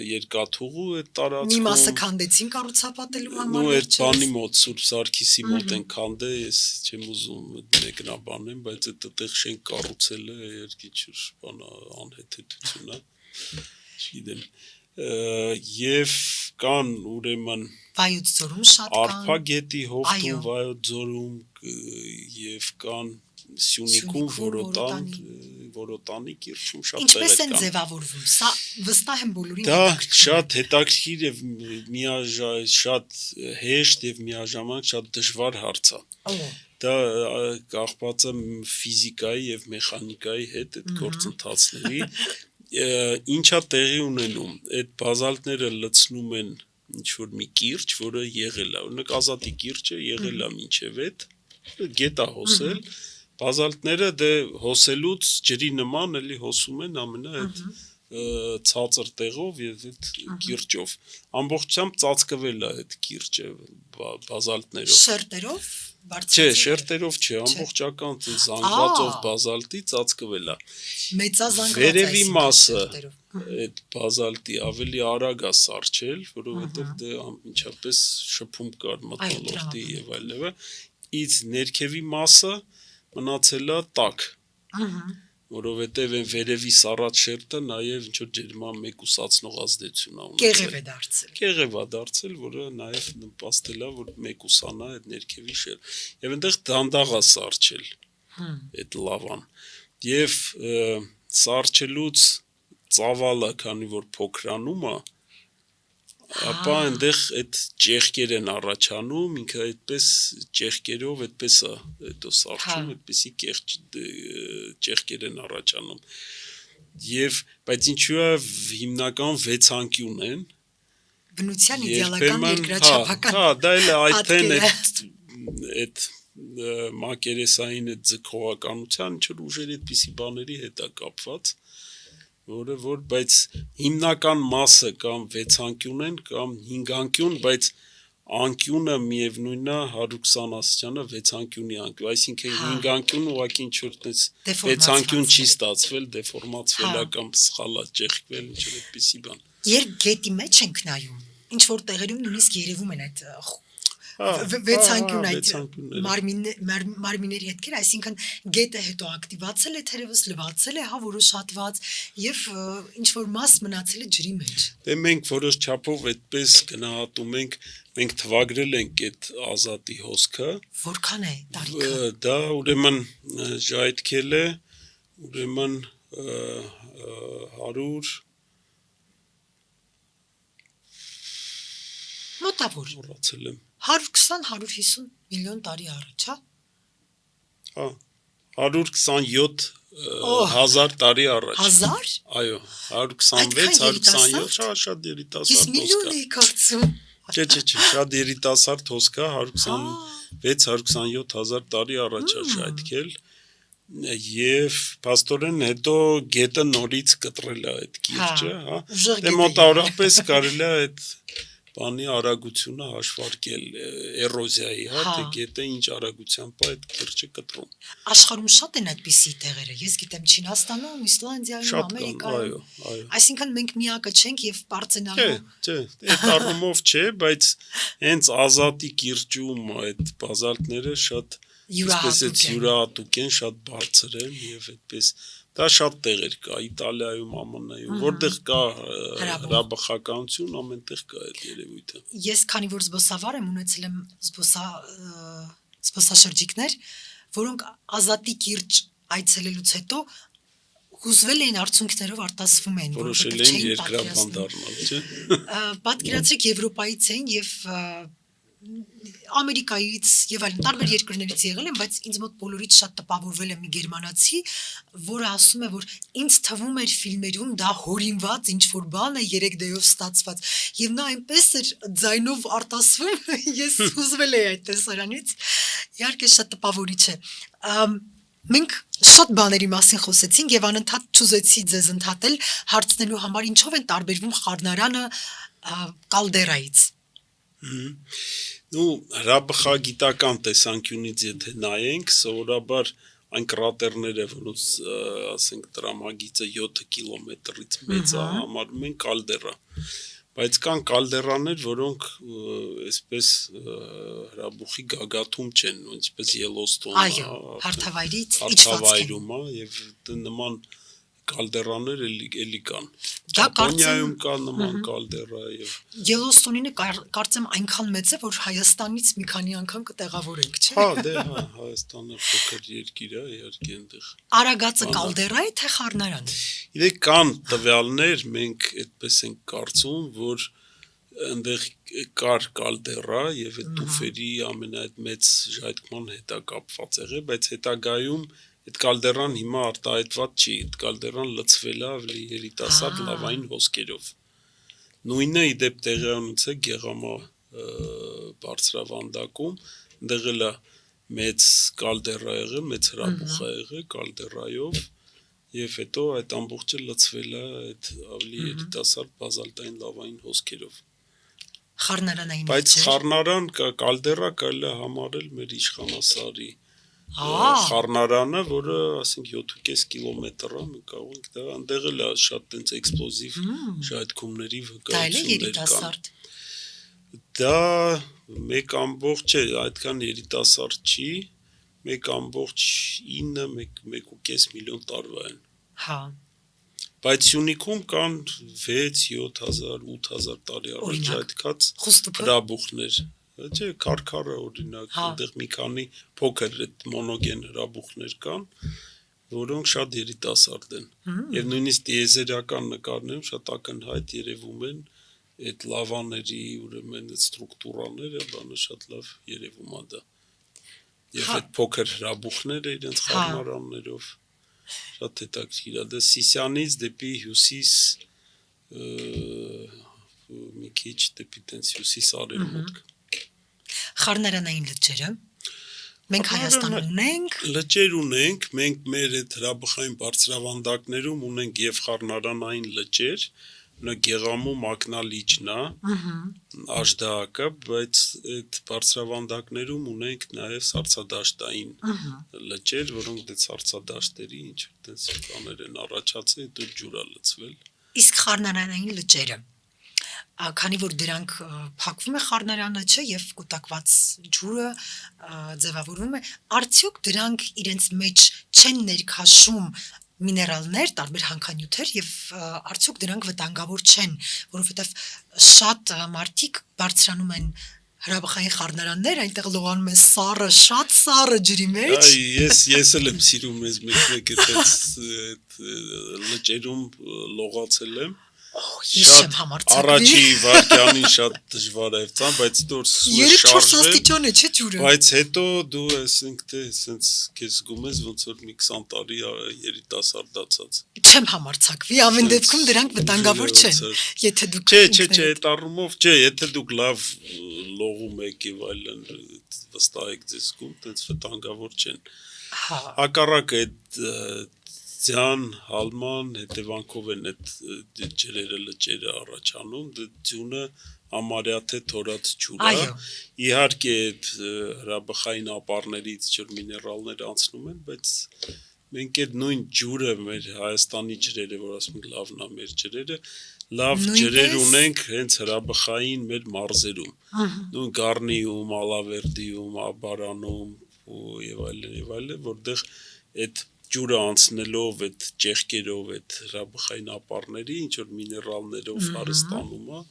երկաթուղու այդ տարածքում։
Մի մասը քանդեցին կառուցապատելու համար։
Ու այդ բանի մոտ Սուրբ Սարգիսի մոտ են քանդել, ես չեմ ուզում մեկնաբանեմ, բայց այդ այդտեղ շենք կառուցել է երկիչուր բանա անհեթեթություն է։ Չգիտեմ։ Եվ կան ուրեմն
Վայոց ձորում շատ կան։
Արփագետի հովտում Վայոց ձորում եւ կան Սյունիքում Որոտանի կիրճում շատ տեղեր կան։
Ինչպես են ձևավորվում։ Սա վստահ եմ բոլորին
դա շատ հետաքրքիր եւ շատ հեշտ եւ միաժամանակ շատ դժվար հարց է։ Դա կախված է ֆիզիկայի եւ մեխանիկայի հետ այդ գործընթացների։ Ինչա տեղի ունենում, այդ բազալտները լցնում են ինչ-որ մի կիրճ, որը եղել է, օրինակ Ազատի կիրճը եղել է մինչև այդ, գետ է հոսել, բազալտները դե հոսելուց ջրի նման էլի հոսում են ամենա այդ ցածր տեղով եւ այդ կիրճով, ամբողջությամբ ծածկվել է այդ կիրճը բազալտներով։
Շերտերով
Չէ, շերտերով չէ, ամբողջական զանգվածով բազալտի ծածկվել է։
Մեծազանգված
Վերևի մասը այդ բազալտի ավելի արագ է սառչել, որովհետև դե անմիջապես շփում կար մթնոլորտի եւ այլն, իսկ ներքևի մասը մնացել է տաք։ Որովհետև այն վերևի սառած շերտը նաև ինչ որ ջերման մեկուսացնող ազդեցություն ունի։
Կեղև է դարձել։
Կեղև է դարձել, որը նաև նպաստել է, որ մեկուսանա այդ ներքևի շերտ։ Եվ այնտեղ դանդաղ է սառչել։ այդ լավան եւ սարճելուց ծավալը քանի որ փոքրանում է ապա այնտեղ այդ ճեղքեր են առաջանում ինքը այդպես ճեղքերով այդպես է հետո սարճում այդպեսի ճեղքեր են առաջանում եւ բայց ինչու է հիմնական 6 անկյուն են
բնության իդեալական երկրաչափական
դա էլ այդտեն այդ մակերեսային այդ ձգողականության ինչ-որ ուժերի այդպիսի բաների հետ է կապված որը որ բայց հիմնական մասը կամ 6 անկյուն են կամ 5 անկյուն բայց անկյունը միևնույնն է 120 աստիճանը 6 անկյունի անկյուն այսինքն 5 անկյուն ուղղակի ինչ-որ տես 6 անկյուն չի ստացվել դեֆորմացվել է կամ սխալ է ճեղքվել ինչ-որ այդպիսի բան
երբ գետի մեջ ենք նայում ինչ որ տեղերում նույնիսկ երևում են այդ 6 անկյուն այդ մարմինների հետքեր, այսինքն գետը հետո ակտիվացել է թերևս լվացել է, հա որոշ հատված եւ ինչ որ մաս մնացել է ջրի մեջ։
Դե մենք որոշ չափով այդպես գնահատում մենք թվագրել ենք այդ ազատի հոսքը։
Որքան է տարիքը։
Դա ուրեմն ժայթքել է ուրեմն 100
մոտավոր
մոռացել եմ
120-150 միլիոն տարի առաջ,
հա։ 127 հազար տարի առաջ։
1000?
Այո, 126-127 շատ երիտասարդ
հոսք է։ Ես միլիոն էի կարծում։
Չէ, շատ երիտասարդ հոսք է 126-127 հազար տարի առաջ է ժայթքել եւ փաստորեն հետո գետը նորից կտրել է այդ կիրճը, հա։ Դե մոտավորապես կարելի է այդ բանի արագությունը հաշվարկել էրոզիայի, հա, թե գետը ինչ արագությամբ է այդ կիրճը կտրում։
Աշխարհում շատ են այդպիսի տեղերը։ Ես գիտեմ Չինաստանում, Իսլանդիայում, Ամերիկայում։
Այո։
Այսինքն մենք միակը չենք եւ պարծենալու։
Չէ, այդ առումով չէ, բայց հենց ազատի կիրճում այդ բազալտները շատ յուրահատուկ են, շատ բարձր են եւ այդպես դա շատ տեղեր կա Իտալիայում, ԱՄՆ-ում, որտեղ կա հրաբխականություն, ամենտեղ կա այդ երևույթը։
Ես քանի որ զբոսավար եմ ունեցել եմ զբոսաշրջիկներ, որոնք ազատի կիրճ այցելելուց հետո հուզվել էին արցունքներով արտասվում էին,
որոշել էին երկրաբան դառնալ, չէ։
Պատկերացրեք Եվրոպայից էին եւ Ամերիկայից եւ այլն տարբեր երկրներից եղել են, բայց ինձ մոտ բոլորից շատ տպավորվել է մի գերմանացի, որը ասում է, որ ինձ թվում էր ֆիլմերում դա հորինված ինչ որ բան է 3D-ով ստացված եւ նա այնպես էր ձայնով արտասվում, ես հուզվել էի այդ տեսարանից։ Իհարկե շատ տպավորիչ է։ Մենք շատ բաների մասին խոսեցինք եւ անընդհատ ճուզեցի ձեզ ընդհատել հարցնելու համար ինչով են տարբերվում խառնարանը կալդերայից։
Հրաբխագիտական տեսանկյունից եթե նայենք, սովորաբար այն կրատերները, որոնց ասենք տրամագիծը 7 կիլոմետրից մեծ է, համարում են կալդերա։ Բայց կան կալդերաներ, որոնք այսպես հրաբուխի գագաթում չեն, ինչպես Ելոստոնը,
այո, հարթավայրից
հարթավայրում է եւ նման կալդերաներ էլի կան։ Ճապոնիայում կա նման կալդերա եւ
Ելոստոնինը կարծեմ այնքան մեծ է, որ Հայաստանից մի քանի անգամ կտեղավորենք, չէ՞։
Հա, դե հա, Հայաստանը փոքր երկիր է, իհարկե այնտեղ։
Արագածը կալդերա է թե խառնարան։
Իդե կան տվյալներ, մենք այդպես ենք կարծում, որ այնտեղ կար կալդերա եւ այդ տուֆերի ամենայդ մեծ ժայթքման հետ է կապված եղել, բայց հետագայում այդ կալդերան հիմա արտահայտված չի, այդ կալդերան լցվել է ավելի երիտասարդ լավային հոսքերով։ Նույնը իդեպ տեղի ունեցել է Գեղամա բարձրավանդակում, այնտեղ էլ է մեծ կալդերա եղել, մեծ հրաբուխ է եղել կալդերայով եւ հետո այդ ամբողջը լցվել է այդ ավելի երիտասարդ բազալտային լավային հոսքերով։
Խառնարանային։
Բայց խառնարան կալդերա կարելի է համարել մեր իշխանասարի խառնարանը, որը ասենք 7.5 կիլոմետր է, մենք կարող ենք դա այնտեղ էլ շատ տենց էքսպլոզիվ ժայթքումների վկայություններ կան։ Դա 1.9 այդքան երիտասարդ չի, 1.9 1.5 միլիոն տարվա են։
Հա։
Բայց Սյունիքում կան 6-7 հազար, 8 հազար տարի առաջ ժայթքած հրաբուխներ Չէ, քարքարը օրինակ, այնտեղ մի քանի փոքր այդ մոնոգեն հրաբուխներ կան, որոնք շատ երիտասարդ են։ Եվ նույնիսկ տիեզերական նկարներում շատ ակնհայտ երևում են այդ լավաների, ուրեմն այդ ստրուկտուրաները, բանը շատ լավ երևում է դա։ Եվ այդ փոքր հրաբուխները իրենց խառնարաններով շատ հետաքրքիր է։ Դա Սիսյանից դեպի հյուսիս մի քիչ դեպի տենց հյուսիս արևմուտք։
Խառնարանային լճերը մենք Հայաստանում ունենք,
լճեր ունենք, մենք մեր այդ հրաբխային բարձրավանդակներում ունենք եւ խառնարանային լճեր, նա Գեղամու մակնալիճն է, աշդահակը, բայց այդ բարձրավանդակներում ունենք նաեւ սառցադաշտային լճեր, որոնք դե սառցադաշտերի ինչ տենց բաներ են առաջացել, դու ջուր է լցվել։
Իսկ խառնարանային լճերը քանի որ դրանք փակվում է խառնարանը, չէ, եւ կուտակված ջուրը ձևավորվում է, արդյոք դրանք իրենց մեջ չեն ներքաշում միներալներ, տարբեր հանքանյութեր եւ արդյոք դրանք վտանգավոր չեն, որովհետեւ շատ մարդիկ բարձրանում են հրաբխային խառնարաններ, այնտեղ լողանում է սառը, շատ սառը ջրի մեջ։
Ես էլ եմ սիրում ես մեկ այդ լճերում լողացել եմ։
Շատ
առաջի վարքյանին շատ դժվար է ծան, բայց դուրս
շարժվել, չէ ջուրը։
Բայց հետո դու ասենք թե ասենց քեզ զգում ես ոնց որ մի 20 տարի երիտասարդացած։
Չեմ համարձակվի, ամեն դեպքում դրանք վտանգավոր չեն, եթե դուք
Չէ, այդ առումով չէ, եթե դուք լավ լողում եք եւ այլն վստահ եք ձեզ զգում, տենց վտանգավոր չեն։ Հակառակը այդ ձյան հալման հետևանքով են այդ ջրերը լճերը առաջանում, ձյունը համարյա թե թորած ջուր է։ Իհարկե այդ հրաբխային ապարներից ջուր միներալներ անցնում են, բայց մենք այդ նույն ջուրը մեր Հայաստանի ջրերը, որ ասում ենք լավն է մեր ջրերը, լավ ջրեր ունենք հենց հրաբխային մեր մարզերում։ Նույն Գառնիում, Ալավերդիում, Աբարանում եւ այլն, որտեղ այդ ջուրը անցնելով այդ ճեղքերով, այդ հրաբխային ապարների, ինչ որ միներալներով հարստանում է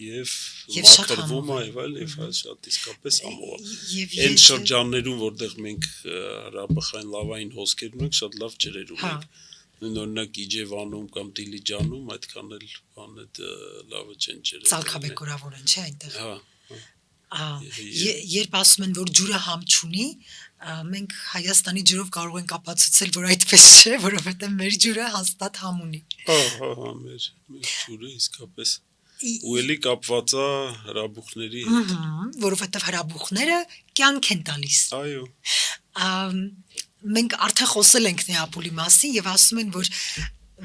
եւ մաքրվում է եւ այլն, եւ շատ իսկապես ամոհ է։ Այն շրջաններում, որտեղ մենք հրաբխային լավային հոսքեր ունենք, շատ լավ ջրեր ունենք։ Նույն օրինակ Իջևանում կամ Դիլիջանում այդքան էլ բան այդ լավը չեն ջրերը։
Ցալքաբեկորավոր են, չէ, այնտեղ։ Երբ ասում են, որ ջուրը համ չունի, մենք Հայաստանի ջրով կարող ենք ապացուցել, որ այդպես չէ, որովհետև մեր ջուրը հաստատ համ ունի։
Մեր ջուրը իսկապես ու էլի կապված է հրաբուխների հետ։
Որովհետև հրաբուխները կյանք են տալիս։
Այո։
Մենք արդեն խոսել ենք Նեապոլի մասին եւ ասում են, որ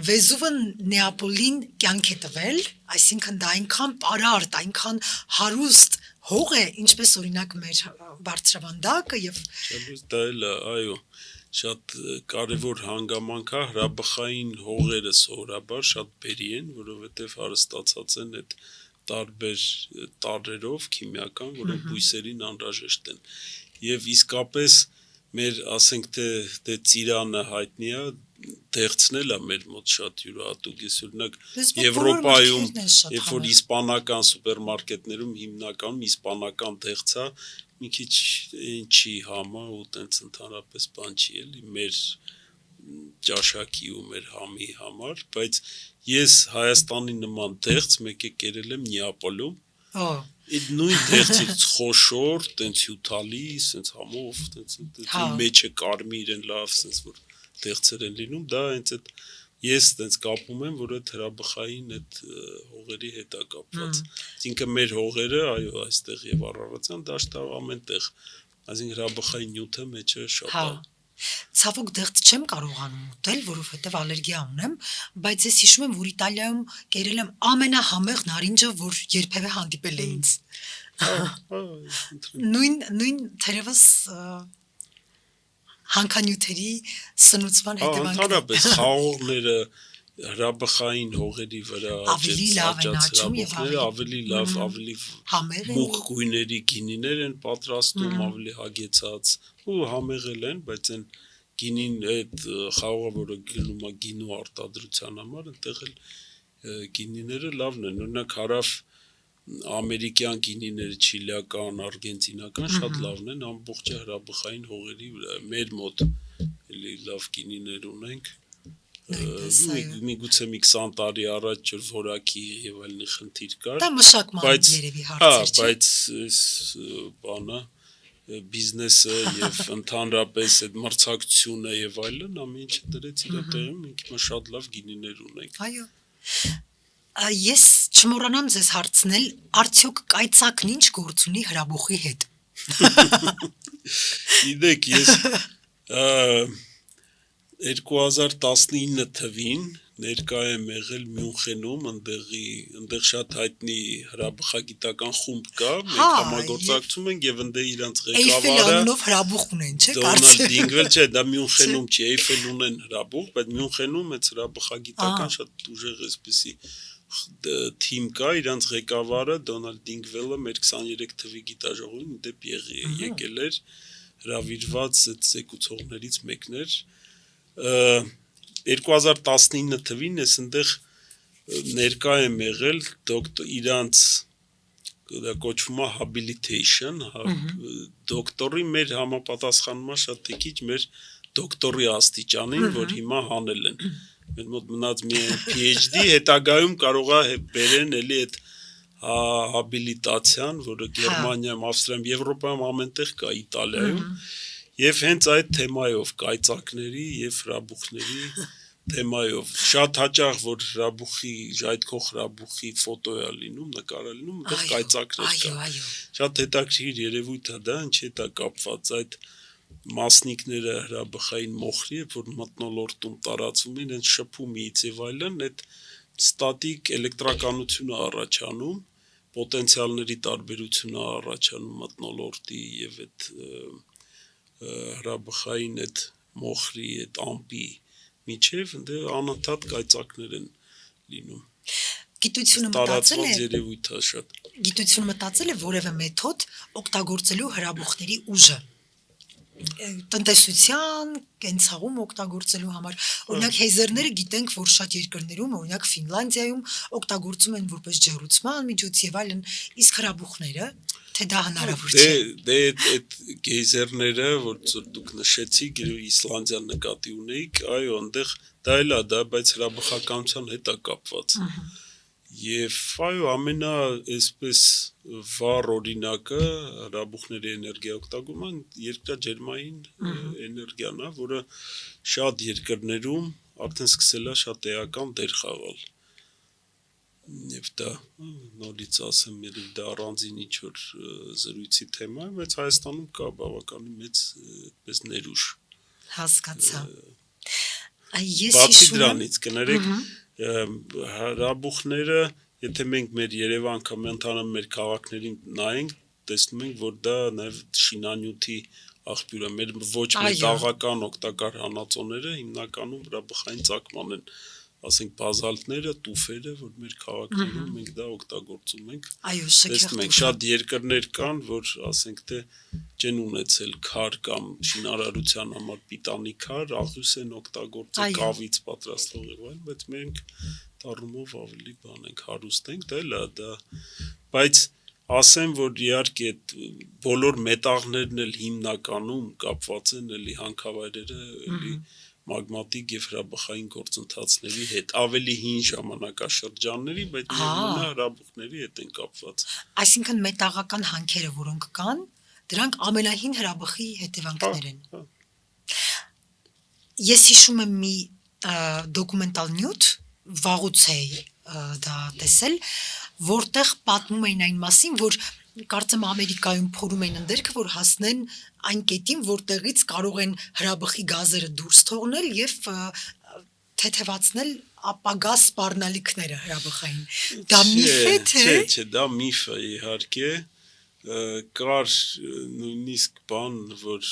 Վեզուվը Նեապոլին կյանք է տվել, այսինքն դա այնքան պարարտ, այնքան հարուստ հող է, ինչպես օրինակ մեր բարձրավանդակը եւ
դա էլ այո, շատ կարևոր հանգամանք է, հրաբխային հողերը սովորաբար շատ բերի են, որովհետեւ հարստացած են այդ տարբեր տարրերով քիմիական, որոնք բույսերին անհրաժեշտ են։ Եվ իսկապես մեր ասենք թե ծիրանը հայտնի է, դեղցնել է մեր մոտ շատ յուրահատուկ, ես օրինակ Եվրոպայում, երբ որ իսպանական սուպերմարկետներում հիմնականում իսպանական դեղցա, մի քիչ ինչի համա ու տենց ընդհանրապես բան չի էլի մեր ճաշակի ու մեր համի համար, բայց ես Հայաստանի նման դեղց մեկ է կերել եմ Նեապոլում։ Այդ նույն դեղցից խոշոր, տենց հյութալի, սենց համով, տենց մեջը կարմիր են լավ, սենց որ դեղցեր են լինում, դա հենց այդ ես տենց կապում եմ, որ այդ հրաբխային այդ հողերի հետ է կապված։ Այսինքն մեր հողերը, այո, այստեղ եւ Արարատյան դաշտը ամենտեղ, այսինքն հրաբխային նյութը մեջը շատ է։
Ցավոք դեղց չեմ կարողանում ուտել, որովհետև ալերգիա ունեմ, բայց ես հիշում եմ, որ Իտալիայում կերել եմ ամենահամեղ նարինջը, որ երբևէ հանդիպել է ինձ։ Նույն թերևս հանքանյութերի սնուցման հետևանքն է։
Ընդհանրապես խաղողները հրաբխային հողերի վրա ավելի լավ, ավելի մուգ գույների գինիներ են պատրաստում, ավելի հագեցած ու համեղել են, բայց այն գինին այդ խաղողը, որը գնում է գինու արտադրության համար, այնտեղ էլ գինիները լավն են, օրինակ հարավ ամերիկյան գինիները, չիլիական, արգենտինական շատ լավն են, ամբողջը հրաբխային հողերի վրա, մեր մոտ էլի լավ գինիներ ունենք, միգուցե մի 20 տարի առաջ որակի եւ այլնի խնդիր կար,
դա մշակման երևի հարցեր չէ,
բայց այս բանը բիզնեսը եւ ընդհանրապես այդ մրցակցությունը եւ այլն ամեն ինչը դրեց իր տեղում, մենք հիմա շատ լավ գինիներ ունենք։
Այո։ Ես չմոռանամ ձեզ հարցնել, արդյոք կայծակն ինչ գործ ունի հրաբուխի հետ։
Գիտեք, ես 2019 թվին ներկա եմ եղել Մյունխենում, ընդեղ շատ հայտնի հրաբխագիտական խումբ կա, մենք համագործակցում ենք եւ ընդեղ իրանց ղեկավարը
Էյֆել անունով հրաբուխ ունեն, չէ՞,
Դոնալդ Դինգվել, չէ, դա Մյունխենում չի, Էյֆել ունեն հրաբուխ, բայց Մյունխենում այդ հրաբխագիտական շատ ուժեղ էսպիսի թիմ կա, իրանց ղեկավարը Դոնալդ Դինգվելը մեր 23 թվի գիտաժողովին դեպ եկել էր, հրավիրված այդ զեկուցողներից մեկն էր 2019 թվին ես ընդեղ ներկա եմ եղել իրանց կոչվում է habilitation, դոկտորի մեր համապատասխանումա շատ տեքիչ մեր դոկտորի աստիճանին, որ հիմա հանել են։ Մեր մոտ մնաց մի PhD, հետագայում կարող է բերեն էլի այդ հաբիլիտացիան, որը Գերմանիայում, Ավստրիայում, Եվրոպայում ամենտեղ կա, Իտալիայում, եւ հենց այդ թեմայով կայծակների եւ հրաբուխների թեմայով շատ հաճախ որ հրաբուխի ժայթքող հրաբուխի ֆոտո է լինում, նկար է լինում, այդտեղ կայծակներ կա։ Շատ հետաքրքիր երևույթ է դա, ինչի հետ է կապված այդ մասնիկները հրաբխային մոխրի, որ մթնոլորտում տարածվում են, այն շփումից եւ այլն, այդ ստատիկ էլեկտրականությունը առաջանում, պոտենցիալների տարբերությունը առաջանում մթնոլորտի եւ այդ հրաբխային այդ մոխրի, այդ ամպի միջև դե անընդհատ կայծակներ են լինում։
Գիտությունը
տարածված երևույթ է շատ։
Գիտությունը մտածել է որևէ մեթոդ օգտագործելու հրաբուխների ուժը տնտեսության կենցաղում օգտագործելու համար։ Օրինակ հեյզերները գիտենք, որ շատ երկրներում, օրինակ Ֆինլանդիայում օգտագործում են որպես ջեռուցման միջոց եւ այլն, իսկ հրաբուխները թե դա հնարավոր չէ։
Դե այդ գեյզերները, որ դուք նշեցիք, Իսլանդիան նկատի ունեիք, այո, այնտեղ դա էլ է դա, բայց հրաբխականության հետ է կապված։ Եվ այո, ամենա այսպես վառ օրինակը հրաբուխների էներգիա օգտագործման երկրաջերմային էներգիան է, որը շատ երկրներում արդեն սկսել է շատ էական դեր խաղալ։ Եվ դա նորից ասեմ, դա առանձին ինչ-որ զրույցի թեմա է, բայց Հայաստանում կա բավականին մեծ այդպես ներուժ։
Հասկացա։
Բացի դրանից կներեք հրաբուխները, եթե մենք մեր Երևան կամ ընդհանրապես մեր քաղաքներին նայենք, տեսնում ենք, որ դա նաև շինանյութի աղբյուր է։ Մեր ոչ մետաղական օգտակար հանածոները հիմնականում հրաբխային ծագման են, ասենք բազալտները, տուֆերը, որ մեր քաղաքներում մենք դա օգտագործում ենք։
Այո,
տեսնում ենք շատ երկրներ կան, որ ասենք թե չեն ունեցել քար կամ շինարարության համար պիտանի քար, աղյուս են օգտագործել կավից պատրաստող եւ այլն, բայց մենք դառնումով ավելի բան ենք, հարուստ ենք, դա էլ է դա, բայց ասեմ, որ իհարկե բոլոր մետաղներն էլ հիմնականում կապված են էլի հանքավայրերը, էլի մագմատիկ եւ հրաբխային գործընթացների հետ, ավելի հին ժամանակաշրջանների, բայց միևնույն հրաբուխների հետ են կապված։
Այսինքն մետաղական հանքերը, որոնք կան, դրանք ամենահին հրաբխի հետևանքներ են։ Ես հիշում եմ մի դոկումենտալ նյութ, վաղուց էի դա տեսել, որտեղ պատմում էին այն մասին, որ կարծեմ Ամերիկայում փորում են ընդերքը, որ հասնեն այն կետին, որտեղից կարող են հրաբխի գազերը դուրս թողնել եւ թեթևացնել ապագա սպառնալիքները հրաբխային։ Դա միֆ է, թե?
Չէ, դա միֆ է իհարկե, կար նույնիսկ բան, որ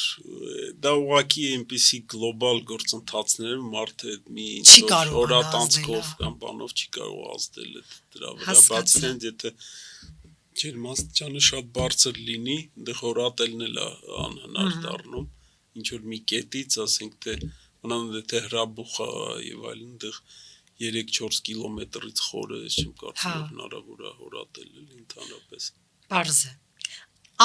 դա ուղղակի այնպիսի գլոբալ գործընթացներ մարդը մի օրատանցքով կամ բանով չի կարող ազդել դրա վրա, բացի դրանից եթե ջերմաստիճանը շատ բարձր լինի, այնտեղ հորատելն էլ անհնար դառնում, ինչ որ մի կետից, ասենք թե մնան թե հրաբուխ եւ այլն, այնտեղ 3-4 կիլոմետրից խորը, ես չեմ կարծում որ հնարավոր է հորատել էլի ընդհանրապես։
Պարզ է։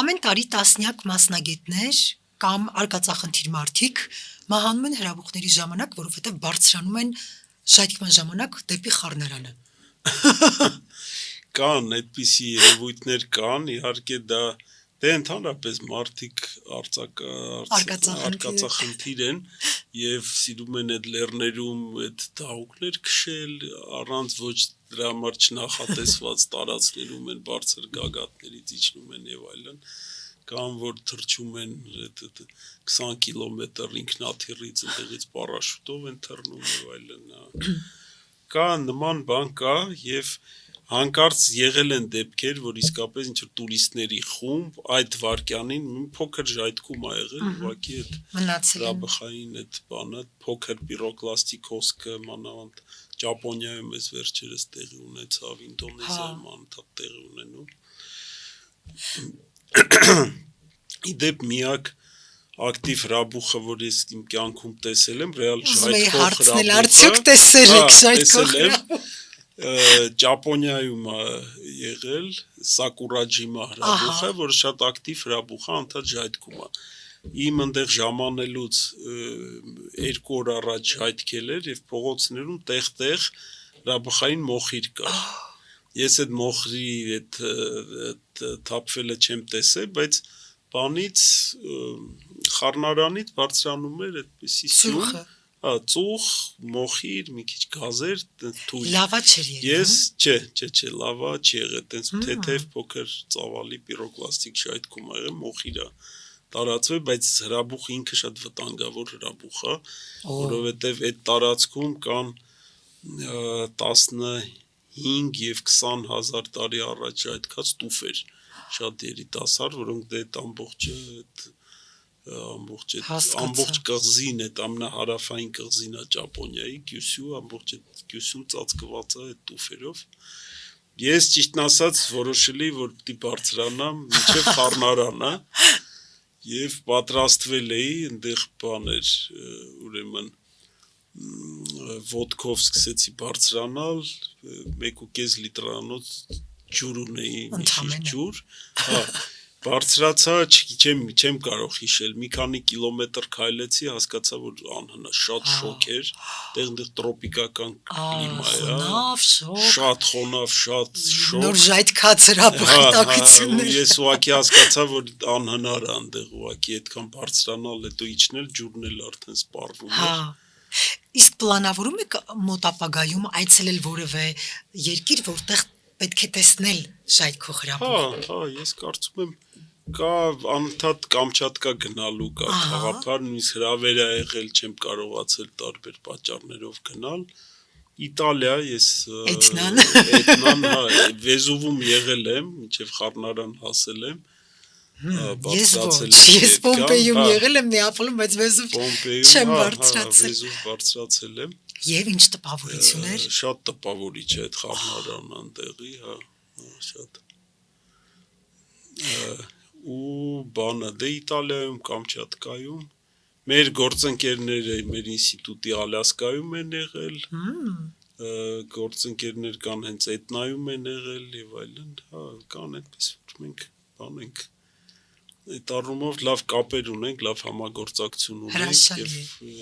Ամեն տարի տասնյակ մասնագետներ կամ արկածախնդիր մարդիկ մահանում են հրաբուխների ժամանակ, որովհետև բարձրանում են շայթքման ժամանակ դեպի խառնարանը։
Կան այդպիսի երևույթներ կան, իհարկե դա դե ընդհանրապես մարդիկ արկածախնդիր են եւ սիրում են այդ լեռներում այդ դահուկներ քշել առանց ոչ դրա համար չնախատեսված տարածքներում են բարձր գագաթներից իջնում են եւ այլն կամ որ թռչում են 20 կիլոմետր ինքնաթիռից այնտեղից պարաշուտով են թռնում եւ այլն կա նման բան կա եւ հանկարծ եղել են դեպքեր, որ իսկապես ինչ-որ տուրիստների խումբ այդ վարկյանին մի փոքր ժայթքում ա եղել, ուղղակի այդ հրաբխային այդ բանը, փոքր պիրոկլաստիկ հոսքը մանավանդ Ճապոնիայում էս վերջերս տեղի ունեցավ, Ինդոնեզիայում անընդհատ տեղի ունենում։ Իդեպ միակ ակտիվ հրաբուխը, որ ես իմ կյանքում տեսել եմ, ռեալ ժայթքող հրաբուխը։ Արդյոք տեսել եք ժայթքող հրաբուխ։ Ճապոնիայում է եղել Սակուրաջիմա հրաբուխը, որը շատ ակտիվ հրաբուխ է, անդադ ժայթքում է։ Իմ այնտեղ ժամանելուց 2 օր առաջ ժայթքել էր եւ փողոցներում տեղ-տեղ հրաբուխային մոխիր կար։ Ես այդ մոխրի այդ թափվելը չեմ տեսել, բայց բանից խառնարանից բարձրանում էր այդպիսի սյուն։ Ծուխ, մոխիր, մի քիչ գազեր, թույլ։
Լավա չէր եղել։
Ես, չէ, լավա չի եղել, տենց թեթև փոքր ծավալի պիրոկլաստիկ ժայթքում ա եղել, մոխիր ա տարածվել, բայց հրաբուխը ինքը շատ վտանգավոր հրաբուխ ա, որովհետև այդ տարածքում կան 15 եւ 20 հազար տարի առաջ ժայթքած տուֆեր, շատ երիտասարդ, որոնք դե ամբողջ կղզին այդ ամենահարավային կղզին է Ճապոնիայի, Կյուսյու, ամբողջ այդ Կյուսյուն ծածկված է այդ տուֆերով։ Ես ճիշտն ասած որոշել էի, որ պիտի բարձրանամ մինչև խառնարանը եւ պատրաստվել էի, այնտեղ բաներ, ուրեմն ոդկով սկսեցի բարձրանալ, 1.5 լիտրանոց ջուր ունեի, մի շիշ ջուր, բարձրացա, չեմ կարող հիշել, մի քանի կիլոմետր քայլեցի, հասկացա, որ անհնար, շատ շոկ էր, այնտեղ տրոպիկական կլիմա է, շատ խոնավ, շատ շոկ։
Նոր ժայթքած հրաբուխի տաքություններ։
Ես ուղղակի հասկացա, որ անհնար է այնտեղ ուղղակի այդքան բարձրանալ, հետո իջնել, ջուրն էլ արդեն սպառվում էր։
Իսկ պլանավորում եք մոտ ապագայում այցելել որևէ երկիր, որտեղ պետք է տեսնել ժայթքող հրաբուխ։
Ես կարծում եմ կա անընդհատ Կամչատկա գնալու կա խաղապար, նույնիսկ հրավեր ա եղել, չեմ կարողացել տարբեր պատճառներով գնալ։ Իտալիա, ես Էթնան, Վեզուվում եղել եմ, մինչև խառնարան հասել եմ։
Ես Պոմպեյում եղել եմ, Նեապոլում, բայց Վեզուվ չեմ բարձրացել։
Վեզուվ բարձրացել եմ։
Եվ ինչ տպավորություններ։
Շատ տպավորիչ է այդ խառնարանն անտեղի, շատ։ Ու բանը, դե Իտալիայում, Կամչատկայում, մեր գործընկերները մեր ինստիտուտի Ալյասկայում են եղել, գործընկերներ կան հենց Էտնայում են եղել եւ այլն, կան այդպես, որ մենք բան ենք, այդ առումով լավ կապեր ունենք, լավ համագործակցություն ունենք եւ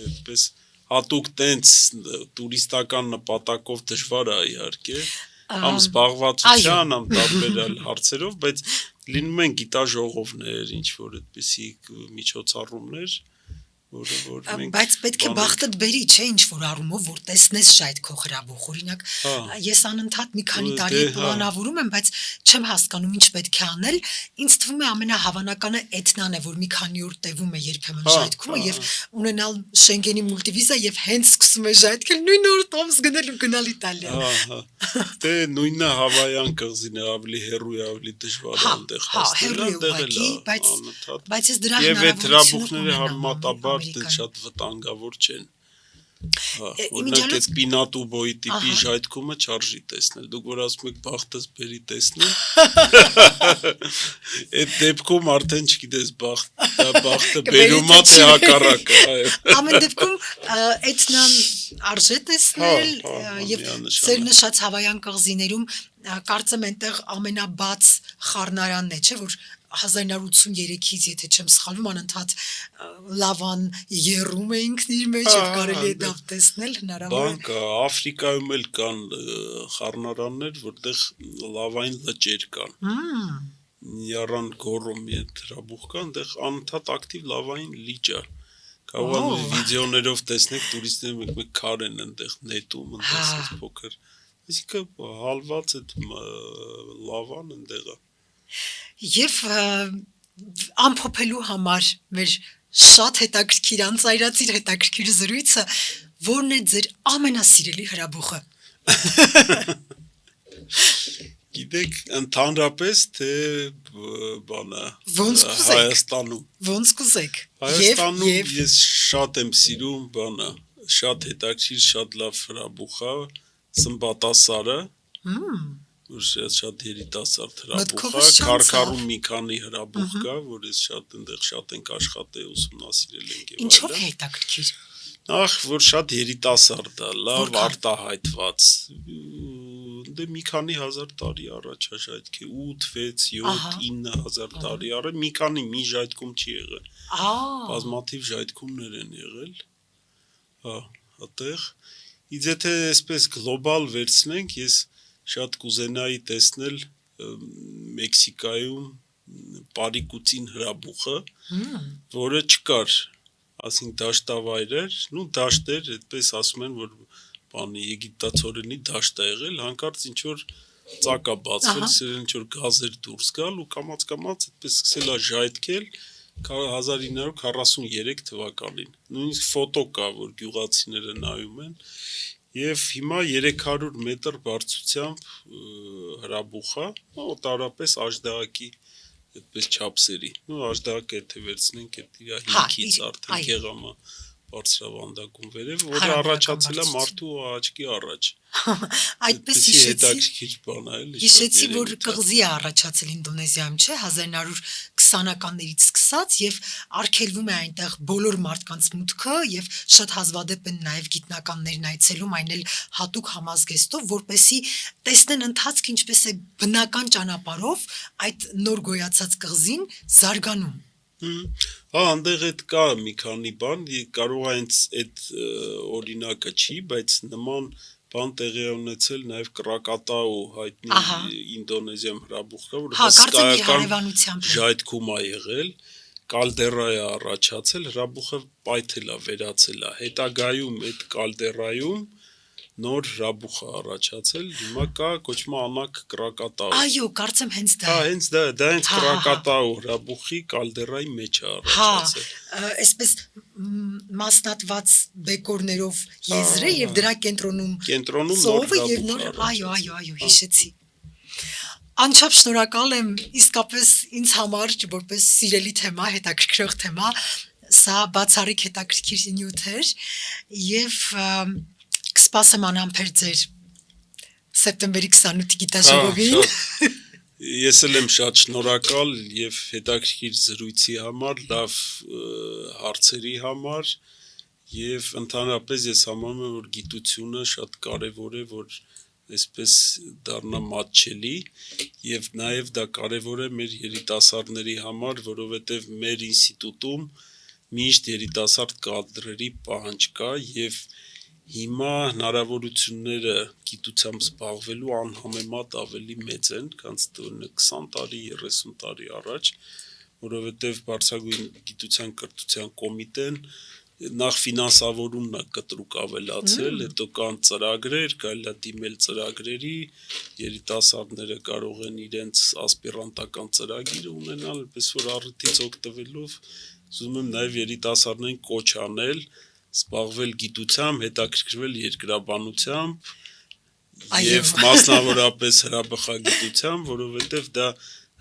այդպես հատուկ տենց տուրիստական նպատակով դժվար է իհարկե, համ զբաղվածության, համ տարբեր հարցերով, բայց լինում են գիտաժողովներ, ինչ-որ այդպիսի միջոցառումներ, որ մենք
բայց պետք է բախտդ բերի, չէ, ինչ-որ առումով, որ տեսնես ժայթքող հրաբուխ, օրինակ, ես անընդհատ մի քանի տարի պլանավորում եմ, բայց չեմ հասկանում ինչ պետք է անել, ինձ թվում է ամենահավանականը Էթնան է, որ մի քանի օր տևում է երբեմն ժայթքումը եւ ունենալ Շենգենի մուլտիվիզա եւ հենց սկսում է ժայթքել, նույն օրը տոմս գնել ու գնալ Իտալիա։
Դե նույնը Հավայան կղզին է, ավելի հեռու է, ավելի դժվար է այնտեղ հասնել,
բայց ես դրա
հնարավորությունը ունենամ։ Եվ այդ հրաբուխները համեմատաբար շատ վտանգավոր չեն, Օրինակ այդ պինատուբոյի տիպի ժայթքումը չարժի տեսնել, դուք որ ասում եք բախտս բերի տեսնել, այդ դեպքում արդեն չգիտես բախտը բերում է թե հակառակը,
ամեն դեպքում էթնան արժե տեսնել եւ ծեր նշած Հավայան կղզիներում կարծեմ այնտեղ ամենաբաց խառնարանն է, չէ՞ որ 1983-ից, եթե չեմ սխալվում, անընդհատ լավան եռում էինք իր մեջ եւ կարելի է դա տեսնել հնարավոր
բան կա, Աֆրիկայում էլ կան խառնարաններ, որտեղ լավային լճեր կան։ Նիարան գորում այդ հրաբուխ կա, այնտեղ անընդհատ ակտիվ լավային լիճ է։ Կարող է վիդեոներով տեսնեք տուրիստները մեկ քար են այնտեղ նետում, այնտեղ փոքր։ Այսինքն հալված այդ լավան այնտեղ է։
Եվ ամփոփելու համար մեր շատ հետաքրքիր անծայրածիր հետաքրքիր զրույցը որն է ձեր ամենասիրելի հրաբուխը։
Գիտեք, ընդհանրապես թե բանը Հայաստանում։
Ոնց կուզեք։
Հայաստանում ես շատ եմ սիրում բանը, շատ հետաքրքիր, շատ լավ հրաբուխ է, Սմբատասարը։ Որ շատ երիտասարդ հրաբուխ է, Քարքարում մի քանի հրաբուխ կա, որ ես շատ ենք աշխատել, ուսումնասիրել ենք եւ այլն։
Ինչով է հետաքրքիր։
Նախ որ շատ երիտասարդ է, լավ արտահայտված։ Դե մի քանի հազար տարի առաջ է ժայթքի 8, 6, 7, 9000 տարի առաջ մի ժայթքում չի եղել։ Բազմաթիվ ժայթքումներ են եղել։ Այդտեղ Իսկ եթե այսպես գլոբալ վերցնենք, ես շատ կուզենայի տեսնել Մեքսիկայում Պարիկուցին հրաբուխը, որը չկար, ասենք դաշտավայր էր, դաշտեր, այդպես ասում են, որ բանի եգիպտացորենի դաշտ է եղել, հանկարծ ինչ որ ծակ է բացվել, ինչ որ գազեր դուրս գալ ու կամաց այդպես սկսել է ժայթքել 1943 թվականին։ Նույնիսկ ֆոտո կա, որ գյուղացիները նայում են։ Եվ հիմա 300 մետր բարձրությամբ հրաբուխ է, օտարապես աջդահակի այդպես չափսերի։ Աջդահակը եթե վերցնենք, այդ իր 5-ից արդեն գեղամա բարձրավանդակում վերև, որը առաջացել է մարդու աչքի առաջ։
Այդպես հիշեցի, որ կղզի է առաջացել Ինդոնեզիայում, չէ, 1920-ականներից սկսած եւ արգելվում է այնտեղ բոլոր մարդկանց մուտքը եւ շատ հազվադեպ են նաեւ գիտնականներն այցելում, այն էլ հատուկ համազգեստով, որպեսզի տեսնեն ընթացք ինչպես է բնական ճանապարհով այդ նոր գոյացած կղզին զարգանում։
Այնտեղ այդ կա մի քանի բան, կարող է այդ օրինակը չի, բայց նման բան տեղի ունեցել նաև Կրակատաու հայտնի Ինդոնեզիայում հրաբուխ կա, որ հսկայական ժայթքում է եղել, կալդերա է առաջացել, հրաբուխը պայթել է, վերացել է, հետագայում այդ կալդերայում նոր հրաբուխ է առաջացել, հիմա կա կոչվում է Անակ Կրակատաու։
Այո, կարծեմ հենց դա։
Հենց դա հենց Կրակատաու հրաբուխի կալդերայի մեջ է առաջացել։
Այսպես մասնատված բեկորներով եզր է եւ դրա կենտրոնում
նոր հրաբուխ։
Այո, հիշեցի։ Անչափ շնորհակալ եմ, իսկապես ինձ համար որպես սիրելի թեմա, հետաքրքրող թեմա, սա բացառիկ հետաքրքիր նյութ էր եւ կսպասեմ անհամբեր ձեր սեպտեմբերի 28-ի գիտաժողովին։
Ես էլ եմ շատ շնորհակալ եւ հետաքրքիր զրույցի համար, լավ հարցերի համար եւ ընդհանրապես ես համարում եմ, որ գիտությունը շատ կարեւոր է, որ այսպես դառնա մատչելի եւ նաեւ դա կարեւոր է մեր երիտասարդների համար, որովհետեւ մեր ինստիտուտում միշտ երիտասարդ կադրերի պահանջ կա եւ հիմա հնարավորությունները գիտությամբ զբաղվելու անհամեմատ ավելի մեծ են, քան 20 տարի, 30 տարի առաջ, որովհետև Բարձրագույն գիտության կրթության կոմիտեն նախ ֆինանսավորումն է կտրուկ ավելացել, հետո կան ծրագրեր, կարելի է դիմել ծրագրերի, երիտասարդները կարող են իրենց ասպիրանտական ծրագիր ունենալ, այնպես որ առիթից օգտվելով ուզում եմ նաև երիտասարդներին կոչ անել զբաղվել գիտությամբ, հետաքրքրվել երկրաբանությամբ եւ մասնավորապես հրաբխագիտությամբ, որովհետեւ դա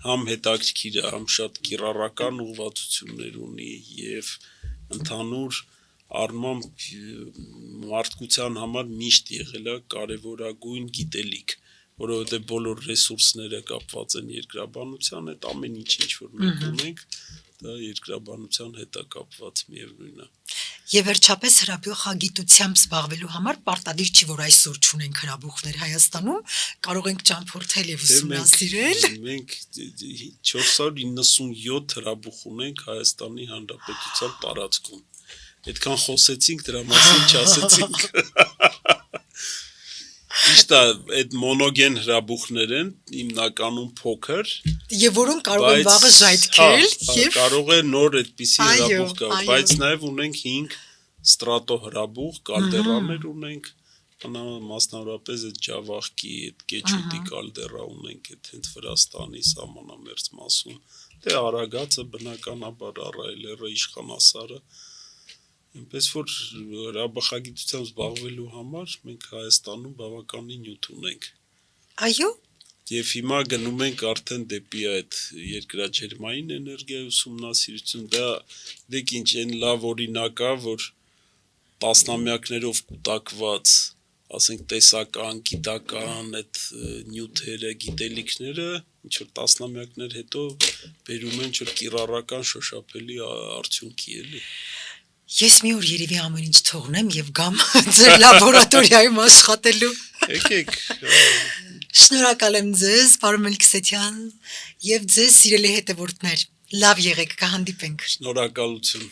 համ հետաքրքիր է, համ շատ կիրառական ուղղվածություններ ունի եւ ընդհանուր առմամբ մարդկության համար միշտ եղել է կարևորագույն գիտելիք, որովհետև բոլոր ռեսուրսները կապված են երկրաբանության հետ, ամեն ինչ որ մենք ունենք, դա երկրաբանության հետ է կապված միևնույնն է։
Եվ վերջապես հրաբխագիտությամբ զբաղվելու համար պարտադիր չի, որ այսօր չունենք հրաբուխներ Հայաստանում, կարող ենք ճամփորդել եւ ուսումնասիրել։
Մենք 497 հրաբուխ ունենք Հայաստանի Հանրապետության տարածքում։ Այդքան խոսեցինք, դրա մասին չասեցինք։ Ճիշտ է, այդ մոնոգեն հրաբուխներ են, հիմնականում փոքր,
եւ որոնք կարող են վաղը ժայթքել եւ
կարող է նոր այդպիսի հրաբուխ գա, բայց նաեւ ունենք 5 ստրատո հրաբուխ, կալդերաներ ունենք, մասնավորապես այդ Ջավախքի, այդ Կեչուտի կալդերա ունենք, այդ հենց Վրաստանի սահմանամերձ մասում, դե Արագածը բնականաբար Առայելերը, Իշխանասարը, այնպես որ հրաբխագիտությամբ զբաղվելու համար մենք Հայաստանում բավականին նյութ ունենք։
Այո։
Եվ հիմա գնում ենք արդեն դեպի այդ երկրաջերմային էներգիայի ուսումնասիրություն, դա դեք ինչ այն լավ օրինակ է, որ տասնամյակներով կուտակված, ասենք տեսական, գիտական այդ նյութերը, գիտելիքները, ինչ որ տասնամյակներ հետո բերում են ինչ-որ կիրառական շոշափելի արդյունքի էլի։
Ես մի օր երևի ամեն ինչ թողնեմ եւ գամ ձեր լաբորատորիայում աշխատելու։
Եկեք։
Շնորհակալ եմ ձեզ, պարոն Մելքսեթյան, եւ ձեզ սիրելի հետևորդներ։ Լավ եղեք, կհանդիպենք։
Շնորհակալություն։